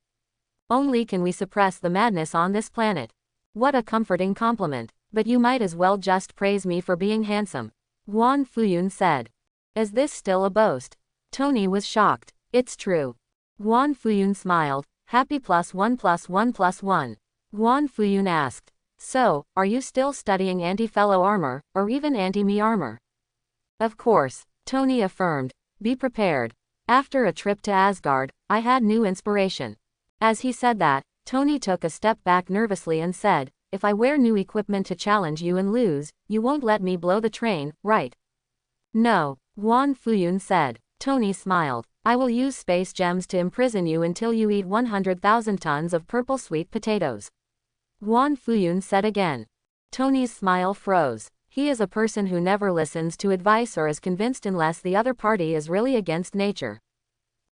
Only can we suppress the madness on this planet." What a comforting compliment. "But you might as well just praise me for being handsome," Guan Fuyun said. "Is this still a boast?" Tony was shocked. "It's true. Guan Fuyun smiled, happy +1 +1 +1. Guan Fuyun asked, so, are you still studying anti-fellow armor, or even anti-me armor? Of course, Tony affirmed. Be prepared. After a trip to Asgard, I had new inspiration. As he said that, Tony took a step back nervously and said, if I wear new equipment to challenge you and lose, you won't let me blow the train, right? No, Guan Fuyun said. Tony smiled. I will use space gems to imprison you until you eat 100,000 tons of purple sweet potatoes. Guan Fuyun said again. Tony's smile froze. He is a person who never listens to advice or is convinced unless the other party is really against nature.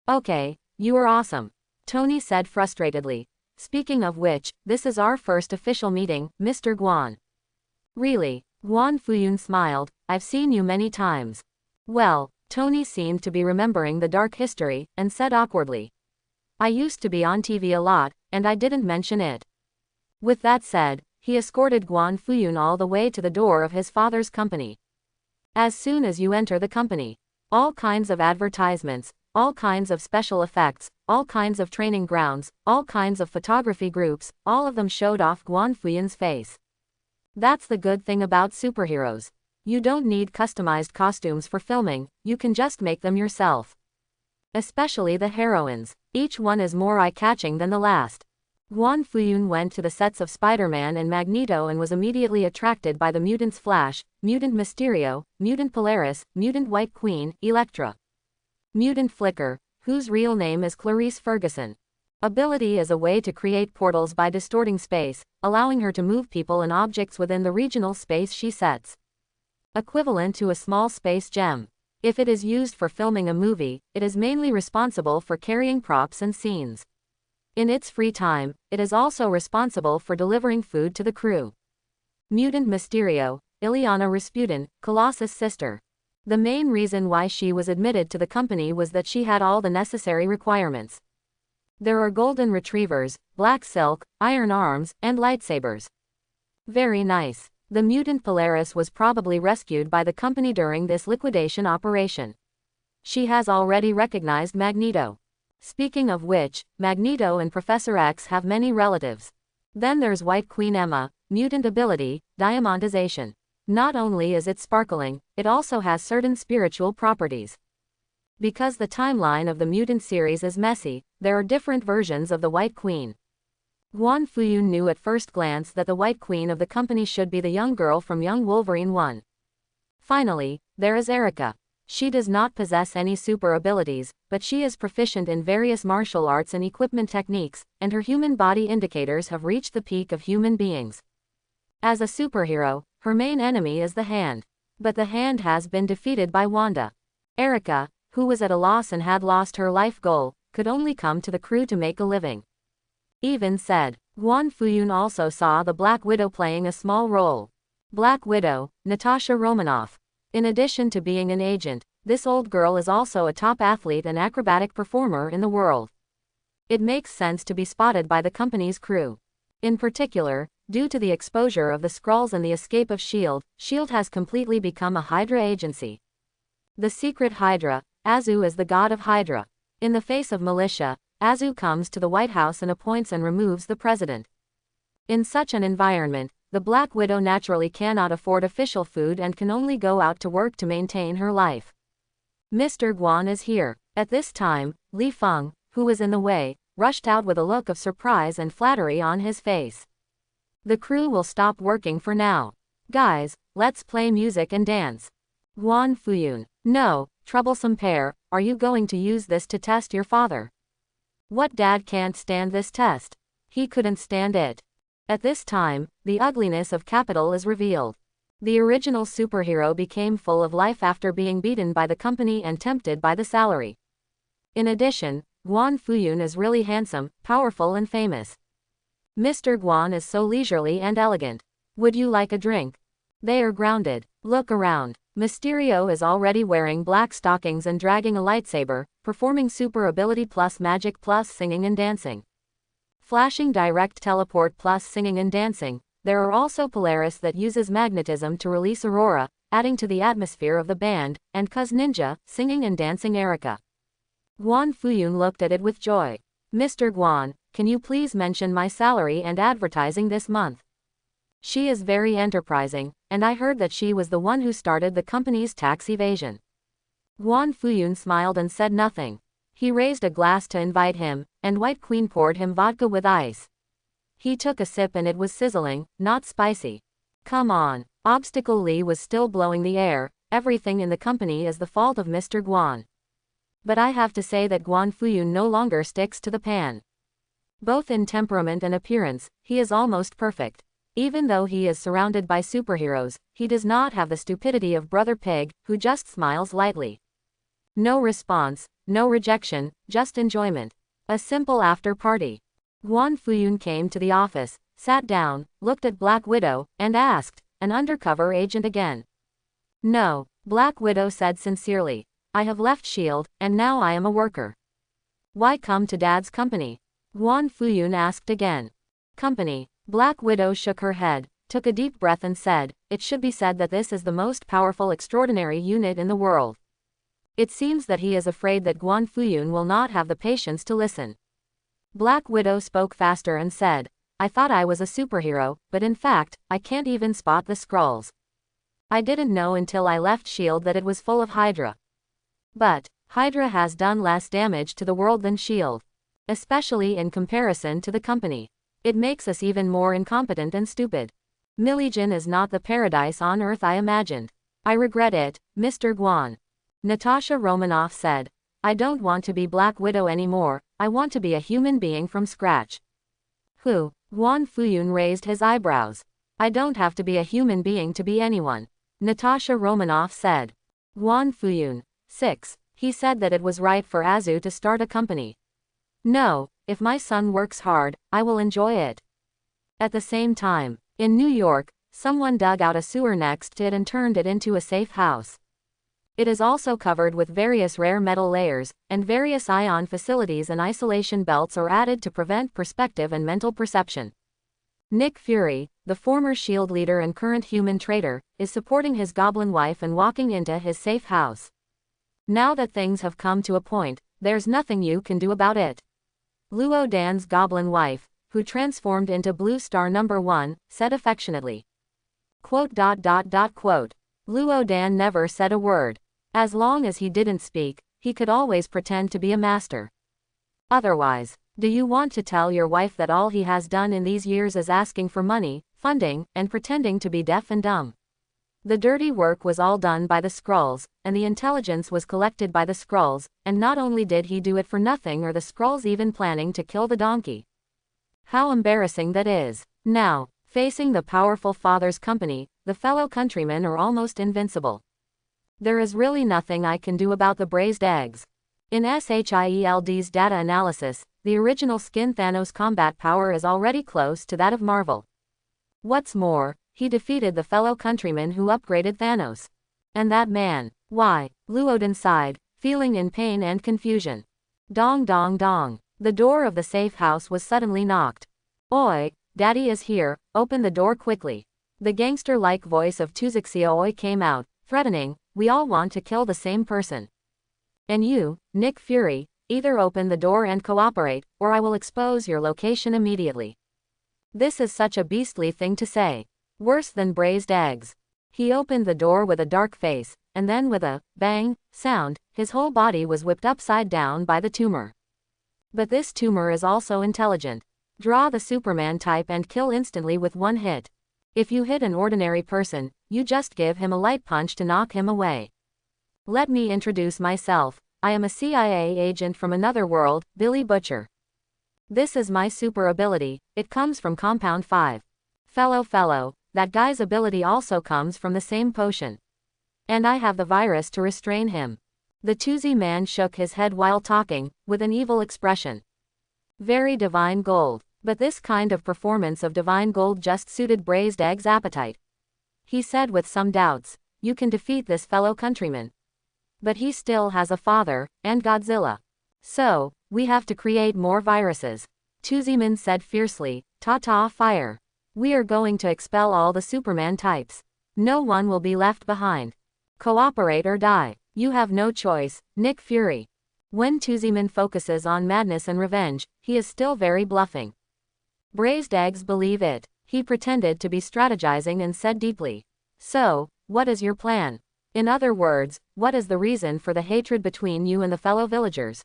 Okay, you are awesome, Tony said frustratedly. Speaking of which, this is our first official meeting, Mr. Guan. Really? Guan Fuyun smiled, I've seen you many times. Well, Tony seemed to be remembering the dark history, and said awkwardly. I used to be on TV a lot, and I didn't mention it. With that said, he escorted Guan Fuyun all the way to the door of his father's company. As soon as you enter the company, all kinds of advertisements, all kinds of special effects, all kinds of training grounds, all kinds of photography groups, all of them showed off Guan Fuyun's face. That's the good thing about superheroes. You don't need customized costumes for filming, you can just make them yourself. Especially the heroines, each one is more eye-catching than the last. Guan Fuyun went to the sets of Spider-Man and Magneto and was immediately attracted by the mutants Flash, Mutant Mysterio, Mutant Polaris, Mutant White Queen, Elektra. Mutant Flicker, whose real name is Clarice Ferguson. Ability is a way to create portals by distorting space, allowing her to move people and objects within the regional space she sets. Equivalent to a small space gem. If it is used for filming a movie, it is mainly responsible for carrying props and scenes. In its free time, it is also responsible for delivering food to the crew. Mutant Mysterio, Ileana Rasputin, Colossus' sister. The main reason why she was admitted to the company was that she had all the necessary requirements. There are golden retrievers, black silk, iron arms, and lightsabers. Very nice. The mutant Polaris was probably rescued by the company during this liquidation operation. She has already recognized Magneto. Speaking of which, Magneto and Professor X have many relatives. Then there's White Queen Emma, mutant ability, diamondization. Not only is it sparkling, it also has certain spiritual properties. Because the timeline of the mutant series is messy, there are different versions of the White Queen. Guan Fuyun knew at first glance that the White Queen of the company should be the young girl from Young Wolverine 1. Finally, there is Erica. She does not possess any super abilities, but she is proficient in various martial arts and equipment techniques, and her human body indicators have reached the peak of human beings. As a superhero, her main enemy is the Hand. But the Hand has been defeated by Wanda. Erica, who was at a loss and had lost her life goal, could only come to the crew to make a living. Even said, Guan Fuyun also saw the Black Widow playing a small role. Black Widow, Natasha Romanoff. In addition to being an agent, this old girl is also a top athlete and acrobatic performer in the world. It makes sense to be spotted by the company's crew. In particular, due to the exposure of the Skrulls and the escape of S.H.I.E.L.D., S.H.I.E.L.D. has completely become a Hydra agency. The secret Hydra, Azu is the god of Hydra. In the face of militia, Azu comes to the White House and appoints and removes the president. In such an environment, the Black Widow naturally cannot afford official food and can only go out to work to maintain her life. Mr. Guan is here. At this time, Li Feng, who was in the way, rushed out with a look of surprise and flattery on his face. The crew will stop working for now. Guys, let's play music and dance. Guan Fuyun. No, troublesome pair, are you going to use this to test your father? What dad can't stand this test? He couldn't stand it. At this time, the ugliness of Capital is revealed. The original superhero became full of life after being beaten by the company and tempted by the salary. In addition, Guan Fuyun is really handsome, powerful and famous. Mr. Guan is so leisurely and elegant. Would you like a drink? They are grounded. Look around. Mysterio is already wearing black stockings and dragging a lightsaber, performing super ability plus magic plus singing and dancing. Flashing direct teleport plus singing and dancing. There are also Polaris that uses magnetism to release Aurora, adding to the atmosphere of the band, and Cuz Ninja, singing and dancing Erica. Guan Fuyun looked at it with joy. Mr. Guan, can you please mention my salary and advertising this month? She is very enterprising, and I heard that she was the one who started the company's tax evasion. Guan Fuyun smiled and said nothing. He raised a glass to invite him, and White Queen poured him vodka with ice. He took a sip and it was sizzling, not spicy. Come on. Obstacle Lee was still blowing the air. Everything in the company is the fault of Mr. Guan. But I have to say that Guan Fuyun no longer sticks to the pan. Both in temperament and appearance, he is almost perfect. Even though he is surrounded by superheroes, he does not have the stupidity of Brother Pig, who just smiles lightly. No response, no rejection, just enjoyment. A simple after-party. Guan Fuyun came to the office, sat down, looked at Black Widow, and asked, "An undercover agent again?" "No," Black Widow said sincerely. "I have left S.H.I.E.L.D., and now I am a worker." "Why come to Dad's company?" Guan Fuyun asked again. "Company." Black Widow shook her head, took a deep breath and said, "It should be said that this is the most powerful extraordinary unit in the world." It seems that he is afraid that Guan Fuyun will not have the patience to listen. Black Widow spoke faster and said, "I thought I was a superhero, but in fact, I can't even spot the Skrulls. I didn't know until I left S.H.I.E.L.D. that it was full of Hydra. But Hydra has done less damage to the world than S.H.I.E.L.D. Especially in comparison to the company. It makes us even more incompetent and stupid. Milligan is not the paradise on earth I imagined. I regret it, Mr. Guan." Natasha Romanoff said, "I don't want to be Black Widow anymore, I want to be a human being from scratch." Who? Guan Fuyun raised his eyebrows. "I don't have to be a human being to be anyone," Natasha Romanoff said. Guan Fuyun. 6. He said that it was right for Azu to start a company. "No, if my son works hard, I will enjoy it." At the same time, in New York, someone dug out a sewer next to it and turned it into a safe house. It is also covered with various rare metal layers, and various ion facilities and isolation belts are added to prevent perspective and mental perception. Nick Fury, the former S.H.I.E.L.D. leader and current human traitor, is supporting his goblin wife and walking into his safe house. Now that things have come to a point, there's nothing you can do about it. Luo Dan's goblin wife, who transformed into Blue Star Number 1, said affectionately. Quote. Luo Dan never said a word. As long as he didn't speak, he could always pretend to be a master. Otherwise, do you want to tell your wife that all he has done in these years is asking for money, funding, and pretending to be deaf and dumb? The dirty work was all done by the Skrulls, and the intelligence was collected by the Skrulls, and not only did he do it for nothing or the Skrulls even planning to kill the donkey. How embarrassing that is. Now, facing the powerful father's company, the fellow countrymen are almost invincible. There is really nothing I can do about the braised eggs. In S.H.I.E.L.D.'s data analysis, the original skin Thanos' combat power is already close to that of Marvel. What's more, he defeated the fellow countryman who upgraded Thanos. And that man, why? Luoden sighed, feeling in pain and confusion. Dong dong dong. The door of the safe house was suddenly knocked. "Oi, Daddy is here, open the door quickly." The gangster-like voice of Tuzixioi came out, threatening, "We all want to kill the same person. And you, Nick Fury, either open the door and cooperate, or I will expose your location immediately." This is such a beastly thing to say. Worse than braised eggs. He opened the door with a dark face, and then with a bang sound, his whole body was whipped upside down by the tumor. But this tumor is also intelligent. Draw the Superman type and kill instantly with one hit. If you hit an ordinary person, you just give him a light punch to knock him away. Let me introduce myself. I am a CIA agent from another world, Billy Butcher. This is my super ability, it comes from Compound 5. Fellow, that guy's ability also comes from the same potion. And I have the virus to restrain him. The Tuzi man shook his head while talking, with an evil expression. Very divine gold. But this kind of performance of divine gold just suited braised egg's appetite. He said with some doubts, "You can defeat this fellow countryman. But he still has a father, and Godzilla. So, we have to create more viruses." Tuziman said fiercely, "Ta-ta fire. We are going to expel all the Superman types. No one will be left behind. Cooperate or die. You have no choice, Nick Fury." When Tuziman focuses on madness and revenge, he is still very bluffing. Braised eggs believe it. He pretended to be strategizing and said deeply, "So, what is your plan? In other words, what is the reason for the hatred between you and the fellow villagers?"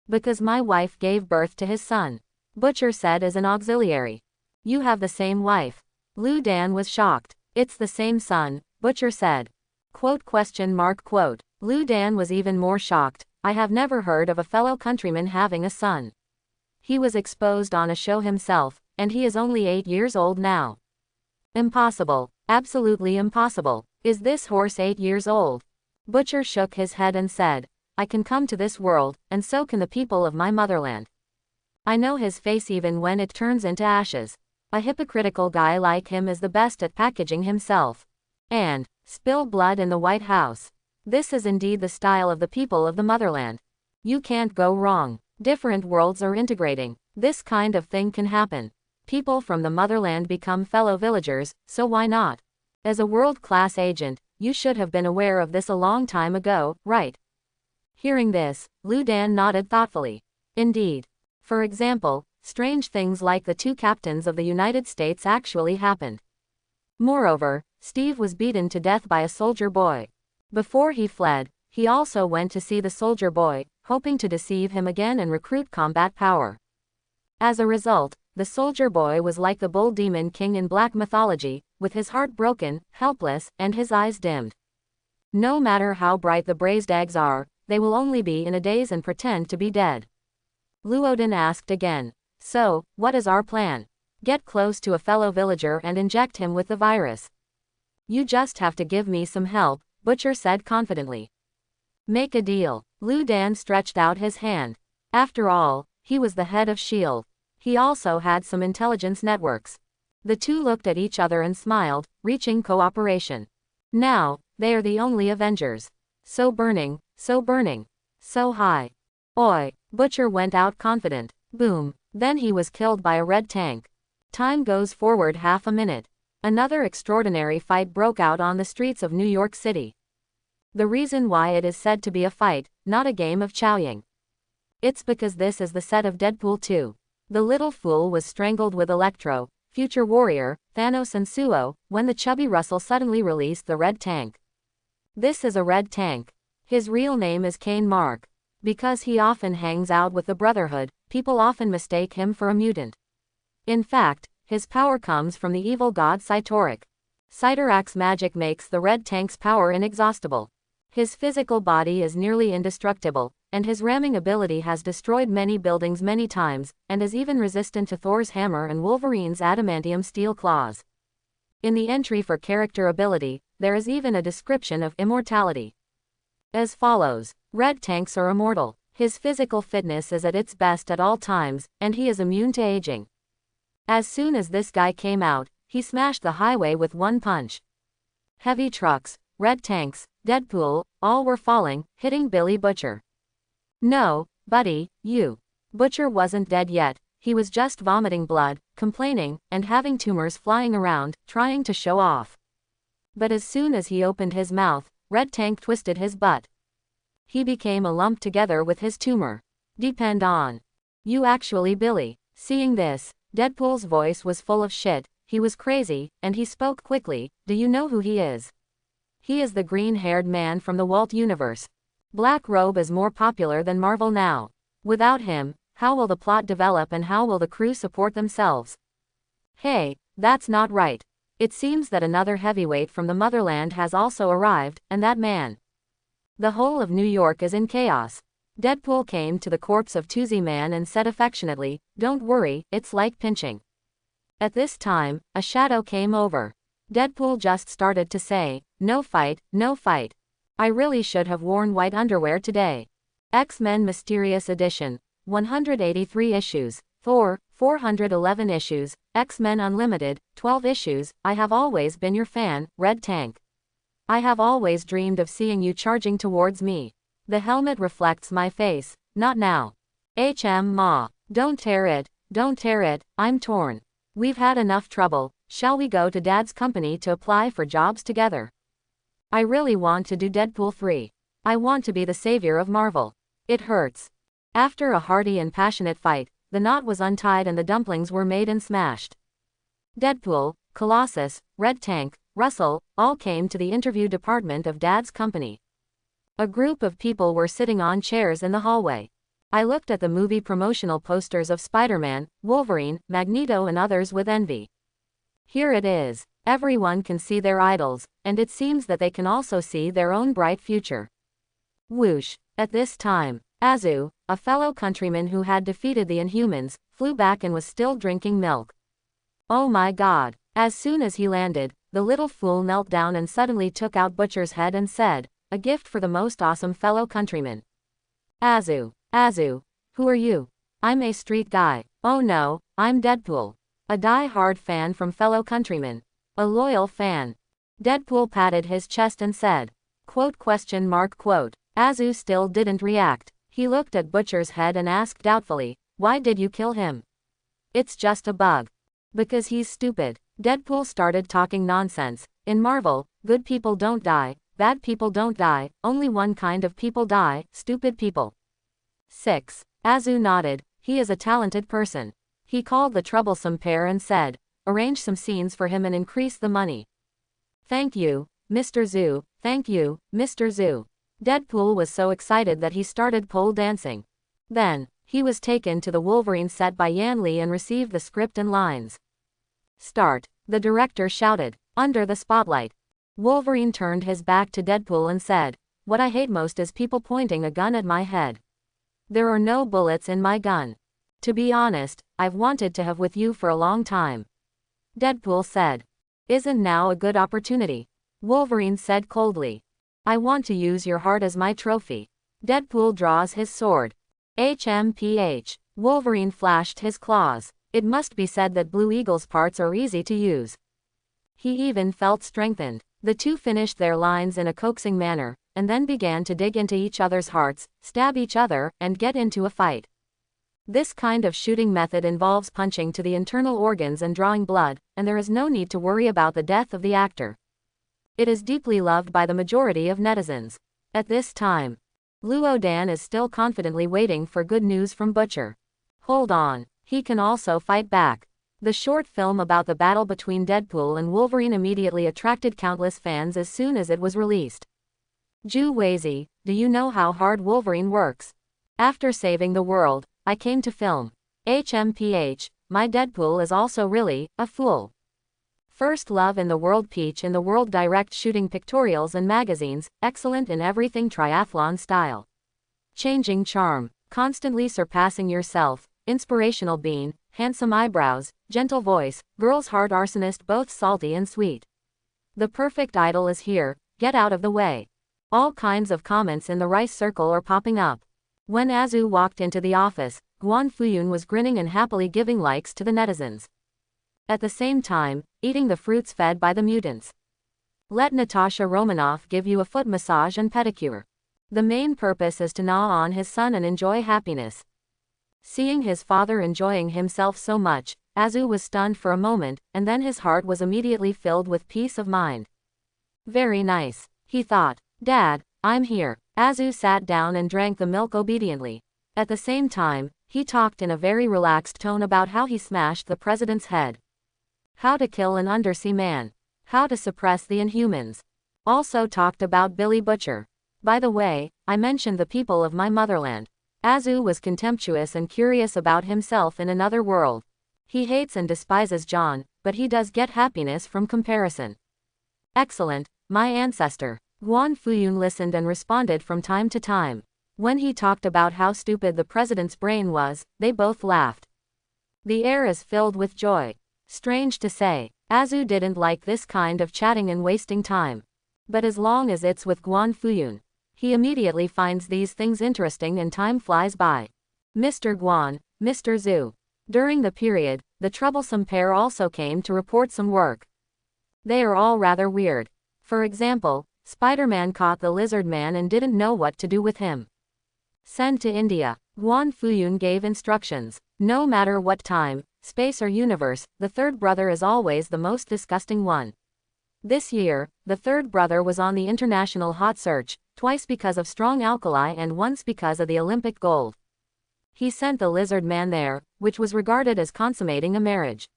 "Because my wife gave birth to his son," Butcher said as an auxiliary. "You have the same wife." Lu Dan was shocked. "It's the same son," Butcher said. Quote? Lu Dan was even more shocked. "I have never heard of a fellow countryman having a son. He was exposed on a show himself, and he is only 8 years old now." "Impossible. Absolutely impossible. Is this horse 8 years old?" Butcher shook his head and said, "I can come to this world, and so can the people of my motherland. I know his face even when it turns into ashes. A hypocritical guy like him is the best at packaging himself. And spill blood in the White House. This is indeed the style of the people of the motherland. You can't go wrong. Different worlds are integrating. This kind of thing can happen. People from the motherland become fellow villagers, so why not? As a world-class agent, you should have been aware of this a long time ago, right?" Hearing this, Lu Dan nodded thoughtfully. "Indeed. For example, strange things like the 2 captains of the United States actually happened. Moreover, Steve was beaten to death by a soldier boy. Before he fled, he also went to see the soldier boy, hoping to deceive him again and recruit combat power. As a result, the soldier boy was like the bull demon king in black mythology, with his heart broken, helpless, and his eyes dimmed. No matter how bright the braised eggs are, they will only be in a daze and pretend to be dead." Luodin asked again, "So, what is our plan?" "Get close to a fellow villager and inject him with the virus. You just have to give me some help," Butcher said confidently. "Make a deal." Lu Dan stretched out his hand. After all, he was the head of S.H.I.E.L.D. He also had some intelligence networks. The two looked at each other and smiled, reaching cooperation. Now, they are the only Avengers. So burning, so burning. So high. Oi! Butcher went out confident. Boom. Then he was killed by a red tank. Time goes forward half a minute. Another extraordinary fight broke out on the streets of New York City. The reason why it is said to be a fight, not a game of chowying. It's because this is the set of Deadpool 2. The little fool was strangled with Electro, Future Warrior, Thanos and Suo, when the chubby Russell suddenly released the red tank. This is a red tank. His real name is Kane Mark. Because he often hangs out with the Brotherhood, people often mistake him for a mutant. In fact, his power comes from the evil god Cytoric. Cytorak's magic makes the red tank's power inexhaustible. His physical body is nearly indestructible, and his ramming ability has destroyed many buildings many times, and is even resistant to Thor's hammer and Wolverine's adamantium steel claws. In the entry for character ability, there is even a description of immortality. As follows: red tanks are immortal. His physical fitness is at its best at all times, and he is immune to aging. As soon as this guy came out, he smashed the highway with one punch. Heavy trucks, red tanks, Deadpool, all were falling, hitting Billy Butcher. No, buddy, you. Butcher wasn't dead yet, he was just vomiting blood, complaining, and having tumors flying around, trying to show off. But as soon as he opened his mouth, Red Tank twisted his butt. He became a lump together with his tumor. Depend on. You actually, Billy. Seeing this, Deadpool's voice was full of shit. He was crazy, and he spoke quickly. Do you know who he is? He is the green-haired man from the Walt universe. Black Robe is more popular than Marvel now. Without him, how will the plot develop and how will the crew support themselves? Hey, that's not right. It seems that another heavyweight from the motherland has also arrived, and that man. The whole of New York is in chaos. Deadpool came to the corpse of Tuzi Man and said affectionately, "Don't worry, it's like pinching." At this time, a shadow came over. Deadpool just started to say, "No fight, no fight. I really should have worn white underwear today." X-Men Mysterious Edition. 183 issues. Thor, 411 issues. X-Men Unlimited, 12 issues. I have always been your fan, Red Tank. I have always dreamed of seeing you charging towards me. The helmet reflects my face. Not now. Ma. Don't tear it, don't tear it, I'm torn. We've had enough trouble. Shall we go to Dad's company to apply for jobs together? I really want to do Deadpool 3. I want to be the savior of Marvel. It hurts. After a hearty and passionate fight, the knot was untied and the dumplings were made and smashed. Deadpool, Colossus, Red Tank, Russell, all came to the interview department of Dad's company. A group of people were sitting on chairs in the hallway. I looked at the movie promotional posters of Spider-Man, Wolverine, Magneto and others with envy. Here it is. Everyone can see their idols, and it seems that they can also see their own bright future. Whoosh. At this time, Azu, a fellow countryman who had defeated the Inhumans, flew back and was still drinking milk. Oh my God. As soon as he landed, the little fool knelt down and suddenly took out Butcher's head and said, "A gift for the most awesome fellow countryman." Azu. Azu. Who are you? I'm a street guy. Oh no, I'm Deadpool. A die-hard fan from fellow countrymen. A loyal fan. Deadpool patted his chest and said, quote. Azu still didn't react. He looked at Butcher's head and asked doubtfully, "Why did you kill him?" "It's just a bug. Because he's stupid." Deadpool started talking nonsense. In Marvel, good people don't die, bad people don't die, only one kind of people die, stupid people. 6. Azu nodded. He is a talented person. He called the troublesome pair and said, "Arrange some scenes for him and increase the money." "Thank you, Mr. Zoo, thank you, Mr. Zoo." Deadpool was so excited that he started pole dancing. Then, he was taken to the Wolverine set by Yan Li and received the script and lines. "Start," the director shouted. Under the spotlight, Wolverine turned his back to Deadpool and said, "What I hate most is people pointing a gun at my head. There are no bullets in my gun. To be honest, I've wanted to have with you for a long time." Deadpool said. "Isn't now a good opportunity?" Wolverine said coldly. "I want to use your heart as my trophy." Deadpool draws his sword. HMPH. Wolverine flashed his claws. It must be said that Blue Eagle's parts are easy to use. He even felt strengthened. The two finished their lines in a coaxing manner, and then began to dig into each other's hearts, stab each other, and get into a fight. This kind of shooting method involves punching to the internal organs and drawing blood, and there is no need to worry about the death of the actor. It is deeply loved by the majority of netizens. At this time, Luo Dan is still confidently waiting for good news from Butcher. Hold on, he can also fight back. The short film about the battle between Deadpool and Wolverine immediately attracted countless fans as soon as it was released. Ju Weizi, do you know how hard Wolverine works? After saving the world, I came to film. HMPH, my Deadpool is also really a fool. First love in the world, Peach in the world, direct shooting pictorials and magazines, excellent in everything, triathlon style. Changing charm, constantly surpassing yourself, inspirational bean, handsome eyebrows, gentle voice, girl's heart, arsonist, both salty and sweet. The perfect idol is here, get out of the way. All kinds of comments in the rice circle are popping up. When Azu walked into the office, Guan Fuyun was grinning and happily giving likes to the netizens. At the same time, eating the fruits fed by the mutants. Let Natasha Romanoff give you a foot massage and pedicure. The main purpose is to gnaw on his son and enjoy happiness. Seeing his father enjoying himself so much, Azu was stunned for a moment, and then his heart was immediately filled with peace of mind. Very nice, he thought. Dad, I'm here. Azu sat down and drank the milk obediently. At the same time, he talked in a very relaxed tone about how he smashed the president's head. How to kill an undersea man. How to suppress the Inhumans. Also talked about Billy Butcher. By the way, I mentioned the people of my motherland. Azu was contemptuous and curious about himself in another world. He hates and despises John, but he does get happiness from comparison. Excellent, my ancestor. Guan Fuyun listened and responded from time to time. When he talked about how stupid the president's brain was, they both laughed. The air is filled with joy. Strange to say, Azu didn't like this kind of chatting and wasting time. But as long as it's with Guan Fuyun, he immediately finds these things interesting and time flies by. Mr. Guan, Mr. Zhu. During the period, the troublesome pair also came to report some work. They are all rather weird. For example, Spider-Man caught the lizard man and didn't know what to do with him. Send to India. Guan Fuyun gave instructions. No matter what time, space or universe, the third brother is always the most disgusting one. This year, the third brother was on the international hot search, twice because of strong alkali and once because of the Olympic gold. He sent the lizard man there, which was regarded as consummating a marriage.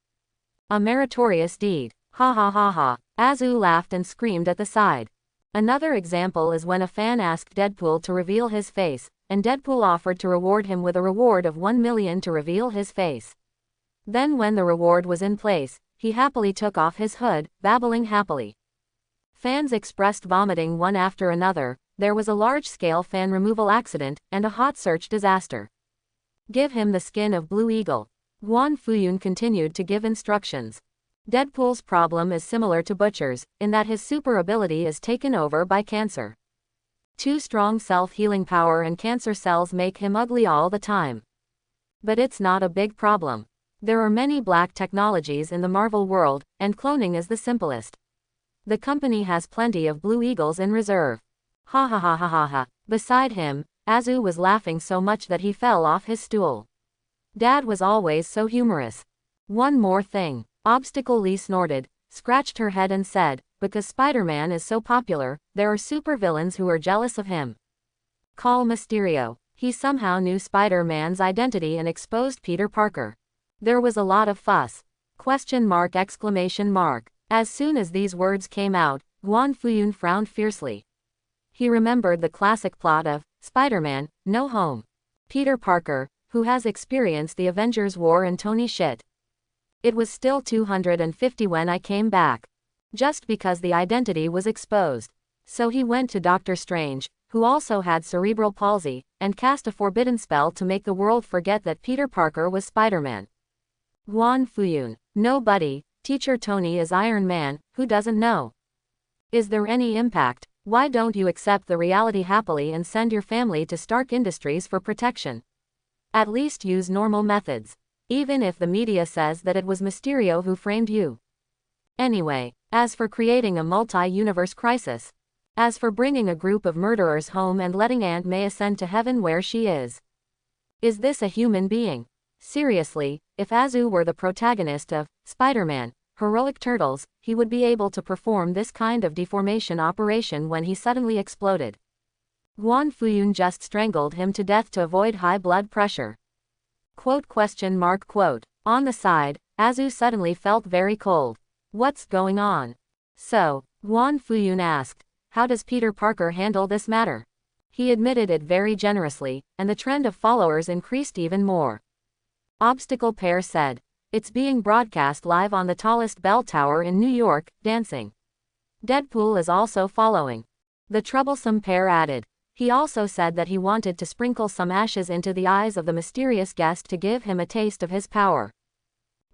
A meritorious deed. Ha ha ha ha. Azu laughed and screamed at the side. Another example is when a fan asked Deadpool to reveal his face, and Deadpool offered to reward him with a reward of 1 million to reveal his face. Then when the reward was in place, he happily took off his hood, babbling happily. Fans expressed vomiting one after another. There was a large-scale fan removal accident, and a hot search disaster. Give him the skin of Blue Eagle. Guan Fuyun continued to give instructions. Deadpool's problem is similar to Butcher's, in that his super ability is taken over by cancer. Too strong self-healing power and cancer cells make him ugly all the time. But it's not a big problem. There are many black technologies in the Marvel world, and cloning is the simplest. The company has plenty of Blue Eagles in reserve. Ha ha ha ha ha ha. Beside him, Azu was laughing so much that he fell off his stool. Dad was always so humorous. One more thing. Obstacle Lee snorted, scratched her head and said, because Spider-Man is so popular, there are supervillains who are jealous of him. Call Mysterio. He somehow knew Spider-Man's identity and exposed Peter Parker. There was a lot of fuss. Question mark exclamation mark. As soon as these words came out, Guan Fuyun frowned fiercely. He remembered the classic plot of Spider-Man, No Home. Peter Parker, who has experienced the Avengers War and Tony shit. It was still 250 when I came back. Just because the identity was exposed. So he went to Doctor Strange, who also had cerebral palsy, and cast a forbidden spell to make the world forget that Peter Parker was Spider-Man. Guan Fuyun. Nobody. Teacher Tony is Iron Man, who doesn't know? Is there any impact? Why don't you accept the reality happily and send your family to Stark Industries for protection? At least use normal methods. Even if the media says that it was Mysterio who framed you. Anyway, as for creating a multi-universe crisis. As for bringing a group of murderers home and letting Aunt May ascend to heaven where she is. Is this a human being? Seriously, if Azu were the protagonist of Spider-Man, Heroic Turtles, he would be able to perform this kind of deformation operation when he suddenly exploded. Guan Fuyun just strangled him to death to avoid high blood pressure. Quote. On the side, Azu suddenly felt very cold. What's going on? So, Guan Fuyun asked, how does Peter Parker handle this matter? He admitted it very generously, and the trend of followers increased even more. Obstacle Pair said, it's being broadcast live on the tallest bell tower in New York, dancing. Deadpool is also following. The troublesome pair added. He also said that he wanted to sprinkle some ashes into the eyes of the mysterious guest to give him a taste of his power.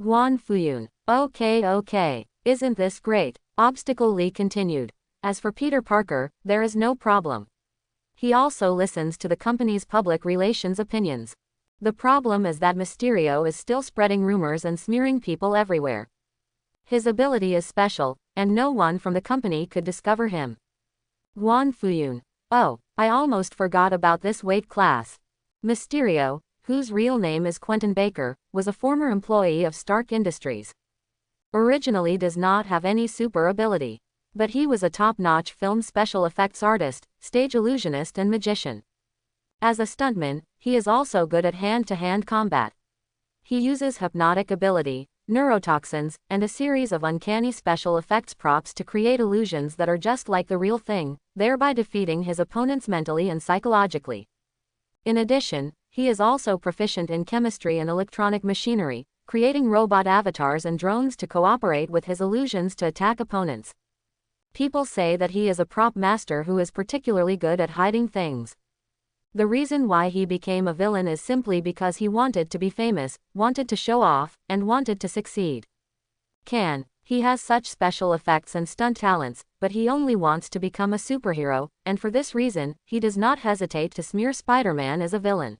Guan Fuyun. Okay. Isn't this great? Obstacle Lee continued. As for Peter Parker, there is no problem. He also listens to the company's public relations opinions. The problem is that Mysterio is still spreading rumors and smearing people everywhere. His ability is special, and no one from the company could discover him. Guan Fuyun. Oh, I almost forgot about this weight class. Mysterio, whose real name is Quentin Baker, was a former employee of Stark Industries. Originally does not have any super ability. But he was a top-notch film special effects artist, stage illusionist and magician. As a stuntman, he is also good at hand-to-hand combat. He uses hypnotic ability, neurotoxins, and a series of uncanny special effects props to create illusions that are just like the real thing, thereby defeating his opponents mentally and psychologically. In addition, he is also proficient in chemistry and electronic machinery, creating robot avatars and drones to cooperate with his illusions to attack opponents. People say that he is a prop master who is particularly good at hiding things. The reason why he became a villain is simply because he wanted to be famous, wanted to show off, and wanted to succeed. He has such special effects and stunt talents, but he only wants to become a superhero, and for this reason, he does not hesitate to smear Spider-Man as a villain.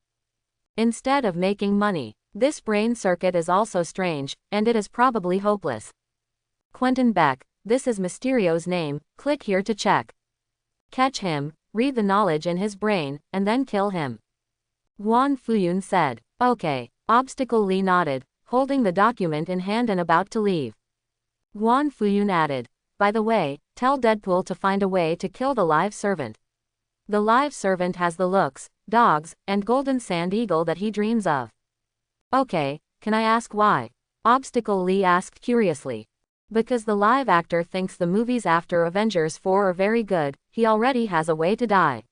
Instead of making money, this brain circuit is also strange, and it is probably hopeless. Quentin Beck, this is Mysterio's name, click here to check. Catch him, read the knowledge in his brain, and then kill him. Guan Fuyun said. Okay. Obstacle Lee nodded, holding the document in hand and about to leave. Guan Fuyun added. By the way, tell Deadpool to find a way to kill the live servant. The live servant has the looks, dogs, and golden sand eagle that he dreams of. Okay, can I ask why? Obstacle Lee asked curiously. Because the live actor thinks the movies after Avengers 4 are very good, he already has a way to die.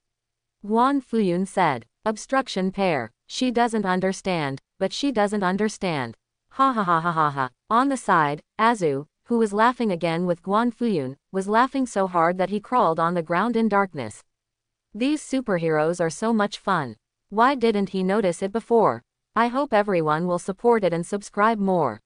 Guan Fuyun said. Obstruction pair. She doesn't understand, but she doesn't understand. Ha ha ha ha ha ha. On the side, Azu, who was laughing again with Guan Fuyun, was laughing so hard that he crawled on the ground in darkness. These superheroes are so much fun. Why didn't he notice it before? I hope everyone will support it and subscribe more.